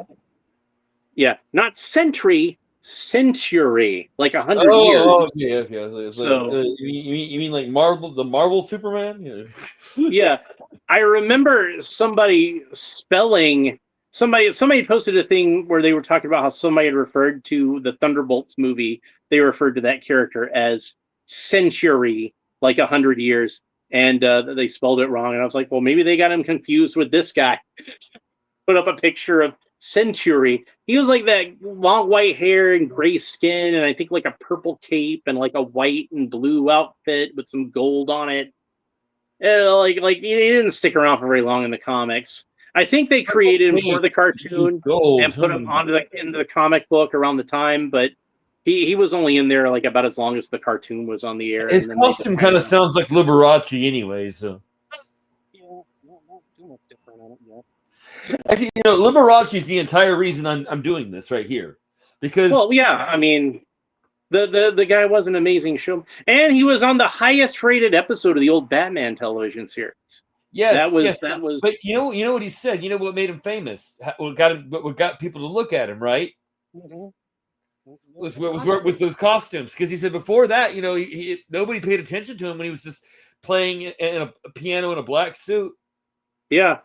A: yeah, not Century, Century, like 100 years.
B: Oh, okay, okay. It's like
A: So
B: you mean like Marvel, the Marvel Superman? Yeah.
A: yeah, I remember somebody spelling somebody posted a thing where they were talking about how somebody had referred to the Thunderbolts movie. They referred to that character as Century, like 100 years, and they spelled it wrong. And I was like, well, maybe they got him confused with this guy. Put up a picture of Century. He was like that long white hair and gray skin, and I think like a purple cape and like a white and blue outfit with some gold on it. Like he didn't stick around for very long in the comics. I think they created him for the cartoon
B: Gold.
A: and put him into the comic book around the time, but he was only in there like about as long as the cartoon was on the air.
B: His
A: and then
B: costume kind of sounds like Liberace anyway, so.
A: Yeah, not too much different on it yet.
B: Actually, Liberace's the entire reason I'm doing this right here, because
A: Well, yeah, I mean, the guy was an amazing show, and he was on the highest rated episode of the old Batman television series.
B: yes,
A: That was.
B: But you know what he said. You know what made him famous? What got people to look at him, right?
A: Mm-hmm.
B: Was those costumes? Because he said before that, nobody paid attention to him when he was just playing in a piano in a black suit.
A: Yeah.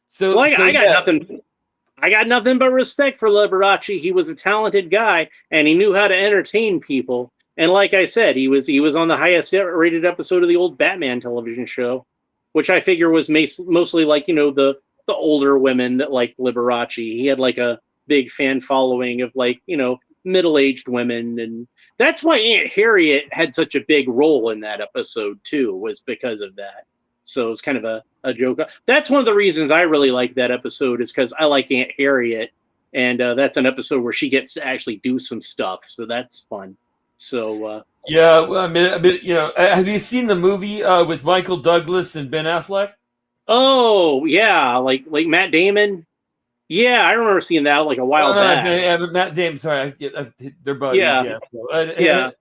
B: So,
A: well, I got nothing. I got nothing but respect for Liberace. He was a talented guy, and he knew how to entertain people. And like I said, he was on the highest rated episode of the old Batman television show, which I figure was mostly like the older women that like Liberace. He had like a big fan following of like middle-aged women, and that's why Aunt Harriet had such a big role in that episode too, was because of that. So it's kind of a joke. That's one of the reasons I really like that episode, is because I like Aunt Harriet, and that's an episode where she gets to actually do some stuff. So that's fun. So
B: yeah, well, I mean, have you seen the movie with Michael Douglas and Ben Affleck?
A: Oh yeah, like Matt Damon. Yeah, I remember seeing that like a while back.
B: Yeah, Matt Damon. Sorry, they're buddies.
A: Yeah,
B: yeah.
A: yeah.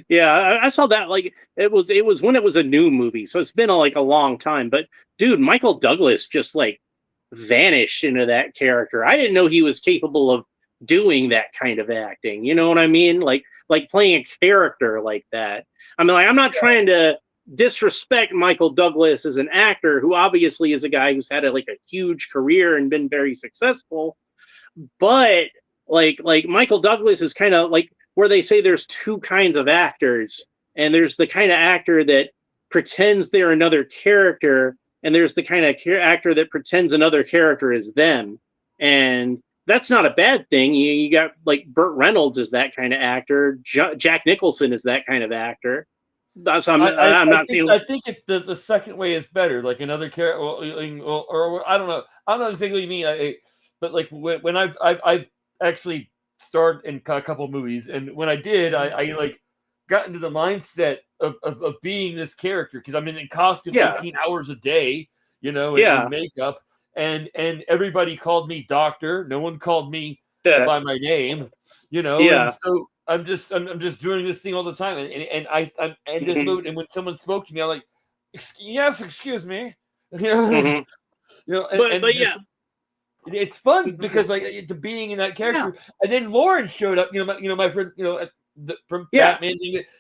A: Yeah, I saw that. Like it was when it was a new movie, so it's been like a long time. But dude, Michael Douglas just like vanished into that character. I didn't know he was capable of doing that kind of acting. You know what I mean? Like playing a character like that. I mean, like I'm not trying to disrespect Michael Douglas as an actor, who obviously is a guy who's had like a huge career and been very successful. But like Michael Douglas is kind of like where they say there's two kinds of actors, and there's the kind of actor that pretends they're another character, and there's the kind of actor that pretends another character is them. And that's not a bad thing. You got like Burt Reynolds is that kind of actor. Jack Nicholson is that kind of actor. So
B: I think if the second way is better, like another character, or I don't know. I don't know exactly what you mean. But like when I've actually starred in a couple of movies, and when I did, I like got into the mindset of being this character, because I'm in costume 18 hours a day, and makeup, and everybody called me doctor. No one called me by my name, And so I'm just doing this thing all the time, and I just moved. And when someone spoke to me, I'm like, yes, excuse me,
A: Mm-hmm.
B: It's fun because like being in that character, and then Lauren showed up. My friend, from Batman.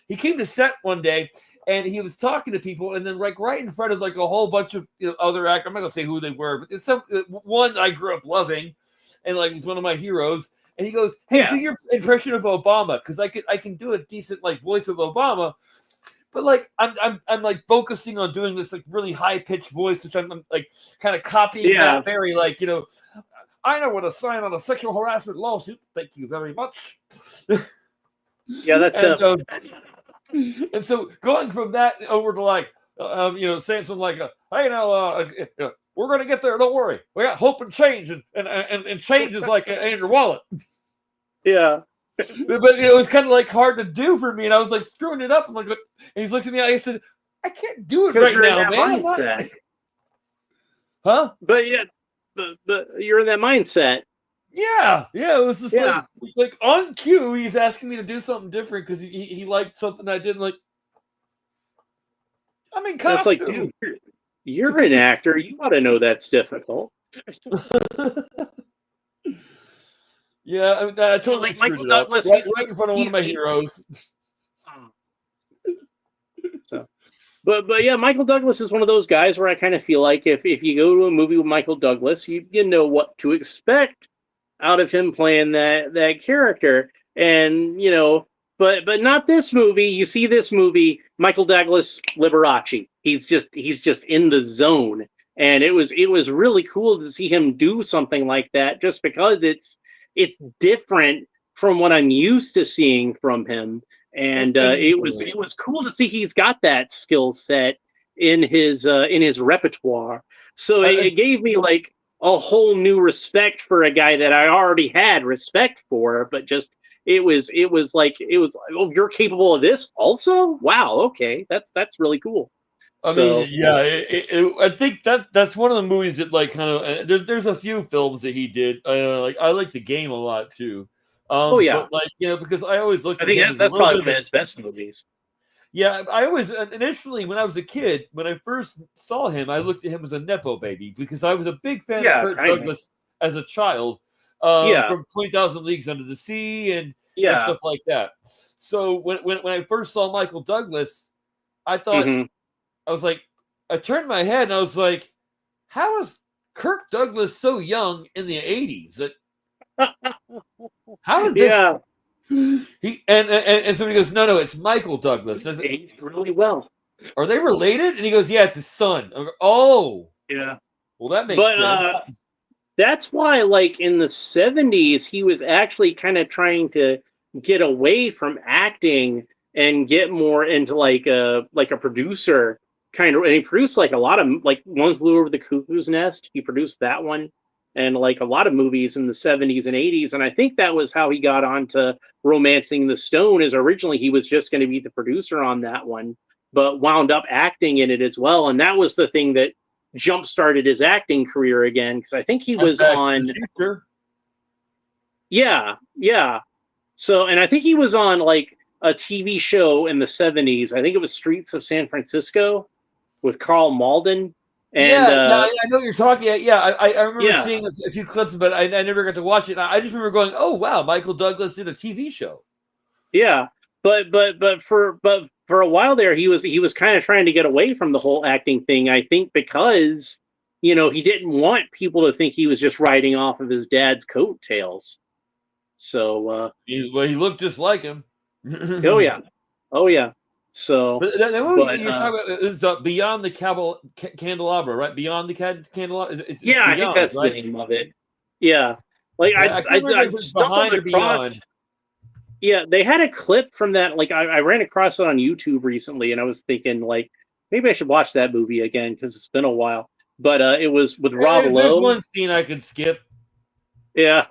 B: He came to set one day, and he was talking to people, and then like right in front of like a whole bunch of other actors. I'm not gonna say who they were, but it's one I grew up loving, and like he's one of my heroes. And he goes, "Hey, do your impression of Obama, because I can do a decent like voice of Obama." But like I'm like focusing on doing this like really high pitched voice, which I'm like kind of copying Matt Berry, like I know what to sign on a sexual harassment lawsuit. Thank you very much.
A: Yeah, that's
B: and so going from that over to like saying something like, hey, we're gonna get there. Don't worry, we got hope and change, and change is like in your wallet.
A: Yeah.
B: But it was kind of like hard to do for me, and I was like screwing it up. I'm like, and he's looked at me. I said, I can't do it right now, man. Huh?
A: But yeah, but you're in that mindset.
B: Yeah, it was just
A: Yeah,
B: like on cue, he's asking me to do something different because he liked something I didn't like. I'm in
A: it's like, dude,
B: costume.
A: you're an actor. You ought to know that's difficult.
B: Yeah, I
A: Well,
B: totally
A: like
B: screwed
A: Michael
B: it up.
A: Douglas,
B: Right in front of one of
A: he's
B: my heroes.
A: so. But yeah, Michael Douglas is one of those guys where I kind of feel like if you go to a movie with Michael Douglas, you know what to expect out of him playing that character, and but not this movie. You see this movie, Michael Douglas Liberace. He's just in the zone, and it was really cool to see him do something like that, just because it's different from what I'm used to seeing from him, and it was cool to see he's got that skill set in his repertoire. So it gave me like a whole new respect for a guy that I already had respect for, but just it was oh, you're capable of this also? Wow, okay. That's really cool.
B: I mean,
A: So
B: yeah, I think that's one of the movies that like kind of there's a few films that he did. Like I like the game a lot too.
A: oh yeah.
B: But like because I always looked
A: I
B: at
A: think
B: him as a
A: that's
B: little
A: probably
B: bit
A: one
B: of
A: of
B: a
A: his best movies.
B: yeah. I always initially when I was a kid, when I first saw him, I looked at him as a nepo baby because I was a big fan of
A: Yeah,
B: Kirk
A: kind of.
B: Douglas as a child,
A: Yeah,
B: from 20,000 Leagues Under the Sea and
A: yeah.
B: stuff like that. So when I first saw Michael Douglas, I thought
A: Hmm.
B: I was like, I turned my head and I was like, how is Kirk Douglas so young in the 80s? How is this?
A: Yeah,
B: And somebody goes, no, it's Michael Douglas. I said,
A: aged really well.
B: are they related? And he goes, yeah, it's his son. I go, oh,
A: Yeah.
B: well, that makes
A: But
B: sense.
A: that's why, like in the '70s, he was actually kind of trying to get away from acting and get more into like a producer kind of. And he produced like a lot of like One Flew Over the Cuckoo's Nest. He produced that one, and like a lot of movies in the '70s and '80s. And I think that was how he got onto Romancing the Stone. Is originally he was just going to be the producer on that one, but wound up acting in it as well. And that was the thing that jump started his acting career again, because I think he
B: And
A: was
B: Back to the
A: on,
B: Future.
A: yeah. So, and I think he was on like a TV show in the '70s. I think it was Streets of San Francisco with Carl Malden, and
B: Yeah, I know what you're talking. Yeah, I remember
A: yeah,
B: seeing a few clips, but I never got to watch it. I just remember going, "Oh wow, Michael Douglas did a TV show."
A: yeah. But for a while there, he was kind of trying to get away from the whole acting thing. I think because he didn't want people to think he was just riding off of his dad's coattails. So,
B: Well, he looked just like him.
A: oh yeah, oh yeah. So,
B: But that movie
A: but
B: you're talking about is Beyond the Candelabra, right? Beyond the Candelabra. It's
A: yeah, I think
B: Beyond,
A: that's the
B: right?
A: name of it. Yeah, like
B: Yeah, I can't remember
A: I
B: if it's
A: stumbled
B: Behind or
A: across.
B: Beyond.
A: Yeah, they had a clip from that. Like I ran across it on YouTube recently, and I was thinking like maybe I should watch that movie again because it's been a while. But it was with Rob
B: There's
A: Lowe.
B: one scene I could skip.
A: Yeah.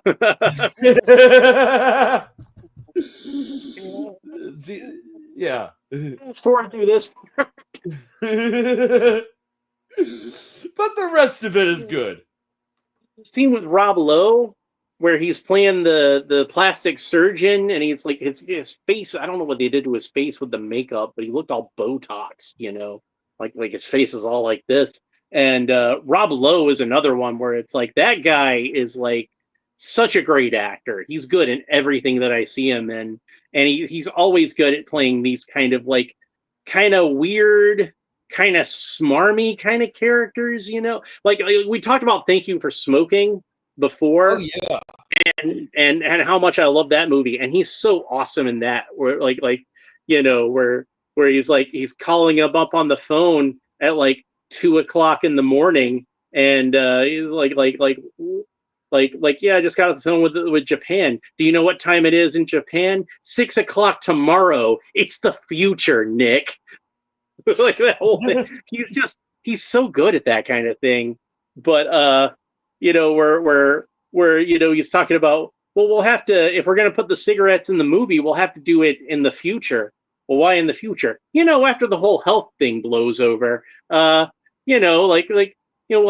B: Yeah.
A: Forward through this
B: But the rest of it is good.
A: scene with Rob Lowe where he's playing the plastic surgeon, and he's like his face. I don't know what they did to his face with the makeup, but he looked all Botox, like his face is all like this. And Rob Lowe is another one where it's like that guy is like such a great actor. He's good in everything that I see him in, and he's always good at playing these kind of like kind of weird, kind of smarmy kind of characters. Like we talked about Thank You for Smoking
B: Oh
A: before,
B: yeah.
A: and how much I love that movie, and he's so awesome in that. Where where he's calling him up on the phone at like 2 o'clock in the morning, and he's yeah, I just got off the phone with Japan. Do you know what time it is in Japan? 6 o'clock tomorrow. It's the future, Nick. Like that whole thing. He's so good at that kind of thing. But where he's talking about, well, we'll have to, if we're going to put the cigarettes in the movie, we'll have to do it in the future. Well, why in the future? After the whole health thing blows over, we'll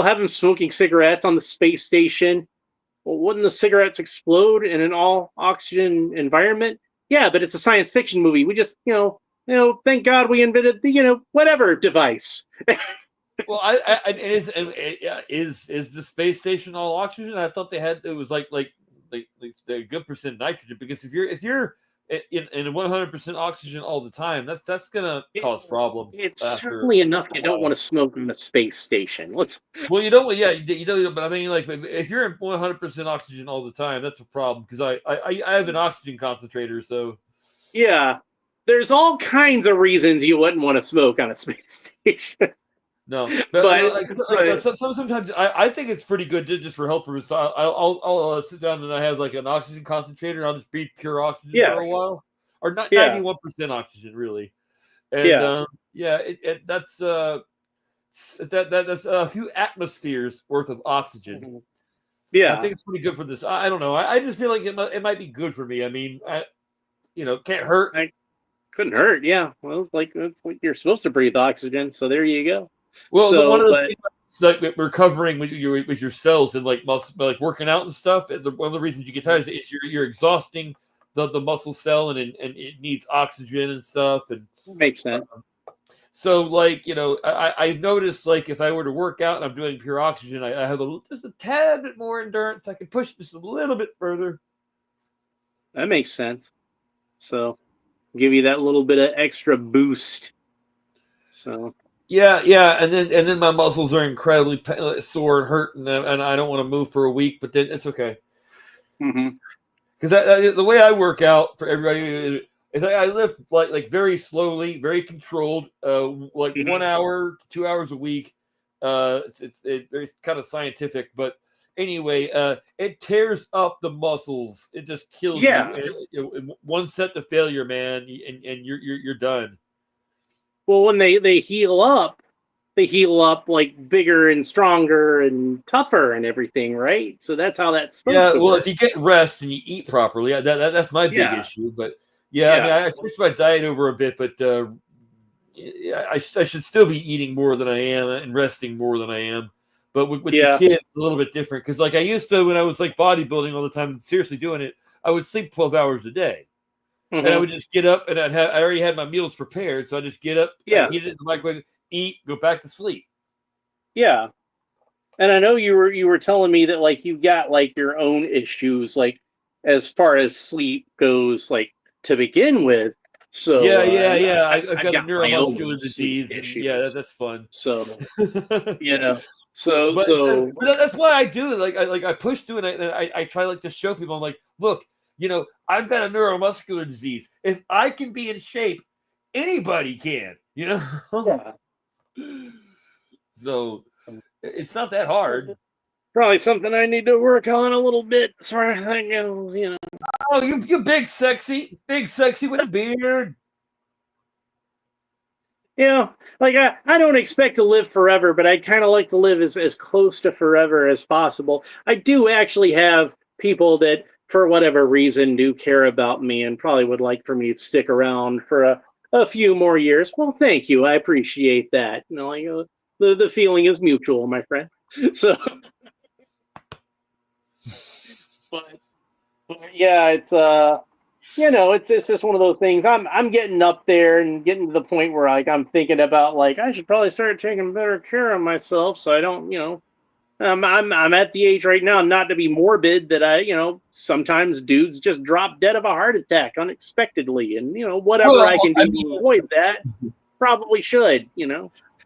A: have him smoking cigarettes on the space station. well, wouldn't the cigarettes explode in an all oxygen environment? Yeah, but it's a science fiction movie. We just, thank God we invented the, whatever device.
B: Well, is the space station all oxygen? I thought it was like a good percent nitrogen, because if you're in 100% oxygen all the time, that's gonna cause problems
A: It's
B: after
A: certainly enough
B: a
A: you don't want
B: while.
A: to smoke on a space station. Let's.
B: Well, you don't. Yeah, you don't. But I mean, like, if you're in 100% oxygen all the time, that's a problem, because I have an oxygen concentrator, so.
A: Yeah, there's all kinds of reasons you wouldn't want to smoke on a space station.
B: No, but
A: but
B: sometimes I think it's pretty good just for health purposes. I'll sit down and I have like an oxygen concentrator, and I'll just breathe pure oxygen
A: yeah,
B: for a while, or not
A: yeah,
B: 91% oxygen really, and
A: yeah,
B: that's that's a few atmospheres worth of oxygen. I
A: yeah.
B: think it's pretty good for this. I don't know. I just feel like it might be good for me. I mean, can't hurt.
A: I couldn't hurt. Yeah, well, it's like you're supposed to breathe oxygen, so there you go.
B: Well, one
A: So,
B: of the
A: but
B: things like recovering with your cells and like muscle, like working out and stuff. One of the reasons you get tired is you're exhausting the muscle cell, and it needs oxygen and stuff. And
A: makes sense.
B: so, like, I noticed, like, if I were to work out and I'm doing pure oxygen, I have just a tad bit more endurance. I can push just a little bit further.
A: That makes sense. So, give you that little bit of extra boost. So,
B: Yeah, and then my muscles are incredibly sore and hurt, and I don't want to move for a week, but then it's okay.
A: mm-hmm.
B: Because the way I work out for everybody is I live like very slowly, very controlled, like
A: Mm-hmm.
B: 1 hour, 2 hours a week. It's very kind of scientific, but anyway, it tears up the muscles. It just kills
A: Yeah.
B: one set to failure, man, and you're done.
A: Well, when they heal up, they heal up like bigger and stronger and tougher and everything, right? So that's how that's supposed
B: Yeah,
A: to
B: well, if
A: work.
B: you get rest and you eat properly, that's my big
A: Yeah.
B: issue. But yeah, I mean,
A: Yeah.
B: I switched my diet over a bit, but I should still be eating more than I am and resting more than I am. But with the
A: Yeah.
B: kids, it's a little bit different, because like I used to when I was like bodybuilding all the time, seriously doing it, I would sleep 12 hours a day, and I
A: Mm-hmm.
B: would just get up and I already had my meals prepared, so I just get up, I
A: Yeah.
B: heat it in the microwave, eat, go back to sleep.
A: Yeah. And I know you were telling me that like you got like your own issues like as far as sleep goes like to begin with. So
B: Yeah. I've
A: I've
B: got a
A: got my
B: neuromuscular
A: own sleep
B: disease, and
A: issues.
B: yeah, that's fun.
A: So you know, so
B: But,
A: so
B: that's why I do it. Like I push through, and I try like to show people. I'm like, look, I've got a neuromuscular disease. If I can be in shape, anybody can.
A: yeah.
B: So it's not that hard.
A: Probably something I need to work on a little bit as far as that goes.
B: Oh, you big sexy with a beard.
A: Like I don't expect to live forever, but I kind of like to live as close to forever as possible. I do actually have people that, for whatever reason, do care about me and probably would like for me to stick around for a few more years. Well, thank you. I appreciate that. The feeling is mutual, my friend. So, but, but yeah, it's just one of those things. I'm getting up there and getting to the point where like I'm thinking about like I should probably start taking better care of myself so I don't, I'm at the age right now not to be morbid that sometimes dudes just drop dead of a heart attack unexpectedly and whatever I
B: Well,
A: can
B: I
A: do
B: mean,
A: to avoid that probably should.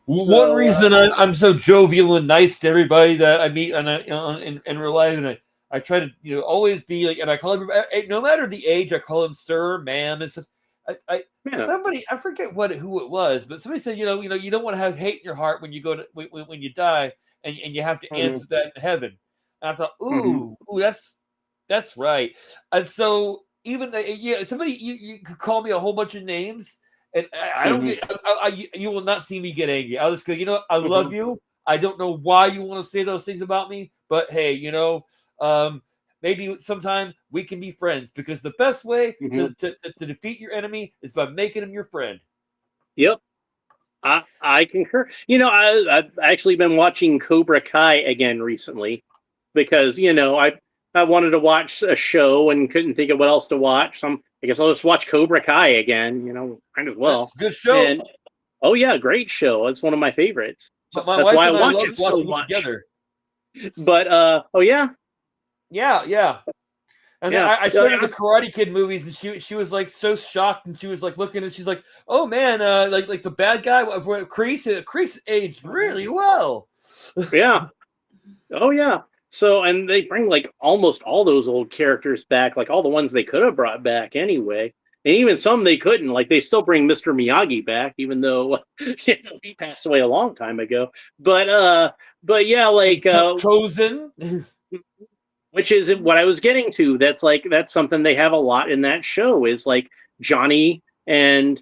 B: one
A: So
B: reason I'm so jovial and nice to everybody that I meet in real life, and I try to always be like, and I call everybody, no matter the age, I call them sir, ma'am. It's just,
A: yeah.
B: somebody, I forget who it was, but somebody said, you don't want to have hate in your heart when you go to when you die, and you have to
A: Hmm.
B: answer that in heaven. And I thought,
A: Hmm.
B: ooh, that's right. And so even somebody you could call me a whole bunch of names, and I don't
A: Hmm.
B: get. You will not see me get angry. I'll just go. I
A: Hmm.
B: love you. I don't know why you want to say those things about me, but hey, um, maybe sometime we can be friends, because the best way
A: Hmm.
B: to defeat your enemy is by making him your friend.
A: Yep. I concur. I've actually been watching Cobra Kai again recently because I wanted to watch a show and couldn't think of what else to watch. So I guess I'll just watch Cobra Kai again. Might as
B: It's
A: well.
B: a good show.
A: And oh yeah, great show. It's one of my favorites. So
B: My
A: that's
B: wife
A: why I
B: and I
A: watch
B: loved
A: it so
B: watching it
A: much.
B: together.
A: But oh yeah,
B: Yeah. And then
A: yeah,
B: I
A: oh,
B: showed her
A: yeah.
B: the Karate Kid movies, and she was like so shocked, and she was like looking, and she's like, "Oh man, like the bad guy, Kreese aged really well."
A: Yeah. Oh yeah. So and they bring like almost all those old characters back, like all the ones they could have brought back anyway. And even some they couldn't. Like they still bring Mr. Miyagi back, even though he passed away a long time ago. But yeah, like
B: Chosen.
A: which is what I was getting to. That's something they have a lot in that show is like Johnny and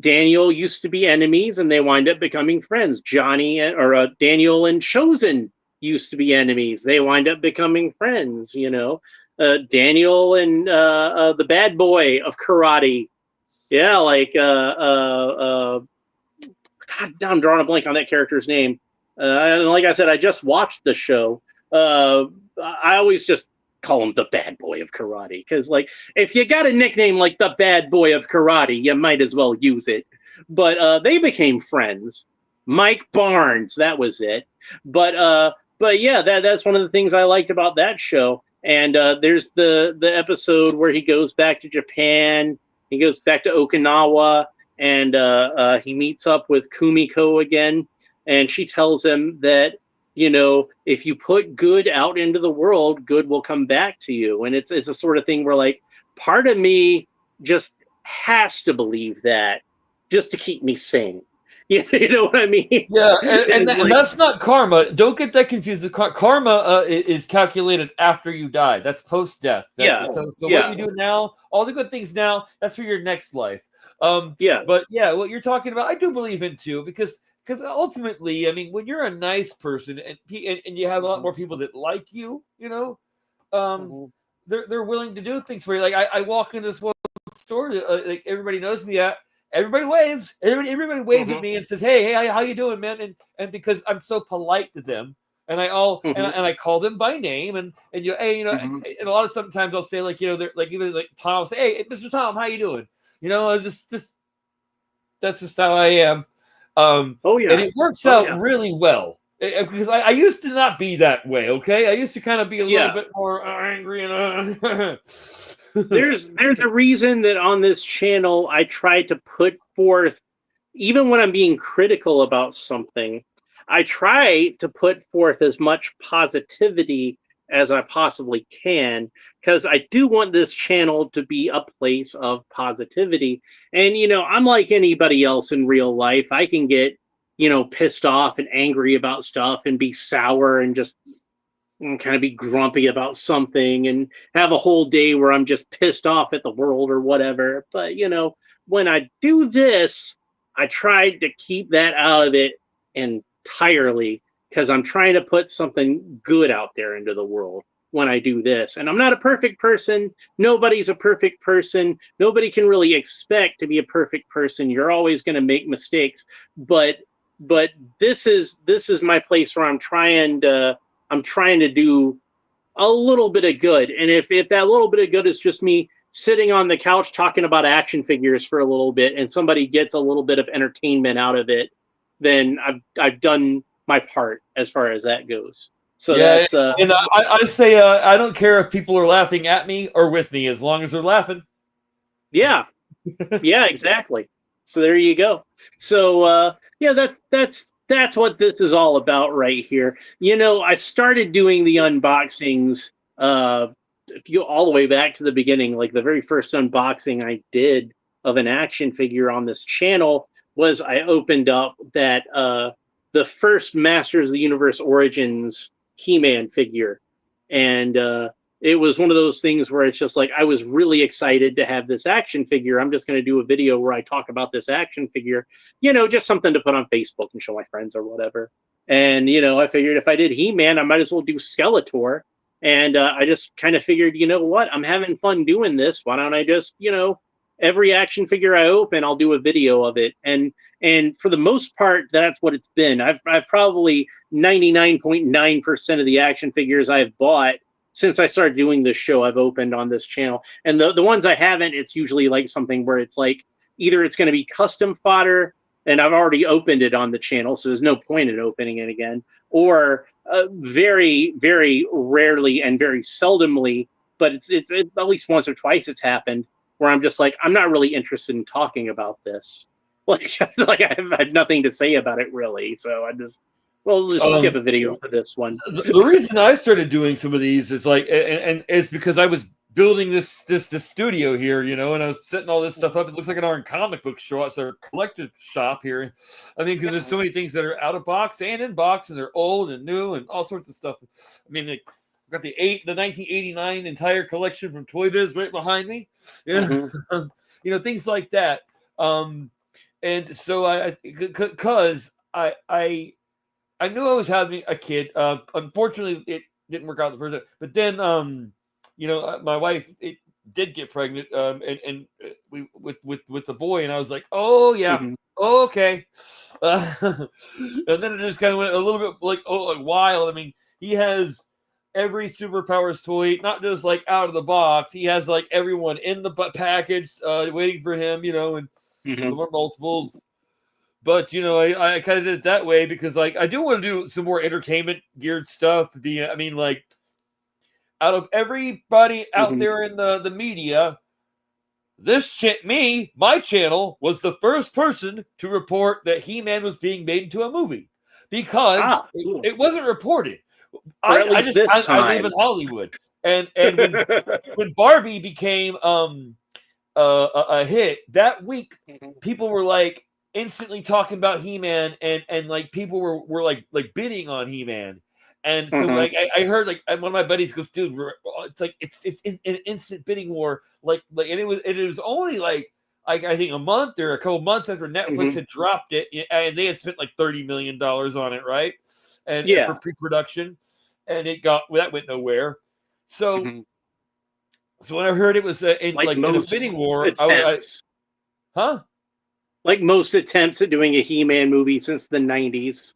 A: Daniel used to be enemies and they wind up becoming friends. Daniel and Chosen used to be enemies. They wind up becoming friends, Daniel and the bad boy of karate. Yeah, like God, now I'm drawing a blank on that character's name. And like I said, I just watched the show. I always just call him the bad boy of karate because, like, if you got a nickname like the bad boy of karate, you might as well use it. But they became friends. Mike Barnes, that was it. But yeah, that's one of the things I liked about that show. And there's the episode where he goes back to Japan. He goes back to Okinawa and he meets up with Kumiko again, and she tells him that if you put good out into the world, good will come back to you, and it's a sort of thing where like part of me just has to believe that just to keep me sane. You know what I mean?
B: Yeah, and
A: Like,
B: that's not karma. Don't get that confused. Karma is calculated after you die. That's post-death.
A: yeah,
B: So what
A: yeah,
B: you do now, all the good things now, that's for your next life.
A: yeah,
B: But yeah, what you're talking about, I do believe in too, because ultimately, I mean, when you're a nice person and you have a lot more people that like you, um,
A: mhm,
B: they're willing to do things for you. Like I walk into this one store, like everybody knows me at. Everybody waves. Everybody waves at
A: mhm,
B: me and says, "Hey, how you doing, man?" And because I'm so polite to them, and
A: mhm,
B: I call them by name, and hey,
A: mhm.
B: and a lot of sometimes I'll say like, they're like even like Tom, I'll say, "Hey, Mr. Tom, how you doing?" Just that's just how I am,
A: Oh
B: and
A: yeah,
B: it works
A: oh
B: out
A: yeah,
B: really well. Because I used to not be that way, okay? I used to kind of be a little
A: yeah.
B: bit more angry and
A: There's a reason that on this channel I try to put forth, even when I'm being critical about something, I try to put forth as much positivity as I possibly can because I do want this channel to be a place of positivity. And I'm like anybody else in real life. I can get pissed off and angry about stuff and be sour and just kind of be grumpy about something and have a whole day where I'm just pissed off at the world or whatever. But when I do this, I try to keep that out of it entirely because I'm trying to put something good out there into the world when I do this. And I'm not a perfect person. Nobody's a perfect person. Nobody can really expect to be a perfect person. You're always going to make mistakes, but this is my place where I'm trying to do a little bit of good. And if that little bit of good is just me sitting on the couch talking about action figures for a little bit and somebody gets a little bit of entertainment out of it, then I've done my part as far as that goes. So
B: yeah.
A: that's
B: And I say I don't care if people are laughing at me or with me, as long as they're laughing.
A: yeah, yeah, exactly. So there you go. So yeah, that's what this is all about right here. I started doing the unboxings if you go all the way back to the beginning, like the very first unboxing I did of an action figure on this channel was I opened up that the first Masters of the Universe Origins He-Man figure. And it was one of those things where it's just like I was really excited to have this action figure. I'm just going to do a video where I talk about this action figure, just something to put on Facebook and show my friends or whatever. And I figured if I did He-Man, I might as well do Skeletor. And I just kind of figured, you know what? I'm having fun doing this. Why don't I just, every action figure I open, I'll do a video of it. And for the most part, that's what it's been. I've probably 99.9% of the action figures I've bought since I started doing this show, I've opened on this channel, and the ones I haven't, it's usually like something where it's like either it's going to be custom fodder, and I've already opened it on the channel, so there's no point in opening it again, or very very rarely and very seldomly, but it's at least once or twice it's happened where I'm just like, I'm not really interested in talking about this. Like I have nothing to say about it really, so we'll just skip a video for this one.
B: The reason I started doing some of these is like, and it's because I was building this studio here, you know, and I was setting all this stuff up. It looks like an art comic book shop, it's a collective shop here. I mean, because there's so many things that are out of box and in box, and they're old and new and all sorts of stuff. I mean, like, I've got the 1989 entire collection from Toy Biz right behind me. Yeah, you know, things like that. And so because I knew I was having a kid. Unfortunately, it didn't work out the first time. But then, you know, my wife did get pregnant, and we with the boy, and I was like, oh yeah, oh, okay. And then it just kind of went a little bit like wild. I mean, he has every superpowers toy, not just like out of the box. He has like everyone in the package, waiting for him. You know, and some more multiples. But, you know, I kind of did it that way because, like, I do want to do some more entertainment geared stuff. I mean, like, out of everybody out there in the media, my channel was the first person to report that He-Man was being made into a movie because it wasn't reported. I live in Hollywood, and when Barbie became a hit that week, people were like instantly talking about He-Man, and like people were like bidding on He-Man. And so like I heard like one of my buddies goes, dude, it's like it's an instant bidding war, like and it was only like I think a month or a couple months after Netflix had dropped it, and they had spent like $30 million on it, right? And for pre-production, and that went nowhere. So so when I heard it was in a bidding war,
A: like most attempts at doing a He-Man movie since the 90s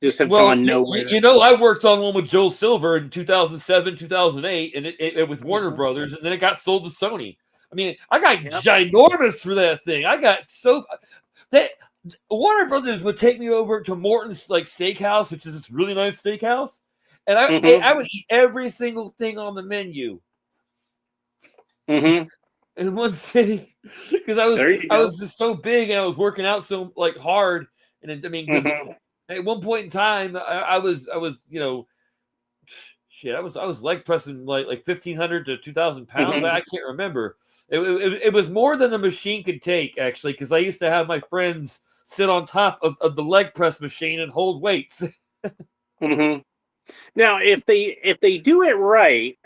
A: just have gone nowhere.
B: You know, I worked on one with Joel Silver in 2007, 2008, and it with Warner Brothers, and then it got sold to Sony. I mean, I got ginormous for that thing. I got so that Warner Brothers would take me over to Morton's like steakhouse, which is this really nice steakhouse, and I would eat every single thing on the menu. In one sitting, because I was just so big and I was working out so like hard, and I mean, because at one point in time I was you know, shit, I was leg pressing like 1,500 to 2,000 pounds. I can't remember. It was more than the machine could take actually, because I used to have my friends sit on top of the leg press machine and hold weights.
A: Now, if they do it right,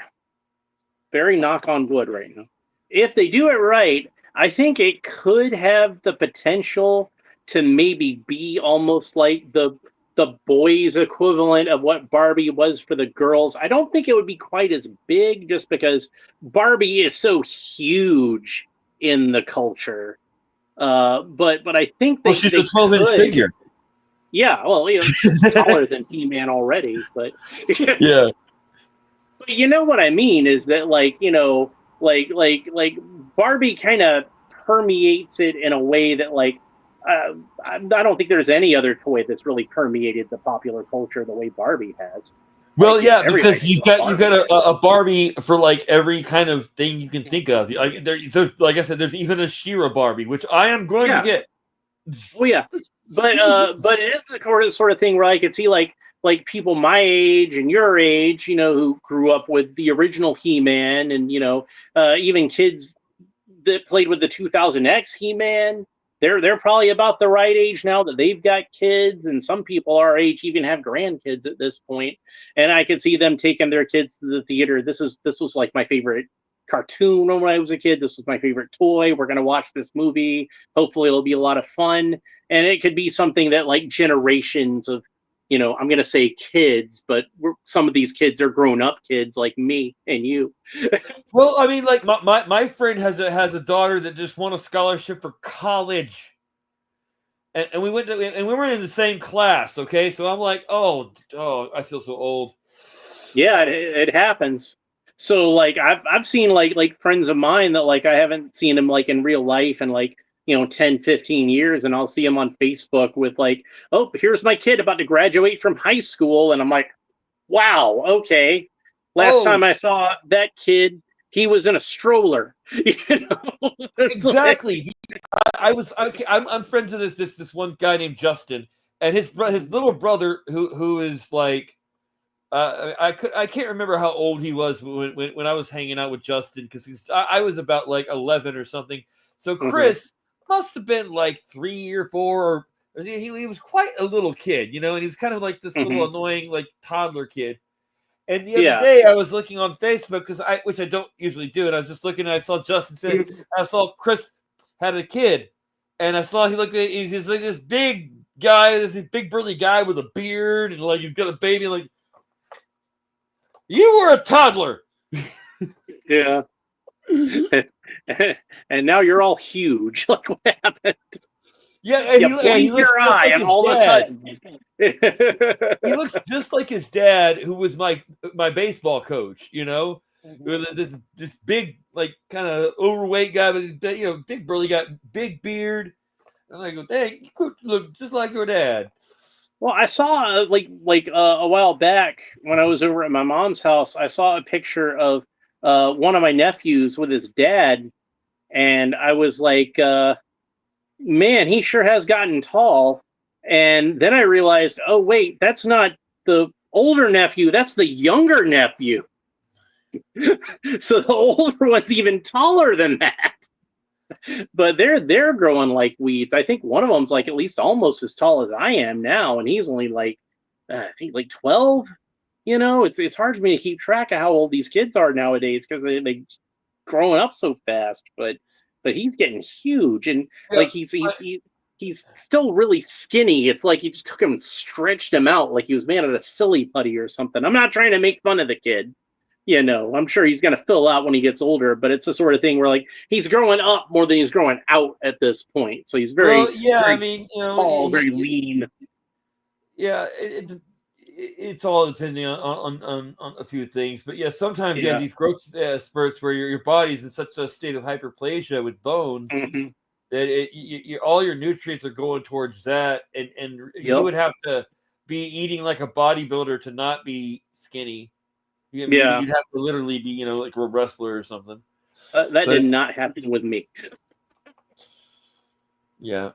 A: very knock on wood right now. If they do it right, I think it could have the potential to maybe be almost like the boys' equivalent of what Barbie was for the girls. I don't think it would be quite as big, just because Barbie is so huge in the culture. But I think
B: she's a 12-inch figure.
A: Yeah, well, you know, taller than He-Man already, but
B: yeah.
A: But you know what I mean is that, like, you know, like Barbie kind of permeates it in a way that, like, I don't think there's any other toy that's really permeated the popular culture the way Barbie has.
B: Well, like, yeah, because you got a Barbie for like every kind of thing you can think of. Like, like I said, there's even a She-Ra Barbie, which I am going to get.
A: Oh yeah, but it is the sort of thing where I could see like people my age and your age, you know, who grew up with the original He-Man, and you know, even kids that played with the 2000X He-Man. They're probably about the right age now that they've got kids, and some people our age even have grandkids at this point. And I could see them taking their kids to the theater. This was like my favorite cartoon when I was a kid. This was my favorite toy. We're gonna watch this movie. Hopefully, it'll be a lot of fun, and it could be something that like generations of, you know, I'm gonna say kids, but some of these kids are grown up kids like me and you.
B: Well, I mean, like my friend has a daughter that just won a scholarship for college, and we were in the same class. Okay, so I'm like, oh, I feel so old.
A: Yeah, it happens. So like I've seen like friends of mine that like I haven't seen them like in real life in like 10, 15 years, and I'll see them on Facebook with like, oh, here's my kid about to graduate from high school, and I'm like, wow, okay. Last time
B: Oh,
A: I saw that kid, he was in a stroller. It's like,
B: exactly. I'm friends with this one guy named Justin, and his little brother who is like I can't remember how old he was when I was hanging out with Justin, because I was about like 11 or something. So
A: mhm,
B: Chris must have been like 3 or 4, or he was quite a little kid, and he was kind of like this little
A: mhm.
B: annoying like toddler kid. And the other
A: Yeah.
B: day I was looking on Facebook, which I don't usually do, and I was just looking and I saw Justin said, I saw Chris had a kid, and I saw he's like this big guy, this big burly guy with a beard, and like he's got a baby, like, you were a toddler.
A: Yeah. And now you're all huge. Like what happened?
B: Yeah, and
A: You
B: he
A: blinked
B: looks
A: your
B: just
A: eye,
B: like
A: and
B: his
A: all of a
B: dad.
A: sudden.
B: He looks just like his dad, who was my baseball coach.
A: Mhm.
B: With this big, like, kind of overweight guy, with big burly guy, big beard. And I go, dang, you could look just like your dad.
A: Well, I saw a while back when I was over at my mom's house. I saw a picture of one of my nephews with his dad, and I was like, "Man, he sure has gotten tall." And then I realized, oh wait, that's not the older nephew. That's the younger nephew. So the older one's even taller than that. But they're growing like weeds. I think one of them's like at least almost as tall as I am now, and he's only like I think like 12. It's hard for me to keep track of how old these kids are nowadays because they growing up so fast. But he's getting huge, and
B: Yeah,
A: like he's still really skinny. It's like you just took him and stretched him out like he was made out of silly putty or something. I'm not trying to make fun of the kid. I'm sure he's going to fill out when he gets older, but it's the sort of thing where like he's growing up more than he's growing out at this point. So he's
B: well,
A: very,
B: yeah, I
A: very
B: mean,
A: tall, very lean.
B: yeah, it's all depending on a few things, but yeah, sometimes you have
A: Yeah.
B: these growth spurts where your body's in such a state of hyperplasia with bones
A: Hmm.
B: that all your nutrients are going towards that, and you
A: Yep.
B: would have to be eating like a bodybuilder to not be skinny. I mean,
A: Yeah.
B: you'd have to literally be, like a wrestler or something.
A: That
B: But
A: did not happen with me.
B: yeah,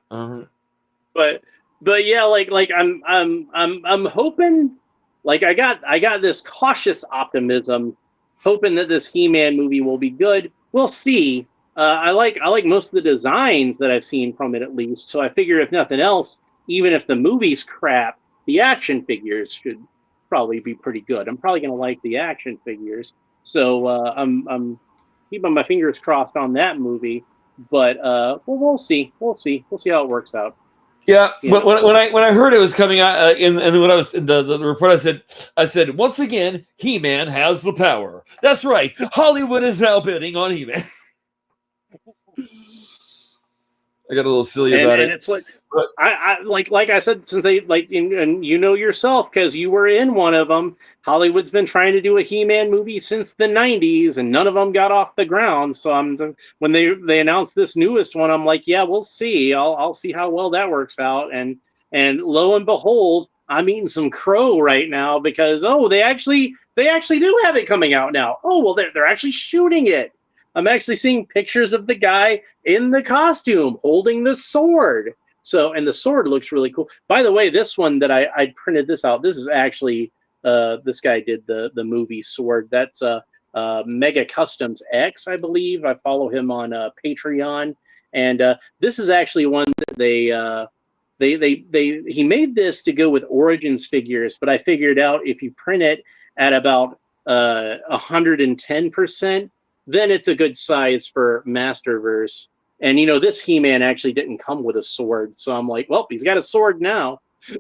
A: But yeah, like I'm hoping, like I got this cautious optimism, hoping that this He-Man movie will be good. We'll see. I like most of the designs that I've seen from it, at least. So I figure if nothing else, even if the movie's crap, the action figures should probably be pretty good. I'm probably gonna like the action figures. So I'm keeping my fingers crossed on that movie. But well, we'll see how it works out.
B: yeah.
A: You
B: But
A: know.
B: when I heard it was coming out, and when I was in the report, I said once again, He-Man has the power. That's right. Hollywood is now bidding on He-Man. I got a little silly
A: and
B: about
A: and
B: it,
A: it's what
B: but
A: I like I said, since they like and yourself because you were in one of them. Hollywood's been trying to do a He-Man movie since the '90s, and none of them got off the ground. So when they announced this newest one, I'm like, yeah, we'll see. I'll see how well that works out. And lo and behold, I'm eating some crow right now because they actually do have it coming out now. Oh well, they're actually shooting it. I'm actually seeing pictures of the guy in the costume holding the sword. So, and the sword looks really cool. By the way, this one that I printed this out. This is actually this guy did the movie Sword. That's Mega Customs X, I believe. I follow him on Patreon, and this is actually one that they he made this to go with Origins figures, but I figured out if you print it at about 110%, then it's a good size for Masterverse. And this He-Man actually didn't come with a sword, so I'm like, well, he's got a sword now.
B: oh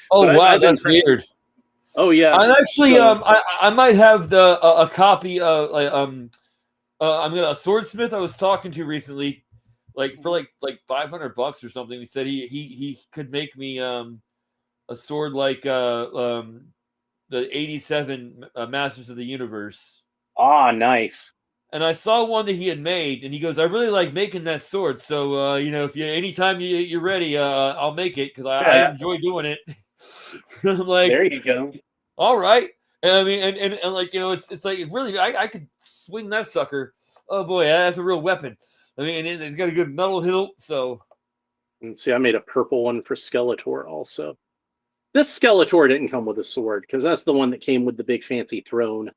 A: But I've,
B: wow,
A: I've been
B: that's
A: printing.
B: weird.
A: Oh yeah.
B: I'm actually
A: So
B: I might have a copy of I'm gonna a swordsmith I was talking to recently, like for like $500 or something. He said he could make me a sword like the '87 Masters of the Universe.
A: Ah, nice.
B: And I saw one that he had made, and he goes, "I really like making that sword. So if anytime you're ready, I'll make it because I
A: Yeah,
B: enjoy doing it." I'm like,
A: there you go.
B: all right. And I mean, and like it's like really, I could swing that sucker. Oh boy, that's a real weapon. I mean, it's got a good metal hilt. So
A: And see, I made a purple one for Skeletor also. This Skeletor didn't come with a sword because that's the one that came with the big fancy throne.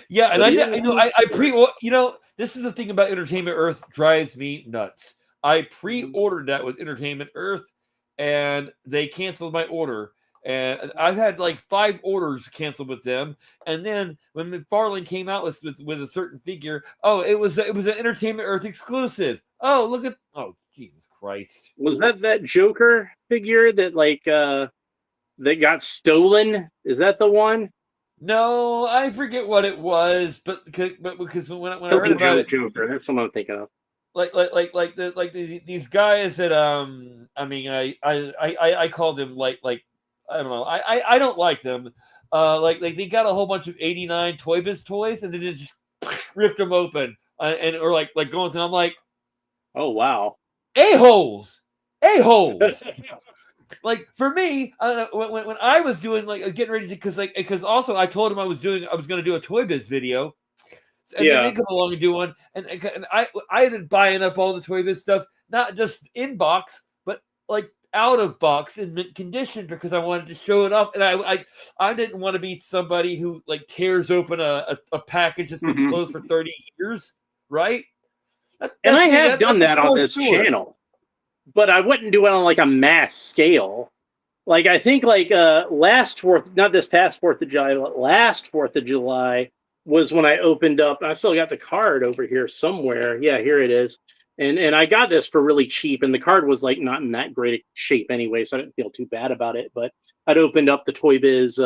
B: yeah, and
A: But he
B: I
A: doesn't
B: know
A: come with
B: I
A: a sword.
B: this is the thing about Entertainment Earth drives me nuts. I
A: Mhm.
B: pre-ordered that with Entertainment Earth, and they canceled my order. And I've had like 5 orders canceled with them. And then when McFarlane came out with a certain figure, oh, it was an Entertainment Earth exclusive. Oh, oh, Jesus Christ.
A: Was that Joker figure that that got stolen? Is that the one?
B: No, I forget what it was, but because when I heard
A: Killing
B: about
A: Joke
B: it,
A: Joker. That's what I'm thinking of.
B: these guys that I mean I call them like I don't know I don't like them like they got a whole bunch of '89 Toy Biz toys and then they just ripped them open and or like going to I'm like
A: Oh wow.
B: a-holes a-holes. Like for me, when I was doing like getting ready to because also I told him I was going to do a Toy Biz video. And then they
A: Yeah.
B: come along and do one, and I been buying up all the Toy Biz stuff, not just in box, but like out of box in mint condition because I wanted to show it off, and I didn't want to be somebody who like tears open a package that's been
A: Mhm.
B: closed for 30 years, right?
A: And
B: That's
A: I
B: me.
A: have done
B: That's a
A: that on
B: core
A: this
B: steward.
A: channel, but I wouldn't do it on like a mass scale. Like I think last Fourth, not this past Fourth of July, but last Fourth of July was when I opened up. I still got the card over here somewhere. Yeah, here it is. And I got this for really cheap, and the card was like not in that great shape anyway, so I didn't feel too bad about it. But I'd opened up the Toy Biz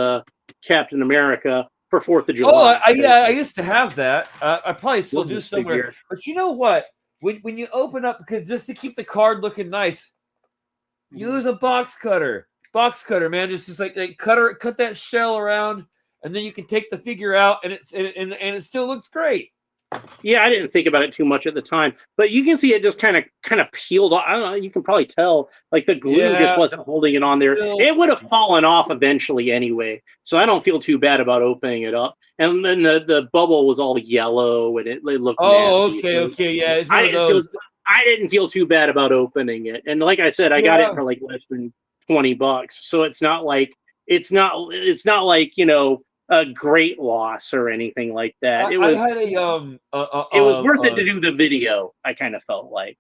A: Captain America for Fourth of
B: Oh,
A: July.
B: yeah, I used to have that. I probably still
A: Love
B: do
A: this
B: somewhere.
A: figure.
B: But you know what? When you open up, because just to keep the card looking nice, use a box cutter. Box cutter, man. Just like cut that shell around, and then you can take the figure out, and it still looks great.
A: Yeah, I didn't think about it too much at the time, but you can see it just kind of peeled off. I don't know. You can probably tell like the glue just
B: Yeah,
A: wasn't holding it on there.
B: still.
A: It would have fallen off eventually anyway, so I don't feel too bad about opening it up. And then the bubble was all yellow and it looked
B: Oh,
A: nasty.
B: okay,
A: So
B: okay, yeah. It's
A: I
B: one of
A: didn't feel
B: those.
A: I didn't feel too bad about opening it. And like I said, I got it
B: Yeah,
A: for like less than $20, so it's not like a great loss or anything like that.
B: I had
A: It was worth it to do the video. I kind of felt like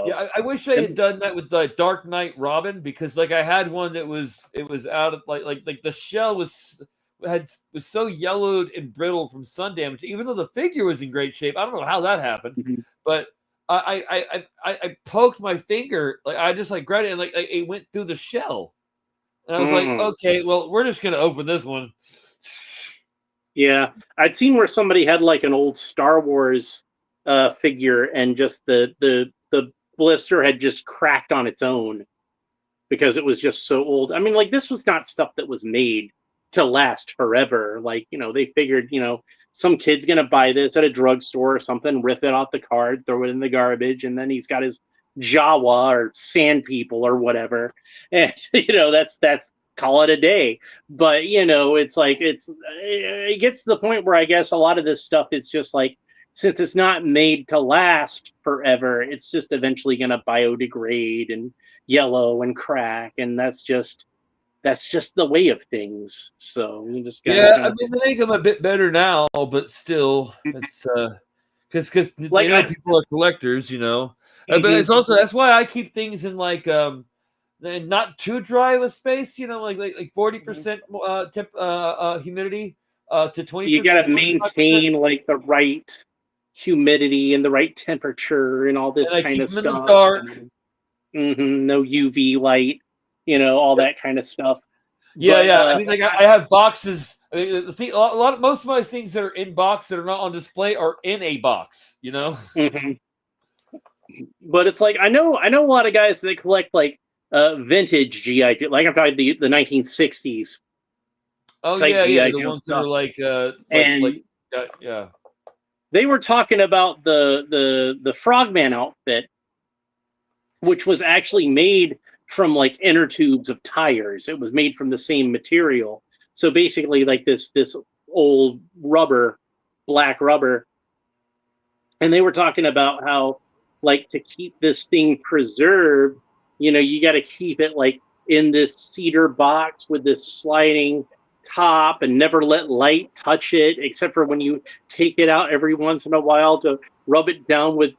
B: yeah.
A: so.
B: I wish I had
A: And
B: done that with the Dark Knight Robin because like I had one that was out of like the shell was so yellowed and brittle from sun damage. Even though the figure was in great shape, I don't know how that happened,
A: mhm.
B: but I poked my finger like I just like grabbed it and like it went through the shell, and I was like,
A: Mm.
B: okay, well we're just gonna open this one.
A: Yeah, I'd seen where somebody had like an old Star Wars figure, and just the blister had just cracked on its own because it was just so old. I mean, like this was not stuff that was made to last forever. Like, they figured, some kid's gonna buy this at a drugstore or something, rip it off the card, throw it in the garbage, and then he's got his Jawa or Sand People or whatever. And that's call it a day. But it's like it gets to the point where I guess a lot of this stuff is just like, since it's not made to last forever, it's just eventually gonna biodegrade and yellow and crack, and that's just the way of things. So you just gotta
B: Yeah, I
A: kind
B: mean they make them a bit better now, but still,
A: of
B: it's because they
A: like
B: know
A: I.
B: people are collectors, but it's
A: Mhm,
B: also that's why I keep things in like not too dry of a space, like
A: mhm.
B: 40% humidity to
A: You
B: 20%
A: gotta
B: 25%,
A: maintain like the right humidity and the right temperature and all this
B: and I
A: kind
B: keep
A: of
B: them in the
A: stuff.
B: dark.
A: And no UV light, all
B: Yep.
A: that kind of stuff.
B: Yeah,
A: But
B: yeah. I mean, like I have boxes. I mean, the thing, most of my things that are in box that are not on display are in a box.
A: mhm. But it's like I know a lot of guys that collect like vintage GI, like I'm talking the 1960s
B: Oh
A: type
B: yeah,
A: GI
B: the
A: Joe
B: ones that are
A: stuff,
B: like
A: and
B: yeah.
A: they were talking about the Frogman outfit, which was actually made from like inner tubes of tires. It was made from the same material. So basically, like this old rubber, black rubber, and they were talking about how like to keep this thing preserved, you got to keep it like in this cedar box with this sliding top and never let light touch it except for when you take it out every once in a while to rub it down with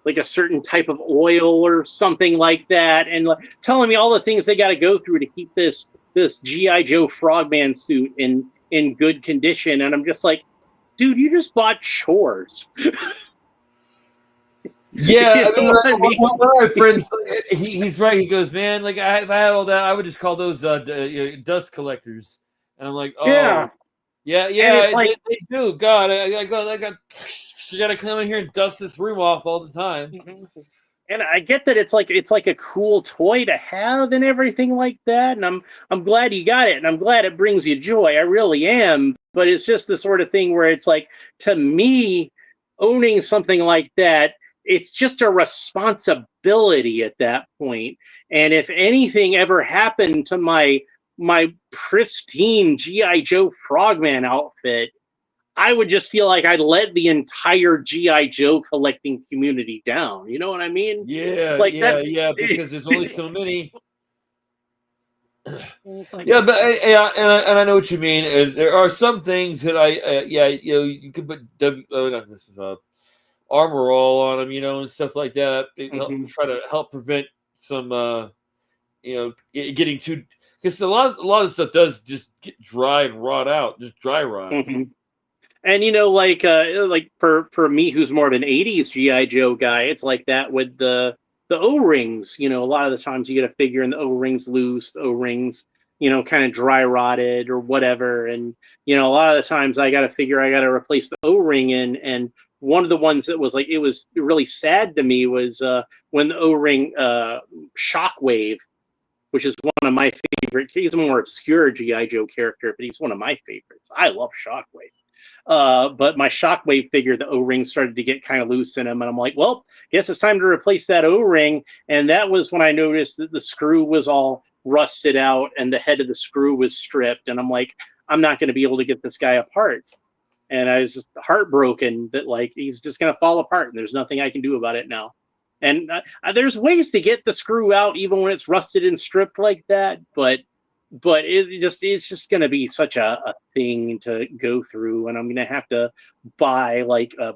A: like a certain type of oil or something like that, and like, telling me all the things they got to go through to keep this GI Joe Frogman suit in good condition. And I'm just like, dude, you just bought chores.
B: Yeah,
A: You
B: I
A: know
B: mean,
A: what I mean?
B: one of my friends, he's right. He goes, man, like if I had all that, I would just call those dust collectors. And I'm like,
A: Yeah.
B: oh, yeah,
A: And it's
B: yeah,
A: like,
B: they do. God, I got, you got to come in here and dust this room off all the time.
A: and I get that it's like a cool toy to have and everything like that. And I'm glad you got it, and I'm glad it brings you joy. I really am. But it's just the sort of thing where it's like, to me, owning something like that, it's just a responsibility at that point. And if anything ever happened to my pristine GI Joe Frogman outfit, I would just feel like I let the entire GI Joe collecting community down. You know what I mean?
B: Yeah,
A: Like that.
B: yeah, because there's only so many.
A: It's like,
B: Yeah, but yeah, and I know what you mean. And there are some things that yeah, you could put not this is armor all on them, and stuff like that. They
A: mhm,
B: try to help prevent some, getting too, because a lot of stuff does just get dry and rot out, just dry rot.
A: mhm. And like for me, who's more of an '80s GI Joe guy, it's like that with the O rings. A lot of the times you get a figure and the O rings loose, the O rings, kind of dry rotted or whatever. And a lot of the times I got to figure I got to replace the O ring in. And one of the ones that was like, it was really sad to me was when the O ring Shockwave, which is one of my favorite. He's a more obscure GI Joe character, but he's one of my favorites. I love Shockwave. But my Shockwave figure, the O-ring started to get kind of loose in him, and I'm like, well, guess it's time to replace that O-ring. And that was when I noticed that the screw was all rusted out and the head of the screw was stripped. And I'm like, I'm not going to be able to get this guy apart. And I was just heartbroken that like he's just going to fall apart, and there's nothing I can do about it now. And there's ways to get the screw out even when it's rusted and stripped like that, but it's just going to be such a thing to go through, and I'm going to have to buy like a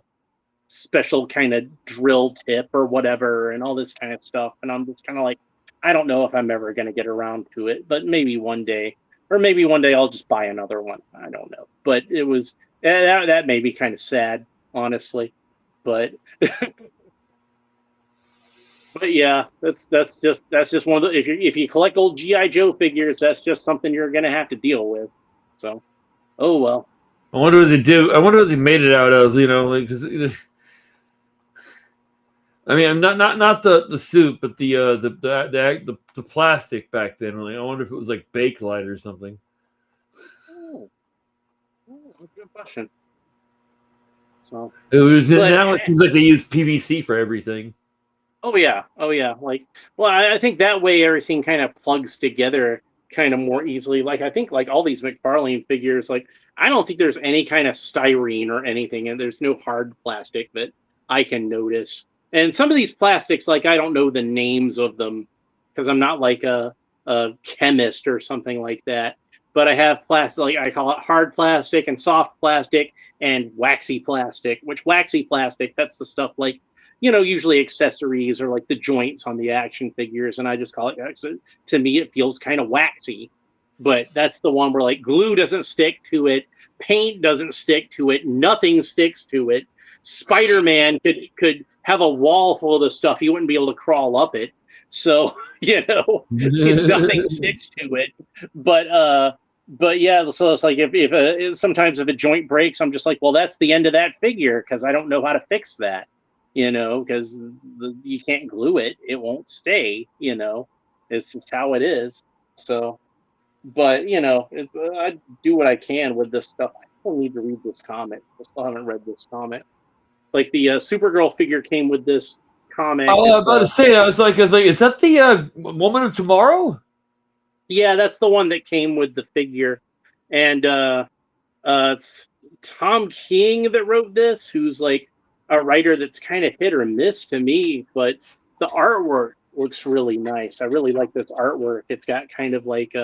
A: special kind of drill tip or whatever and all this kind of stuff. And I'm just kind of like, I don't know if I'm ever going to get around to it, but maybe one day, or maybe one day I'll just buy another one. I don't know. But it was that made me kind of sad, honestly. But but yeah, that's just one of the, if you collect old GI Joe figures, that's just something you're gonna have to deal with. So, oh well.
B: I wonder what they did. I wonder what they made it out of. Because I mean, not the suit, but the plastic back then. Like, I wonder if it was like Bakelite or something.
A: Oh, good question. So,
B: It was
A: but
B: now it seems like they use PVC for everything.
A: oh yeah. Like, well, I think that way everything kind of plugs together kind of more easily. Like, I think like all these Mcfarlane figures, like I don't think there's any kind of styrene or anything, and there's no hard plastic that I can notice. And some of these plastics, like I don't know the names of them because I'm not like a chemist or something like that. But I have plastic, like I call it hard plastic and soft plastic and waxy plastic. Which waxy plastic, that's the stuff like usually accessories or like the joints on the action figures, and I just call it. So to me, it feels kind of waxy, but that's the one where like glue doesn't stick to it, paint doesn't stick to it, nothing sticks to it. Spider-Man could have a wall full of the stuff, he wouldn't be able to crawl up it. So nothing sticks to it. But yeah, so it's like if sometimes if a joint breaks, I'm just like, well, that's the end of that figure because I don't know how to fix that, because you can't glue it, it won't stay. It's just how it is. So but you know, I do what I can with this stuff. I still need to read this comic. I still haven't read this comic. Like the Supergirl figure came with this
B: I
A: comic.
B: was
A: It's
B: about to say, I was like, is that the Woman of Tomorrow?
A: yeah, that's the one that came with the figure, and it's Tom King that wrote this, who's like a writer that's kind of hit or miss to me, but the artwork looks really nice. I really like this artwork. It's got kind of like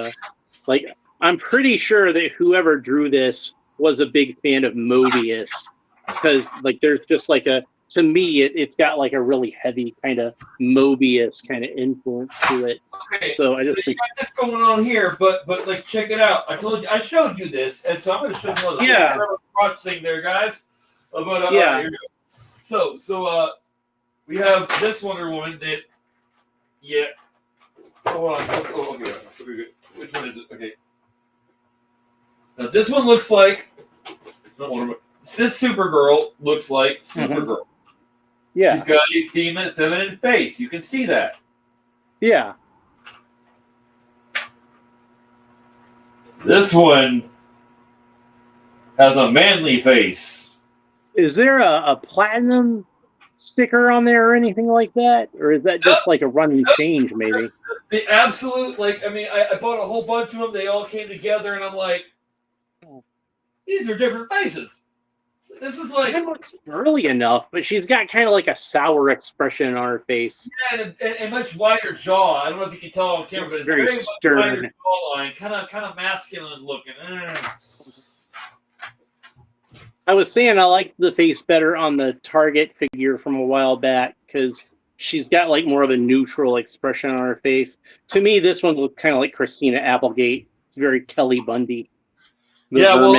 A: I'm pretty sure that whoever drew this was a big fan of Mobius because like there's just like a to me it's got like a really heavy kind of Mobius kind of influence to it.
B: Okay,
A: So I
B: so
A: just
B: you
A: think
B: got this going on here, but like check it out. I showed you this, and so I'm going to show you another
A: yeah,
B: watch thing there, guys. But
A: yeah.
B: here we go. So we have this Wonder Woman that yeah. Hold on. Oh, okay. Okay. Which one is it? Okay. Now this one looks like not Wonder Woman. This Supergirl looks like Supergirl.
A: Yeah.
B: She's got a feminine face. You can see that.
A: Yeah.
B: This one has a manly face.
A: Is there a platinum sticker on there or anything like that? Or is that just like a running change, maybe?
B: The absolute, like, I mean, I bought a whole bunch of them. They all came together, and I'm like, these are different faces. This is like...
A: It looks early enough, but she's got kind of like a sour expression on her face.
B: Yeah, and much wider jaw. I don't know if you can tell on camera, but it's very much wider jawline. Kind of masculine looking.
A: I was saying I like the face better on the Target figure from a while back because she's got like more of a neutral expression on her face. To me, this one looks kind of like Christina Applegate. It's very Kelly Bundy.
B: Yeah, well,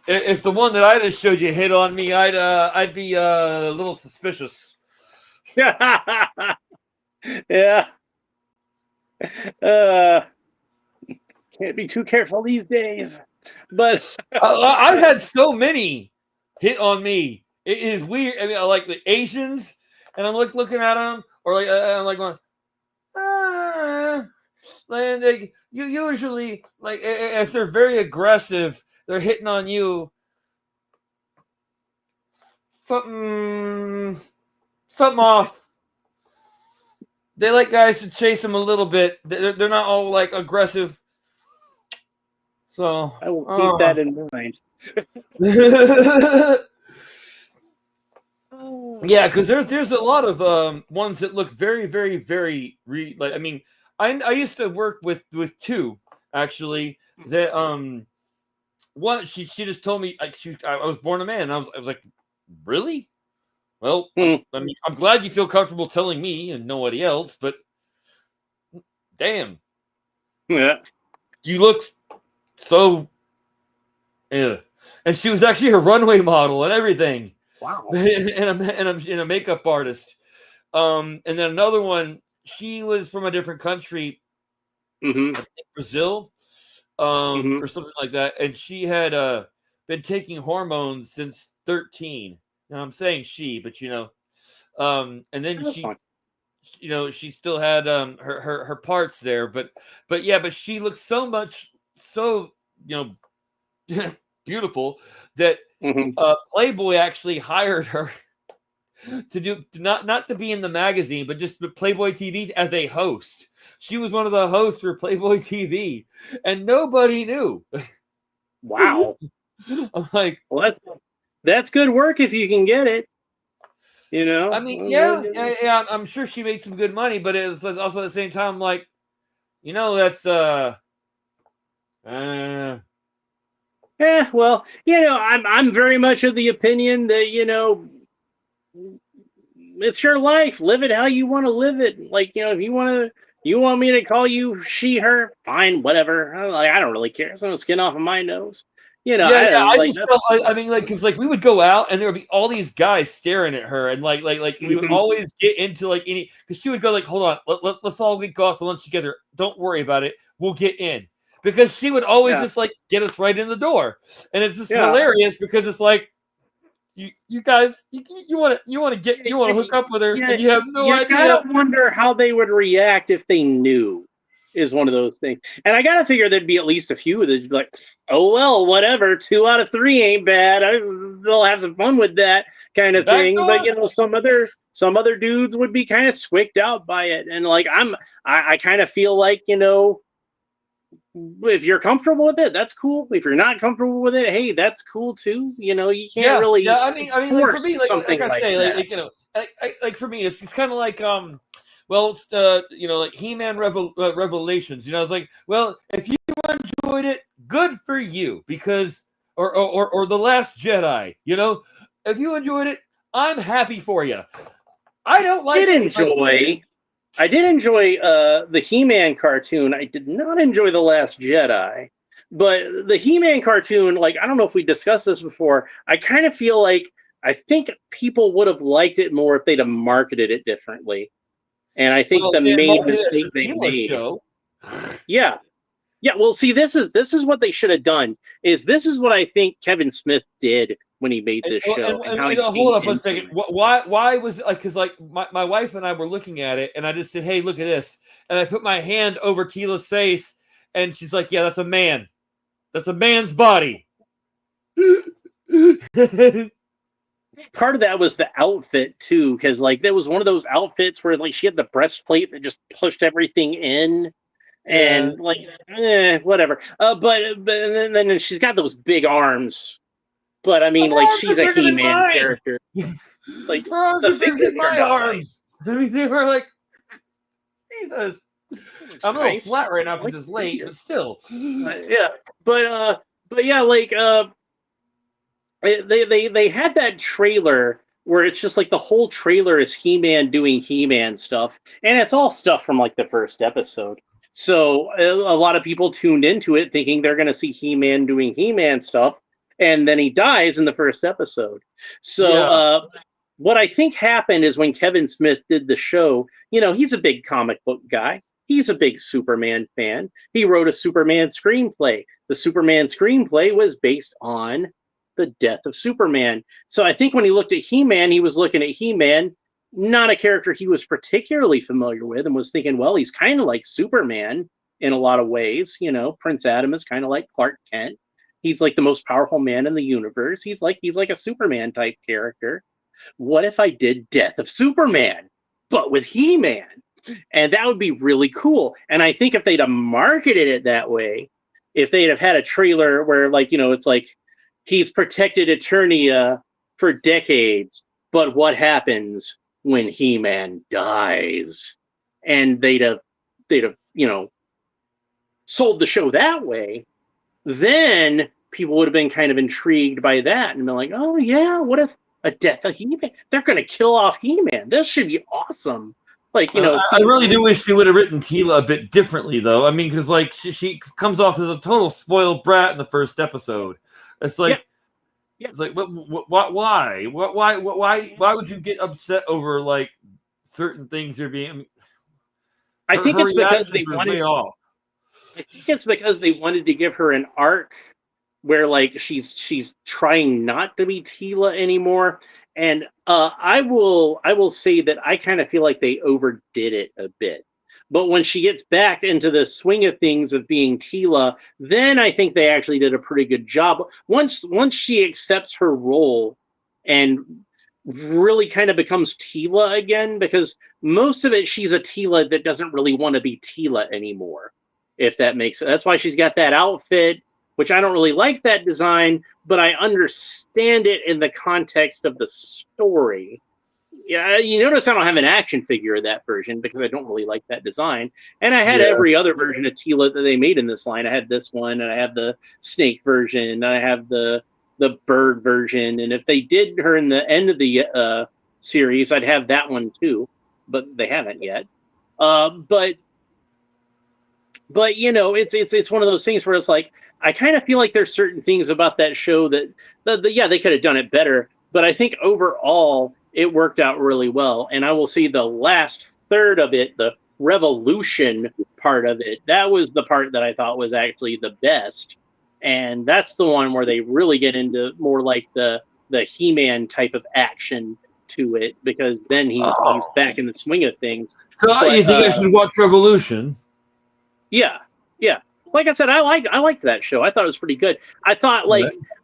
B: if the one that I just showed you hit on me, I'd be a little suspicious.
A: Yeah. Can't be too careful these days. But
B: I've had so many hit on me. It is weird. I mean, I like the Asians, and I'm looking at them, or like I'm like going, and they, you usually like if they're very aggressive, they're hitting on you. Something off. They like guys to chase them a little bit. They're not all like aggressive. So
A: I will keep that in mind.
B: Yeah, because there's a lot of ones that look very, very, very like. I mean, I used to work with two actually. That one she just told me like I was born a man. And I was like, really? Well, I mean, I'm glad you feel comfortable telling me and nobody else, but damn,
A: yeah,
B: you look so. Yeah, and she was actually a runway model and everything.
A: Wow.
B: and I'm a makeup artist. And then another one, she was from a different country, I think Brazil, or something like that. And she had been taking hormones since 13. Now I'm saying she, but and then
A: That's fine.
B: she still had her parts there, but she looked so beautiful that Playboy actually hired her to do not to be in the magazine, but just Playboy TV as a host. She was one of the hosts for Playboy TV, and nobody knew.
A: Wow.
B: I'm like,
A: well, that's good work if you can get it.
B: I mean, yeah, I'm sure she made some good money, but it was also at the same time like, that's
A: Yeah, well, I'm very much of the opinion that it's your life. Live it how you want to live it. Like if you want me to call you she, her, fine, whatever. I don't really care. It's no skin off of my nose.
B: I just felt I mean, like, because like we would go out and there would be all these guys staring at her, and like we would always get into like because she would go like, hold on, let's all go off to lunch together. Don't worry about it. We'll get in. Because she would always just like get us right in the door, and it's just hilarious because it's like you guys you want to hook up with her and you have no idea.
A: I wonder how they would react if they knew. is one of those things. And I gotta figure there'd be at least a few that'd be like, oh well, whatever. 2 out of 3 ain't bad. They'll have some fun with that kind of thing. But
B: Backdoor?
A: some other dudes would be kind of squicked out by it. And like I kind of feel like, if you're comfortable with it, that's cool. If you're not comfortable with it, hey, that's cool too. You can't really
B: I mean, like for me, like
A: something
B: I
A: like
B: say,
A: that.
B: like for me, it's kind of like it's like He-Man Revelations. It's like, well, if you enjoyed it, good for you, because or The Last Jedi. If you enjoyed it, I'm happy for you. I don't like it.
A: I did enjoy the He-Man cartoon. I did not enjoy The Last Jedi. But the He-Man cartoon, like, I don't know if we discussed this before, I kind of feel like I think people would have liked it more if they'd have marketed it differently. And I think the main mistake they made.
B: Show.
A: Yeah. Yeah, well, see, this is what they should have done. This is what I think Kevin Smith did when he made this show.
B: Hold up a second. Why was like? Because like my wife and I were looking at it, and I just said, "Hey, look at this," and I put my hand over Tila's face, and she's like, "Yeah, that's a man. That's a man's body."
A: Part of that was the outfit too, because like there was one of those outfits where like she had the breastplate that just pushed everything in. And like, whatever. But then she's got those big arms. But I mean, like, she's a He-Man character. Like,
B: the figures my arms. I mean, they were like, Jesus. I'm a little flat right now because it's late, but still.
A: Yeah, but yeah, like, they had that trailer where it's just like the whole trailer is He-Man doing He-Man stuff, and it's all stuff from like the first episode. So a lot of people tuned into it thinking they're going to see He-Man doing He-Man stuff, and then he dies in the first episode. So what I think happened is when Kevin Smith did the show, he's a big comic book guy. He's a big Superman fan. He wrote a Superman screenplay. The Superman screenplay was based on the death of Superman. So I think when he looked at He-Man, he was looking at He-Man, not a character he was particularly familiar with, and was thinking, well, he's kind of like Superman in a lot of ways. Prince Adam is kind of like Clark Kent. He's like the most powerful man in the universe. He's like a Superman type character. What if I did Death of Superman, but with He-Man? And that would be really cool. And I think if they'd have marketed it that way, if they'd have had a trailer where like, it's like he's protected Eternia for decades, but what happens when He-Man dies? And they'd have sold the show that way, then people would have been kind of intrigued by that and been like, oh yeah, what if a death of He-Man? They're going to kill off He-Man. This should be awesome. Like,
B: I really do wish she would have written Tila a bit differently, though. I mean, because like she comes off as a total spoiled brat in the first episode. It's like, it's like, why? Why would you get upset over like certain things you're being?
A: I think it's because they wanted. I think it's because they wanted to give her an arc where like she's trying not to be Tila anymore. And I will say that I kind of feel like they overdid it a bit. But when she gets back into the swing of things of being Tila, then I think they actually did a pretty good job. Once she accepts her role and really kind of becomes Tila again, because most of it she's a Tila that doesn't really want to be Tila anymore, if that makes sense. That's why she's got that outfit, which I don't really like that design, but I understand it in the context of the story. Yeah, you notice I don't have an action figure of that version because I don't really like that design. And I had every other version of Tila that they made in this line. I had this one, and I have the snake version, and I have the bird version. And if they did her in the end of the series, I'd have that one too, but they haven't yet. But it's one of those things where it's like, I kind of feel like there's certain things about that show that they could have done it better. But I think overall it worked out really well. And I will see the last third of it, the revolution part of it, that was the part that I thought was actually the best. And that's the one where they really get into more like the He-Man type of action to it, because then he's back in the swing of things.
B: So you think I should watch Revolution?
A: Yeah, yeah. Like I said, I liked that show. I thought it was pretty good.
B: Right.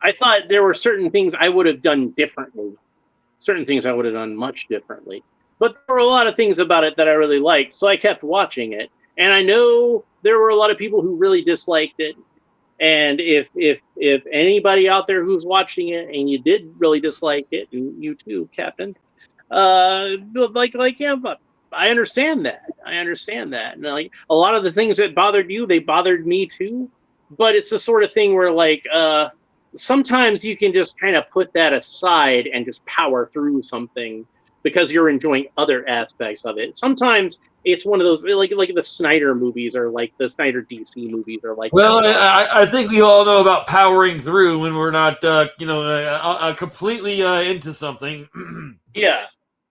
A: I thought there were certain things I would have done differently. Certain things I would have done much differently. But there were a lot of things about it that I really liked, so I kept watching it. And I know there were a lot of people who really disliked it. And if anybody out there who's watching it and you did really dislike it, and you too, Captain, yeah, but I understand that. I understand that. And like a lot of the things that bothered you, they bothered me too. But it's the sort of thing where sometimes you can just kind of put that aside and just power through something because you're enjoying other aspects of it. Sometimes it's one of those like the Snyder movies or like the Snyder DC movies are like that
B: Well,
A: a lot.
B: I think we all know about powering through when we're not, completely into something.
A: Yeah,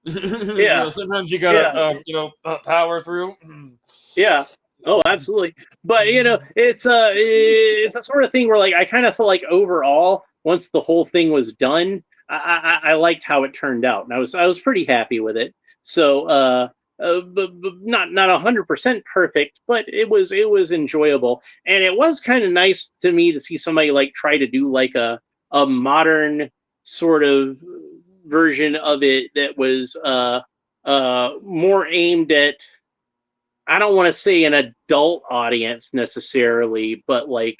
A: yeah,
B: Sometimes you gotta,
A: yeah.
B: power through.
A: Yeah. Oh, absolutely. But it's a sort of thing where like I kind of feel like overall, once the whole thing was done, I liked how it turned out, and I was pretty happy with it. So but not 100% perfect, but it was enjoyable, and it was kind of nice to me to see somebody like try to do like a modern sort of version of it that was more aimed at, I don't want to say an adult audience necessarily, but I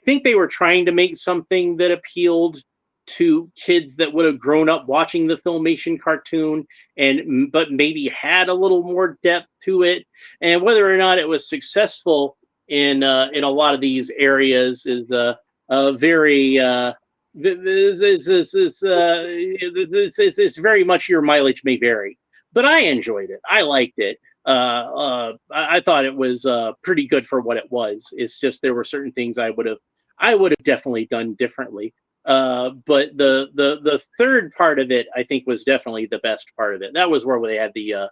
A: think they were trying to make something that appealed to kids that would have grown up watching the Filmation cartoon and but maybe had a little more depth to it. And whether or not it was successful in a lot of these areas is very it's very much your mileage may vary. But I enjoyed it. I liked it. I thought it was pretty good for what it was. It's just there were certain things I would have definitely done differently. But the third part of it, I think, was definitely the best part of it. That was where they had the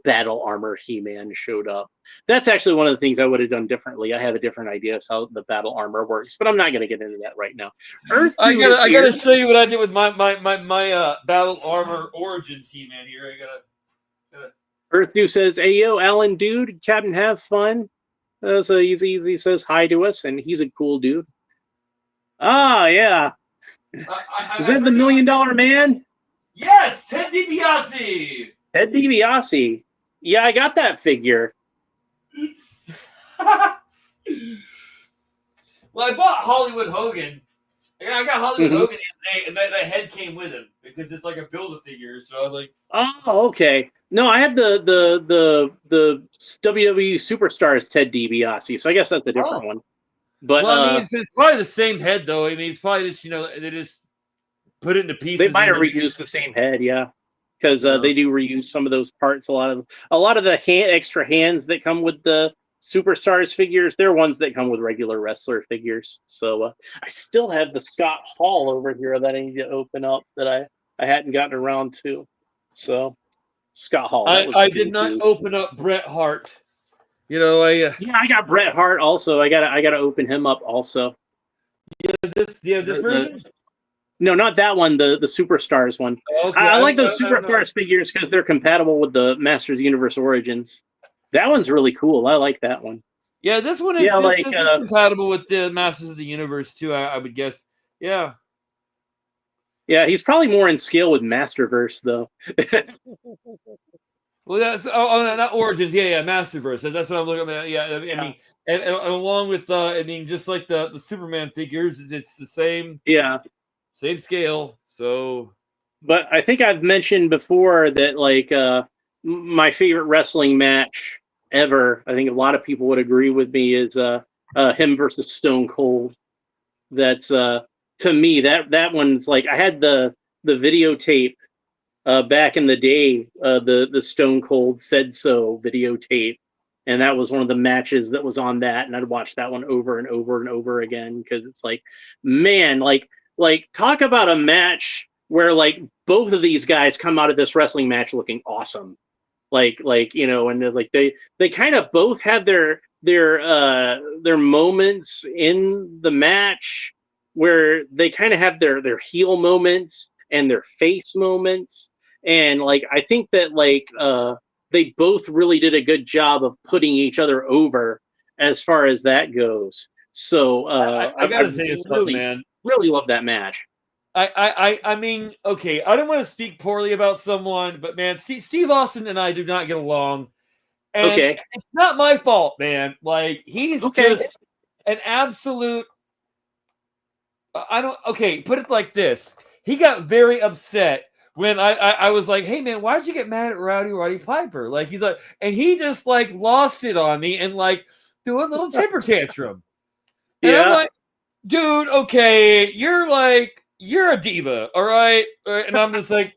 A: battle armor He-Man showed up. That's actually one of the things I would have done differently. I have a different idea of how the battle armor works, but I'm not going to get into that right now. Earth Dude is
B: I
A: here.
B: gotta show you what I did with my battle armor origins He-Man here. Gotta.
A: Earth Dude says, "Hey yo, Alan, dude, Captain, have fun." So he says hi to us, and he's a cool dude. Ah, yeah. Is
B: I
A: that the
B: forget.
A: $1 Million Man?
B: Yes, Ted DiBiase.
A: Ted DiBiase. Yeah, I got that figure.
B: Well, I bought Hollywood Hogan. I got Hollywood
A: Mm-hmm.
B: Hogan the other day, and that head came with him because it's like a Build-A-Figure. So I was like,
A: Oh, okay. No, I had the WWE Superstars Ted DiBiase, so I guess that's a different
B: oh.
A: one. But
B: Well, I mean, it's probably the same head, though. I mean, it's probably just, they just put it into
A: they
B: pieces
A: might
B: and
A: have
B: then,
A: reused the same head, yeah, because
B: you know.
A: they do reuse some of those parts. A lot of the extra hands that come with the superstars figures, they're ones that come with regular wrestler figures. So I still have the Scott Hall over here that I need to open up that I hadn't gotten around to. So Scott Hall, that was
B: I did
A: cool
B: not
A: too.
B: open up Bret Hart. You know,
A: Yeah, I got Bret Hart also. I gotta open him up also.
B: this version.
A: No, not that one. The Superstars one.
B: Okay,
A: I like those
B: I don't know.
A: Superstars figures because they're compatible with the Masters Universe Origins. That one's really cool. I like that one.
B: Yeah, this one is
A: Yeah,
B: this is compatible with the Masters of the Universe too. I would guess. Yeah.
A: yeah, he's probably more in scale with Masterverse though.
B: Well, that's no, not Origins. Yeah, Masterverse. That's what I'm looking at. Yeah, I
A: Yeah.
B: mean, and along with I mean, just like the Superman figures, it's the
A: Yeah,
B: same scale. So
A: but I think I've mentioned before that my favorite wrestling match ever. I think a lot of people would agree with me is him versus Stone Cold. That's to me that one's like I had the videotape back in the day, the Stone Cold Said So videotape, and that was one of the matches that was on that, and I'd watch that one over and over and over again because it's like, man, talk about a match where like both of these guys come out of this wrestling match looking awesome, and they kind of both have their moments in the match where they kind of have their heel moments and their face moments, and like I think that they both really did a good job of putting each other over as far as that goes. So
B: I
A: I
B: gotta tell you something,
A: really,
B: man.
A: really love that match.
B: I mean, okay, I don't want to speak poorly about someone, but man, Steve Austin and I do not get along, and
A: Okay.
B: it's not my fault, man. Like he's
A: Okay.
B: just an absolute. I don't. Okay, put it like this: he got very upset when I was like, "Hey, man, why'd you get mad at Roddy Piper?" Like he's like, and he just like lost it on me and like threw a little temper tantrum, and I'm
A: Yeah.
B: like, dude, okay, you're a diva, all right? And I'm just like,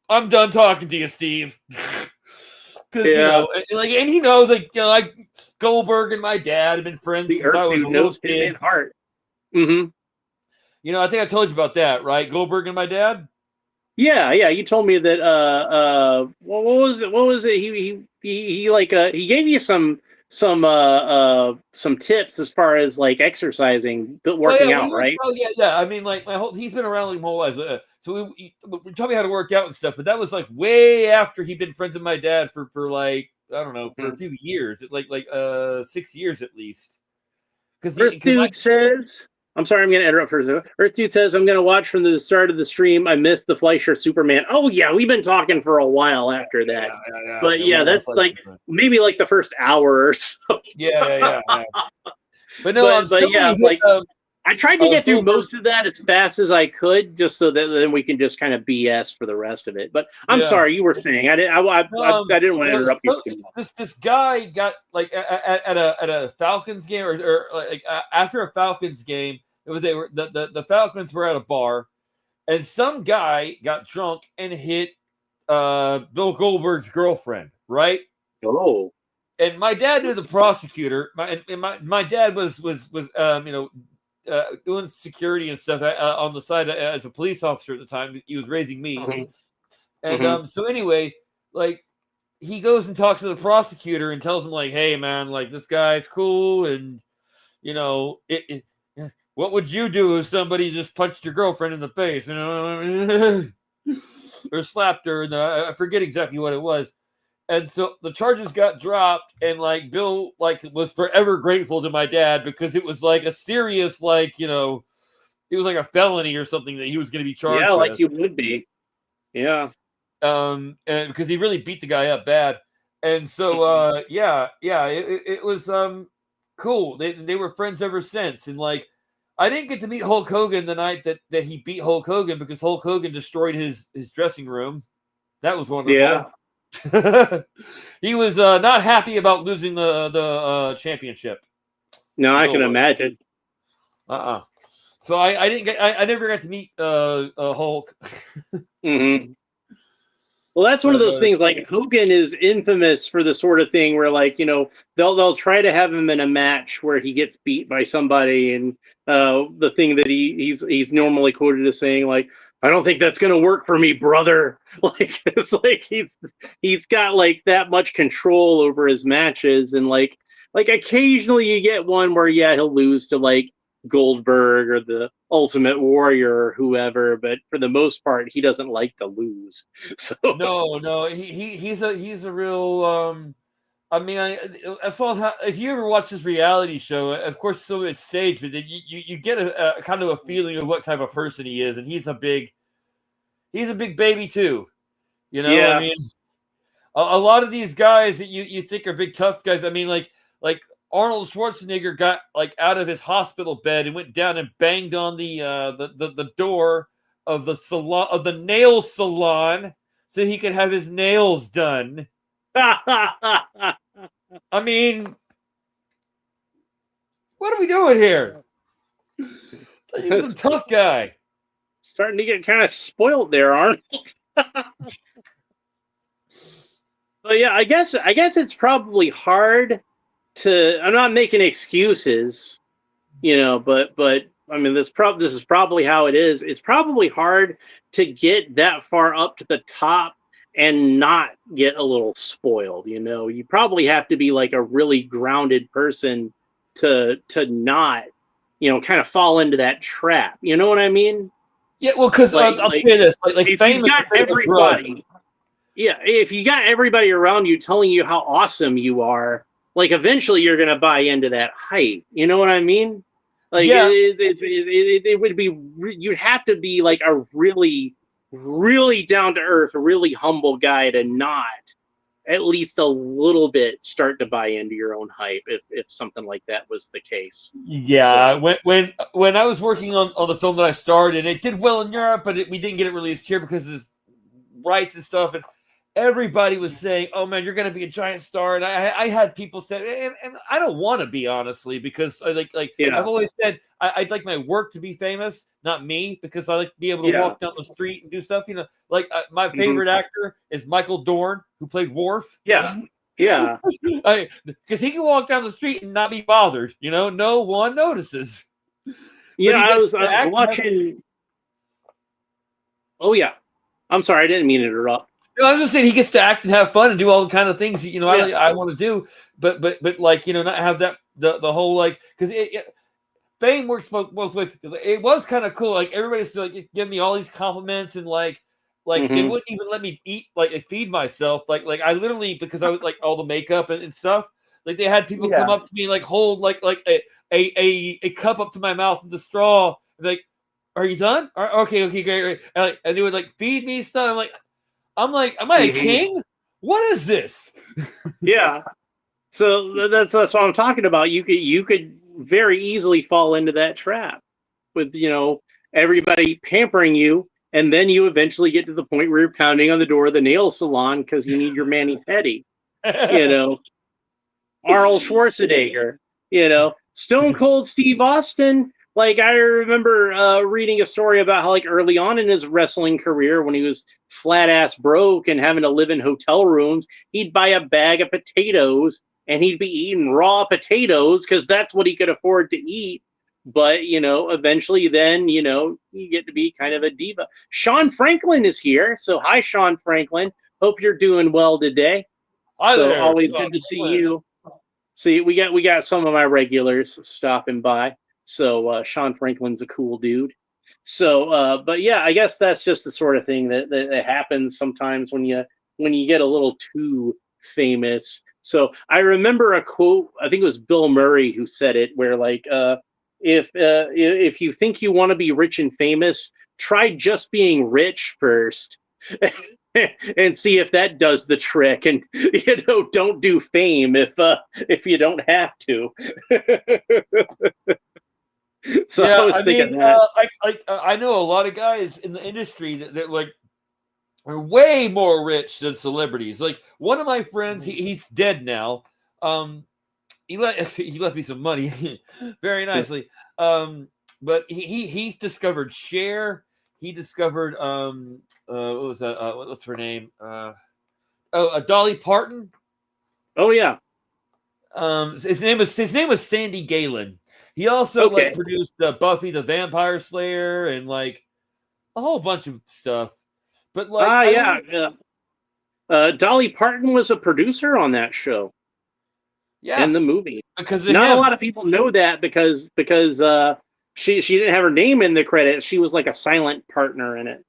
B: I'm done talking to you, Steve. Because
A: Yeah.
B: and he knows, like Goldberg and my dad have been friends
A: The
B: since
A: Earth
B: I was a
A: Dude
B: little
A: knows him in
B: kid.
A: heart. Mm-hmm.
B: I think I told you about that, right? Goldberg and my dad.
A: Yeah, yeah. You told me that. What was it? What was it? He like he gave you some tips as far as like exercising,
B: Oh yeah,
A: working out, right?
B: yeah. I mean, like he's been around like my whole life. So we taught me how to work out and stuff. But that was like way after he'd been friends with my dad for like I don't know for a
A: Mhm.
B: few years, like 6 years at least.
A: Earth
B: Because
A: Dude says, I'm sorry, I'm going to interrupt for a second. Earth Dude says, I'm going to watch from the start of the stream. I missed the Fleischer Superman. Oh, yeah, we've been talking for a while after that. But
B: we
A: yeah,
B: love
A: that's like
B: Fleischer.
A: maybe like the first hour or so.
B: Yeah. But no,
A: But yeah,
B: somebody hit
A: like I tried to get through
B: Goldberg.
A: most of that as fast as I could, just so that then we can just kind of BS for the rest of it. But I'm
B: Yeah.
A: sorry, you were saying I didn't want to interrupt you too much.
B: This guy got like at a Falcons game or like after a Falcons game. It was the Falcons were at a bar, and some guy got drunk and hit Bill Goldberg's girlfriend, right?
A: Oh,
B: And my dad knew the prosecutor. My dad was doing security and stuff on the side as a police officer at the time. He was raising me,
A: hmm
B: and
A: hmm
B: so anyway, like he goes and talks to the prosecutor and tells him like, "Hey, man, like this guy's cool, and what would you do if somebody just punched your girlfriend in the face, or slapped her?" And I forget exactly what it was. And so the charges got dropped, and like Bill like was forever grateful to my dad because it was like a serious it was like a felony or something that he was going to be
A: Yeah,
B: charged
A: like
B: with.
A: you would be. Yeah.
B: And because he really beat the guy up bad. And so it was cool. They were friends ever since. And like I didn't get to meet Hulk Hogan the night that he beat Hulk Hogan because Hulk Hogan destroyed his dressing room. That was
A: Yeah.
B: wonderful. He was not happy about losing the championship
A: No,
B: to
A: I can
B: Goldberg.
A: imagine.
B: So I didn't get I never got to meet Hulk.
A: hmm Well, that's one of
B: But
A: those things. Like Hogan is infamous for the sort of thing where, like, they'll try to have him in a match where he gets beat by somebody, and the thing that he's normally quoted as saying, like, "I don't think that's gonna work for me, brother." Like it's like he's got like that much control over his matches, and like occasionally you get one where yeah he'll lose to like Goldberg or the Ultimate Warrior or whoever, but for the most part he doesn't like to lose. So
B: no, he's a real I mean, I saw how if you ever watch this reality show, of course, so it's staged, but then you get a kind of a feeling of what type of person he is, and he's a big baby too. I
A: yeah.
B: mean, a lot of these guys that you think are big tough guys. I mean, like Arnold Schwarzenegger got like out of his hospital bed and went down and banged on the door of the salon of the nail salon so he could have his nails done. I mean, what are we doing here? He was a tough guy.
A: Starting to get kind of spoiled there, Arnold. So yeah, I guess it's probably hard to. I'm not making excuses, but I mean this is probably how it is. It's probably hard to get that far up to the top and not get a little spoiled. You probably have to be like a really grounded person to not kind of fall into that trap. You know what I mean?
B: Yeah, well, because
A: Like
B: I'll
A: like
B: say this, like
A: if you've
B: fame is
A: got
B: a bit of a drug.
A: everybody. if you got everybody around you telling you how awesome you are, like eventually you're gonna buy into that hype. You know what I mean? Like
B: Yeah,
A: it would be you'd have to be like a really, really down to earth, really humble guy to not at least a little bit start to buy into your own hype if something like that was the case.
B: yeah.
A: So
B: When I was working on the film that I starred in, it did well in Europe, but we didn't get it released here because of rights and stuff. And everybody was saying, "Oh man, you're going to be a giant star." And I had people say, and I don't want to be, honestly, because I like
A: yeah,
B: I've always said I'd like my work to be famous, not me, because I like to be able to
A: yeah,
B: walk down the street and do stuff. Like my
A: hmm,
B: favorite actor is Michael Dorn, who played Worf.
A: yeah, yeah.
B: Because he can walk down the street and not be bothered. No one notices.
A: You
B: But
A: know,
B: he gets
A: I
B: to
A: was
B: act.
A: watching. Oh yeah, I'm sorry, I didn't mean to interrupt.
B: No, I was just saying he gets to act and have fun and do all the kind of things
A: Yeah,
B: I want to do, but like not have that the whole like because fame works both ways. It was kind of cool. Like everybody's like giving me all these compliments and like they
A: hmm,
B: wouldn't even let me eat like feed myself. Like I literally because I was like all the makeup and stuff. Like they had people come
A: yeah.
B: up to me and like hold like a cup up to my mouth with a straw. And like, are you done? Okay, great, great. And they would like feed me stuff. I'm like, am I a
A: Hmm.
B: king? What is this?
A: Yeah. So that's what I'm talking about. You could very easily fall into that trap with everybody pampering you, and then you eventually get to the point where you're pounding on the door of the nail salon because you need your mani pedi. You know, Arnold Schwarzenegger. Stone Cold Steve Austin. Like I remember reading a story about how like early on in his wrestling career, when he was flat ass broke and having to live in hotel rooms, he'd buy a bag of potatoes and he'd be eating raw potatoes because that's what he could afford to eat. But eventually, then you get to be kind of a diva. Sean Franklin is here, so hi, Sean Franklin. Hope you're doing well today.
B: Hi
A: So
B: there.
A: always good to see you. See, we got some of my regulars stopping by. So Sean Franklin's a cool dude. So, but yeah, I guess that's just the sort of thing that happens sometimes when you get a little too famous. So I remember a quote. I think it was Bill Murray who said it, where like, if you think you want to be rich and famous, try just being rich first. And see if that does the trick, and don't do fame if you don't have to. So I
B: Yeah,
A: was
B: I mean,
A: thinking that.
B: I know a lot of guys in the industry that like are way more rich than celebrities. Like one of my friends, he's dead now. He left me some money, very nicely. But he discovered Cher. He discovered what was that? What's her name? Dolly Parton.
A: Oh yeah.
B: His name was Sandy Galen. He also like
A: Okay.
B: produced Buffy the Vampire Slayer and like a whole bunch of stuff. But like
A: Ah
B: I
A: yeah.
B: remember,
A: Dolly Parton was a producer on that show
B: yeah,
A: in the movie.
B: because of
A: Not a
B: him.
A: lot of people know that because she didn't have her name in the credits. She was like a silent partner in it.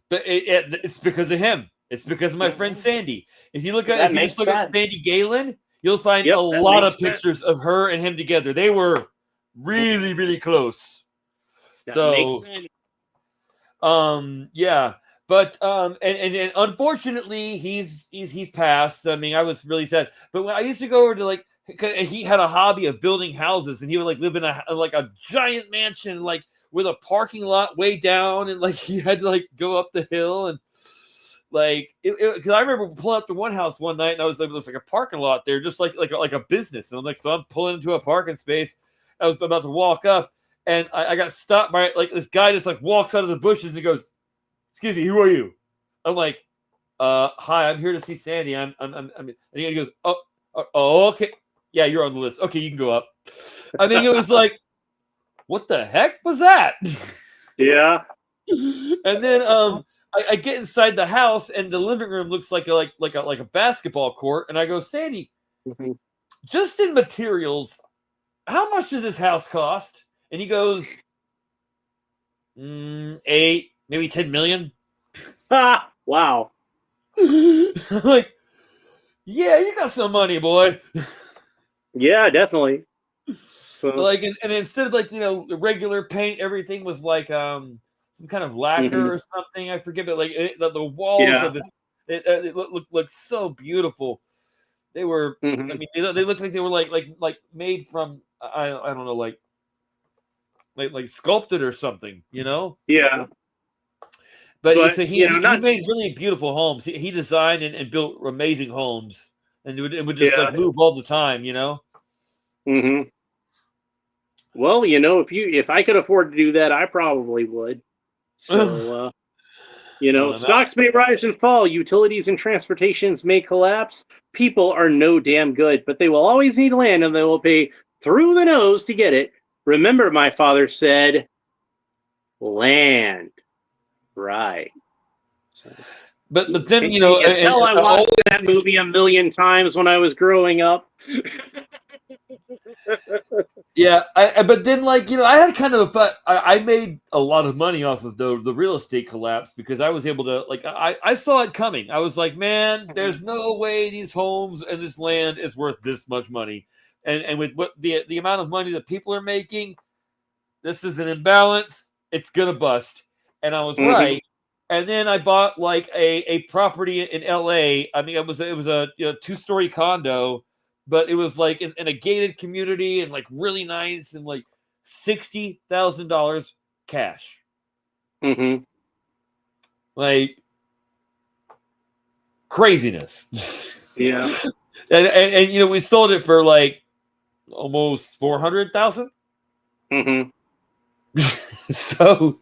B: But it's because of him. It's because of my friend
A: Mhm.
B: Sandy.
A: That
B: If you just
A: makes
B: look up
A: sense.
B: Sandy Galen, you'll find a
A: Yep, that
B: lot
A: makes
B: of
A: sense.
B: pictures of her and him together. They were really, really close.
A: That makes
B: So
A: sense.
B: yeah. But and unfortunately he's passed. I mean, I was really sad. But when I used to go over to like he had a hobby of building houses and he would like live in a giant mansion like with a parking lot way down and like he had to like go up the hill and like because I remember pulling up to one house one night and I was like, there's like a parking lot there, just like a business. And I'm like, so I'm pulling into a parking space. I was about to walk up and I got stopped by like this guy just like walks out of the bushes and he goes, "Excuse me, who are you?" I'm like, hi, I'm here to see Sandy. And he goes, oh, okay. Yeah, you're on the list. Okay, you can go up. I mean, it was like, what the heck was that?
A: Yeah.
B: And then I get inside the house and the living room looks like a basketball court. And I go, Sandy,
A: Mhm.
B: just in materials, how much did this house cost? And he goes, 8, maybe 10 million.
A: Ah, wow.
B: Like, yeah, you got some money, boy.
A: Yeah, definitely. So,
B: Like, and instead of like the regular paint, everything was like some kind of lacquer
A: mhm.
B: or something. I forget, but like the walls
A: Yeah.
B: of it looked so beautiful. They were, I
A: Mhm.
B: mean, they looked like they were like made from I don't know, like sculpted or something,
A: Yeah.
B: But
A: But,
B: so he
A: not
B: made really beautiful homes. He designed and built amazing homes, and it would just
A: yeah.
B: like move all the time.
A: Mhm. Well, if I could afford to do that, I probably would. So,
B: Now,
A: stocks may rise and fall, utilities and transportations may collapse. People are no damn good, but they will always need land and they will pay through the nose to get it. Remember, my father said, land. Right. So,
B: but then
A: can you
B: and
A: tell I
B: all
A: watched that movie a million times when I was growing up?
B: Yeah, but then I had kind of a I made a lot of money off of the real estate collapse because I was able to I saw it coming. I was like, man, there's no way these homes and this land is worth this much money, and with what the amount of money that people are making, this is an imbalance. It's gonna bust, and I was
A: Mhm.
B: right. And then I bought like a property in L.A. I mean, it was a 2-story condo, but it was like in a gated community and like really nice and like $60,000 cash,
A: Mhm.
B: like craziness.
A: Yeah.
B: And we sold it for like almost 400,000.
A: Mhm.
B: So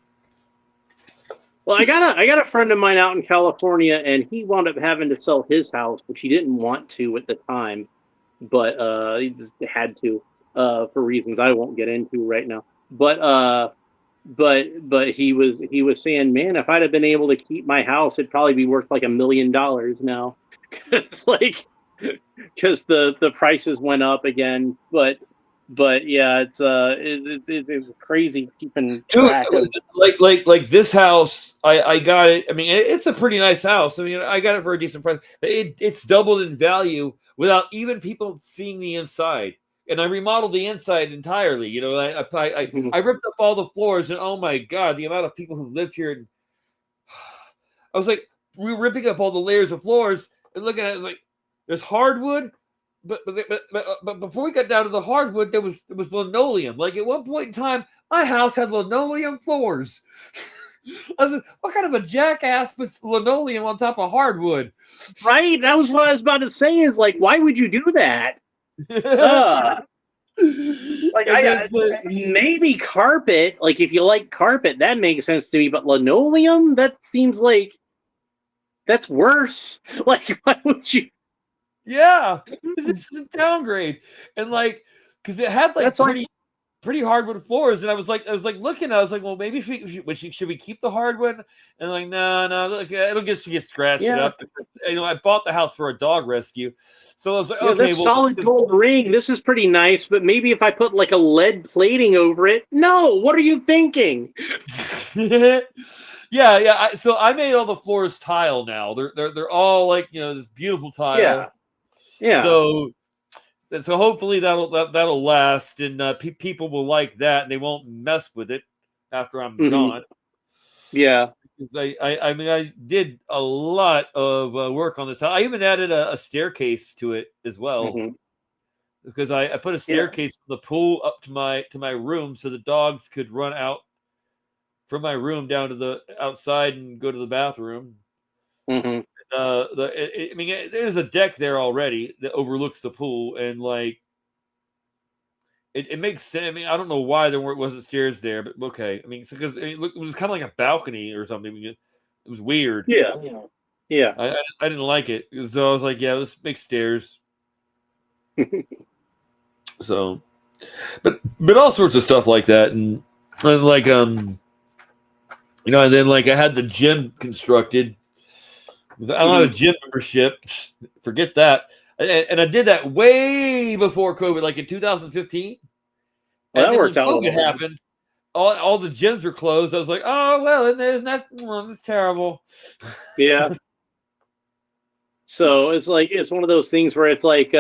A: Well, I got a friend of mine out in California, and he wound up having to sell his house, which he didn't want to at the time, but he just had to for reasons I won't get into right now. But he was saying, man, if I'd have been able to keep my house, it'd probably be worth like $1 million now. It's like because the prices went up again. But yeah, it's crazy keeping
B: dude,
A: track of.
B: like this house, I got it. I mean, it's a pretty nice house. I mean, I got it for a decent price, but it's doubled in value without even people seeing the inside. And I remodeled the inside entirely. I ripped up all the floors, and oh my god, the amount of people who lived here. And I was like, we were ripping up all the layers of floors and looking at it, like there's hardwood, but before we got down to the hardwood, there was linoleum. Like at one point in time, my house had linoleum floors. I was like, what kind of a jackass puts linoleum on top of hardwood?
A: Right, that was what I was about to say. Is like, why would you do that?
B: And
A: Uh like
B: then
A: maybe carpet. Like if you like carpet, that makes sense to me. But linoleum, that seems like that's worse. Like, why would you?
B: yeah, it's just a downgrade. And like, because it had like
A: That's like,
B: pretty hardwood floors, and I was like looking. I was like, well, maybe should we keep the hardwood? And like, no, look, it'll just get scratched
A: yeah,
B: up. I bought the house for a dog rescue, so I was like,
A: this
B: okay, well,
A: solid gold ring. This is pretty nice, but maybe if I put like a lead plating over it. No, what are you thinking?
B: yeah. So I made all the floors tile now. They're all like this beautiful
A: Yeah,
B: tile.
A: yeah.
B: So hopefully that'll last, and people will like that, and they won't mess with it after I'm
A: Hmm.
B: gone.
A: Yeah.
B: I mean, I did a lot of work on this. I even added a staircase to it as well,
A: Hmm.
B: because I put a
A: Yeah.
B: staircase from the pool up to my room, so the dogs could run out from my room down to the outside and go to the bathroom.
A: Hmm.
B: I mean, there's a deck there already that overlooks the pool, and like it makes sense. I mean, I don't know why there wasn't stairs there, but okay. I mean, because it was kind of like a balcony or something. It was weird.
A: Yeah. Yeah.
B: I didn't like it, so I was like, yeah, let's make stairs. So, but all sorts of stuff like that, and like and then like I had the gym constructed. I don't have a
A: Hmm.
B: gym membership. Forget that. And I did that way before COVID, like in 2015.
A: Well,
B: And
A: that
B: then when
A: worked out a
B: COVID
A: little better.
B: happened, all the gyms were closed. I was like, oh well, isn't that that's terrible.
A: Yeah. So it's one of those things where it's like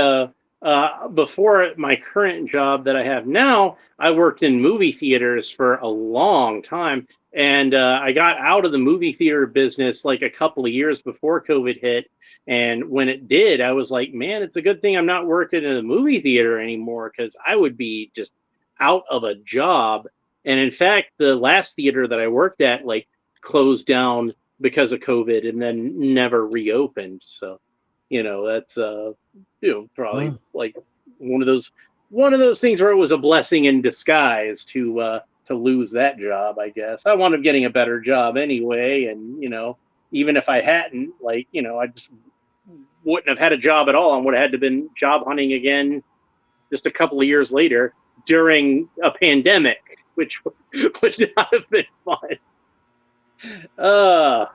A: before my current job that I have now, I worked in movie theaters for a long time, and I got out of the movie theater business like a couple of years before COVID hit. And when it did, I was like, man, it's a good thing I'm not working in a movie theater anymore because I would be just out of a job. And in fact, the last theater that I worked at like closed down because of COVID and then never reopened. So, that's probably
B: Huh.
A: like one of those things where it was a blessing in disguise to lose that job, I guess. I wound up getting a better job anyway, and even if I hadn't, I just wouldn't have had a job at all and would have had to been job hunting again just a couple of years later during a pandemic, which would not have been fun. Uh,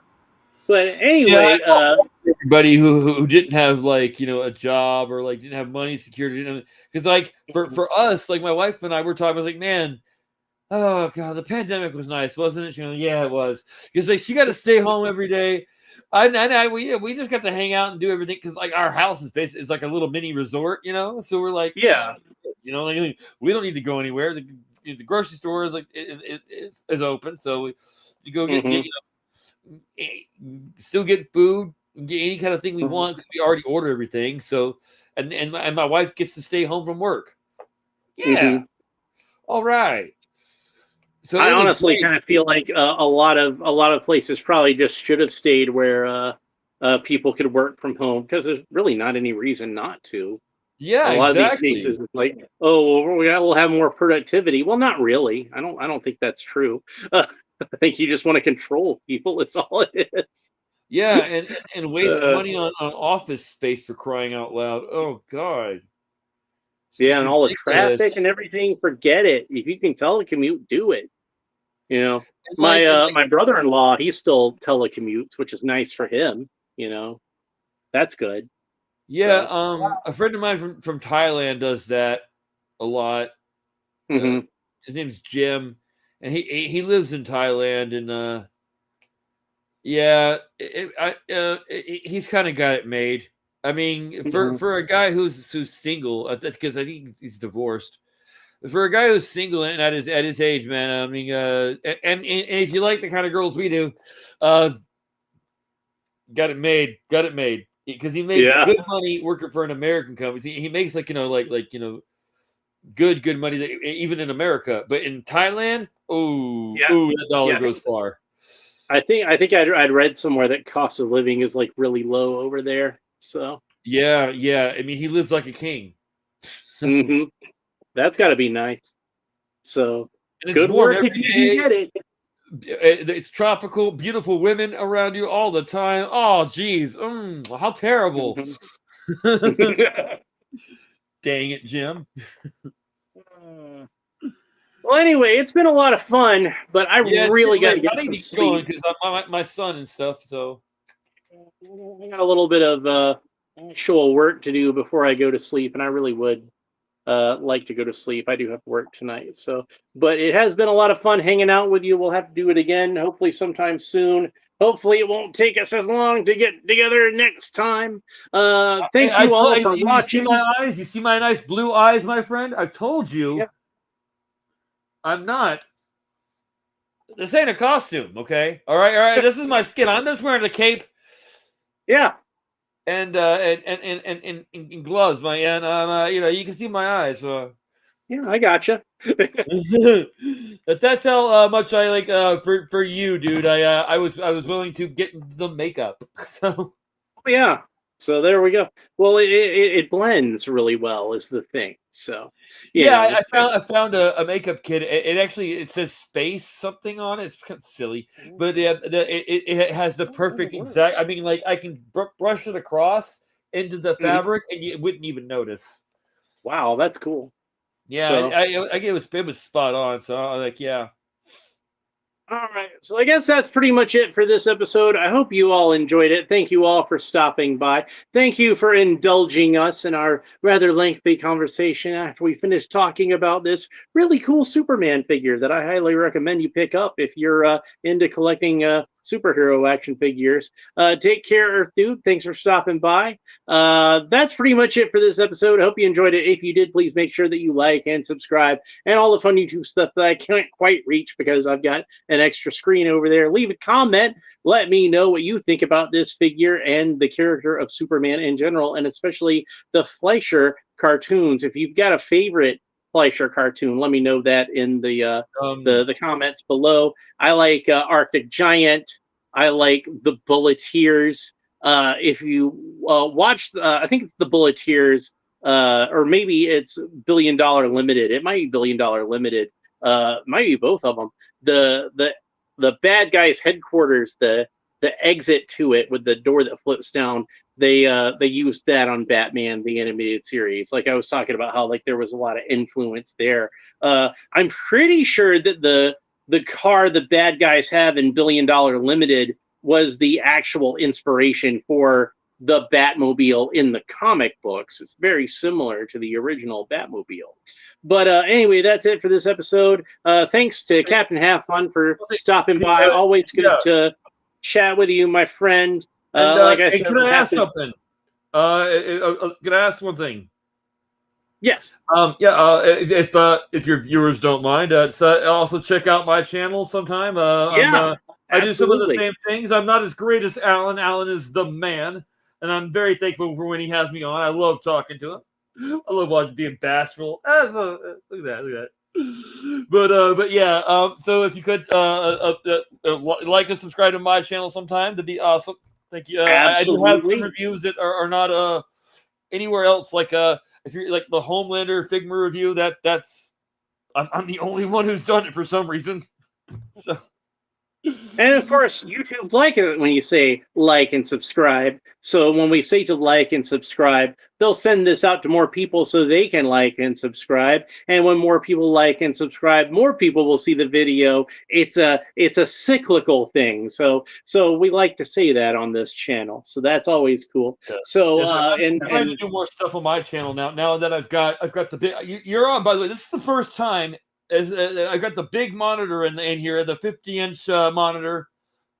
A: but
B: Yeah, I
A: anyway,
B: felt for everybody who didn't have like a job or like didn't have money security, because like for us, like my wife and I were talking, like, man, oh god, the pandemic was nice, wasn't it? She goes, yeah, it was, because like she got to stay home every day. We just got to hang out and do everything because like our house is basically it's like a little mini resort, so we're like,
A: yeah.
B: like, we don't need to go anywhere. The grocery store is like it's open, so we go get
A: Hmm.
B: still get food, get any kind of thing we
A: Hmm.
B: want because we already order everything. So and my wife gets to stay home from work. Yeah,
A: Hmm.
B: all right. So
A: I
B: it was
A: honestly
B: great.
A: kind of feel like a lot of places probably just should have stayed where people could work from home because there's really not any reason not to. A
B: Yeah,
A: lot of these
B: exactly.
A: cases, it's like, oh, well, we'll have more productivity. Well, not really. I don't think that's true. I think you just want to control people. It's all it is.
B: Yeah, and waste
A: Uh,
B: money on office space for crying out loud. Oh God, it's
A: yeah,
B: just
A: and all the traffic
B: ridiculous.
A: and everything. Forget it. If you can telecommute, do it. You know,
B: And
A: my
B: like
A: my brother-in-law, he still telecommutes, which is nice for him. That's good.
B: yeah,
A: So,
B: a friend of mine from Thailand does that a lot. Uh,
A: hmm.
B: his name's Jim, and he lives in Thailand, and yeah, he's kind of got it made. I mean, for
A: Hmm.
B: for a guy who's single, that's because I think he's divorced. For a guy who's single and at his age, man, I mean, and if you like the kind of girls we do, uh, got it made because he makes
A: Yeah,
B: good money working for an American company. He makes like good money that, even in America, but in Thailand,
A: yeah,
B: that dollar
A: yeah.
B: goes far.
A: I think I'd read somewhere that cost of living is like really low over there. So,
B: Yeah, yeah. I mean, he lives like a king. So,
A: hmm, that's got to be nice. So,
B: and it's
A: good
B: warm
A: work if
B: every
A: you can
B: day.
A: get it.
B: It's tropical, beautiful women around you all the time. Oh, geez, how terrible!
A: Mhm.
B: Dang it, Jim.
A: Well, anyway, it's been a lot of fun, but I
B: Yeah, it's
A: really
B: getting
A: got to
B: late.
A: get
B: I need
A: some
B: to get going
A: sleep.
B: because my son and stuff. So
A: I got a little bit of actual work to do before I go to sleep, and I really would like to go to sleep. I do have work tonight, but it has been a lot of fun hanging out with you. We'll have to do it again, hopefully sometime soon. Hopefully, it won't take us as long to get together next time. Thank
B: I
A: you
B: told
A: all for
B: you see
A: watching.
B: my eyes. You see my nice blue eyes, my friend. I told
A: Yeah,
B: you I'm not. This ain't a costume, okay? All right. This is my skin. I'm just wearing the cape
A: yeah,
B: and gloves, my and you can see my eyes.
A: yeah. I gotcha.
B: That's how much I like for you, dude. I was willing to get the makeup. So
A: Yeah. So there we go. Well, it blends really well, is the thing. So, you
B: yeah,
A: know,
B: I found a makeup kit. It actually it says space something on it. It's kind of silly, but yeah, it has the
A: it
B: perfect exact.
A: works.
B: I mean, like I can brush it across into the
A: Mhm.
B: fabric, and you wouldn't even notice.
A: Wow, that's cool.
B: Yeah,
A: So,
B: I it was spot on. So I was like, yeah.
A: all right. So I guess that's pretty much it for this episode. I hope you all enjoyed it. Thank you all for stopping by. Thank you for indulging us in our rather lengthy conversation after we finished talking about this really cool Superman figure that I highly recommend you pick up if you're into collecting superhero action figures. Take care, Earth Dude. Thanks for stopping by. That's pretty much it for this episode. I hope you enjoyed it. If you did, please make sure that you like and subscribe and all the fun YouTube stuff that I can't quite reach because I've got an extra screen over there. Leave a comment. Let me know what you think about this figure and the character of Superman in general, and especially the Fleisher cartoons. If you've got a favorite Fleischer cartoon, let me know that in the comments below. I like Arctic Giant. I like the Bulleteers. If you watch, I think it's the Bulleteers, or maybe it's $1 Billion Limited. It might be $1 Billion Limited. Might be both of them. The bad guys' headquarters, the exit to it with the door that flips down. They used that on Batman the animated series. Like I was talking about how like there was a lot of influence there. I'm pretty sure that the car the bad guys have in $1 Billion Limited was the actual inspiration for the Batmobile in the comic books. It's very similar to the original Batmobile. But anyway, that's it for this episode. Thanks to Captainhavfun for stopping by. Always good to chat with you, my friend. Like I said,
B: can I ask something? Can I ask one thing?
A: Yes.
B: If your viewers don't mind, also check out my channel sometime. I do some of the same things. I'm not as great as Alan. Alan is the man, and I'm very thankful for when he has me on. I love talking to him. I love watching being bashful. Look at that. But yeah. So if you could like and subscribe to my channel sometime, that'd be awesome. Thank you. I do have some reviews that are not anywhere else. Like if you're like the Homelander Figma review, that's I'm the only one who's done it for some reason. So.
A: And of course, YouTube's like it when you say like and subscribe. So when we say to like and subscribe, they'll send this out to more people so they can like and subscribe. And when more people like and subscribe, more people will see the video. It's a cyclical thing. So we like to say that on this channel. So that's always cool.
B: Yes.
A: So
B: I'm trying to do more stuff on my channel now. Now that I've got the big. You're on, by the way. This is the first time. I got the big monitor in here, the 50-inch monitor,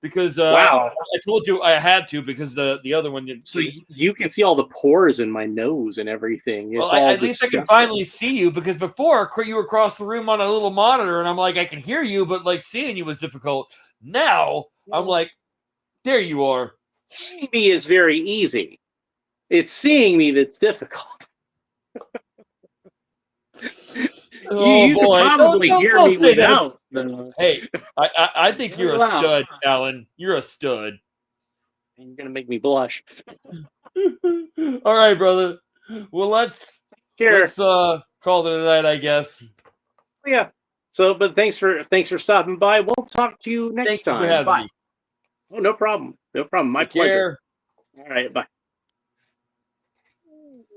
B: because
A: wow.
B: I told you I had to because the other one didn't.
A: So you can see all the pores in my nose and everything. It's
B: at least I can finally see you, because before you were across the room on a little monitor, and I'm like, I can hear you, but like seeing you was difficult. Now I'm like, there you are.
A: Seeing me is very easy. It's seeing me that's difficult. You
B: boy!
A: Could probably hear me without.
B: Hey, I think you're a stud, Alan. You're a stud.
A: You're gonna make me blush.
B: All right, brother. Well, let's call it a night, I guess.
A: Yeah. So, but thanks for stopping by. We'll talk to you next time.
B: Thanks for having me.
A: Oh, no problem. No problem. My pleasure.
B: Care.
A: All right. Bye.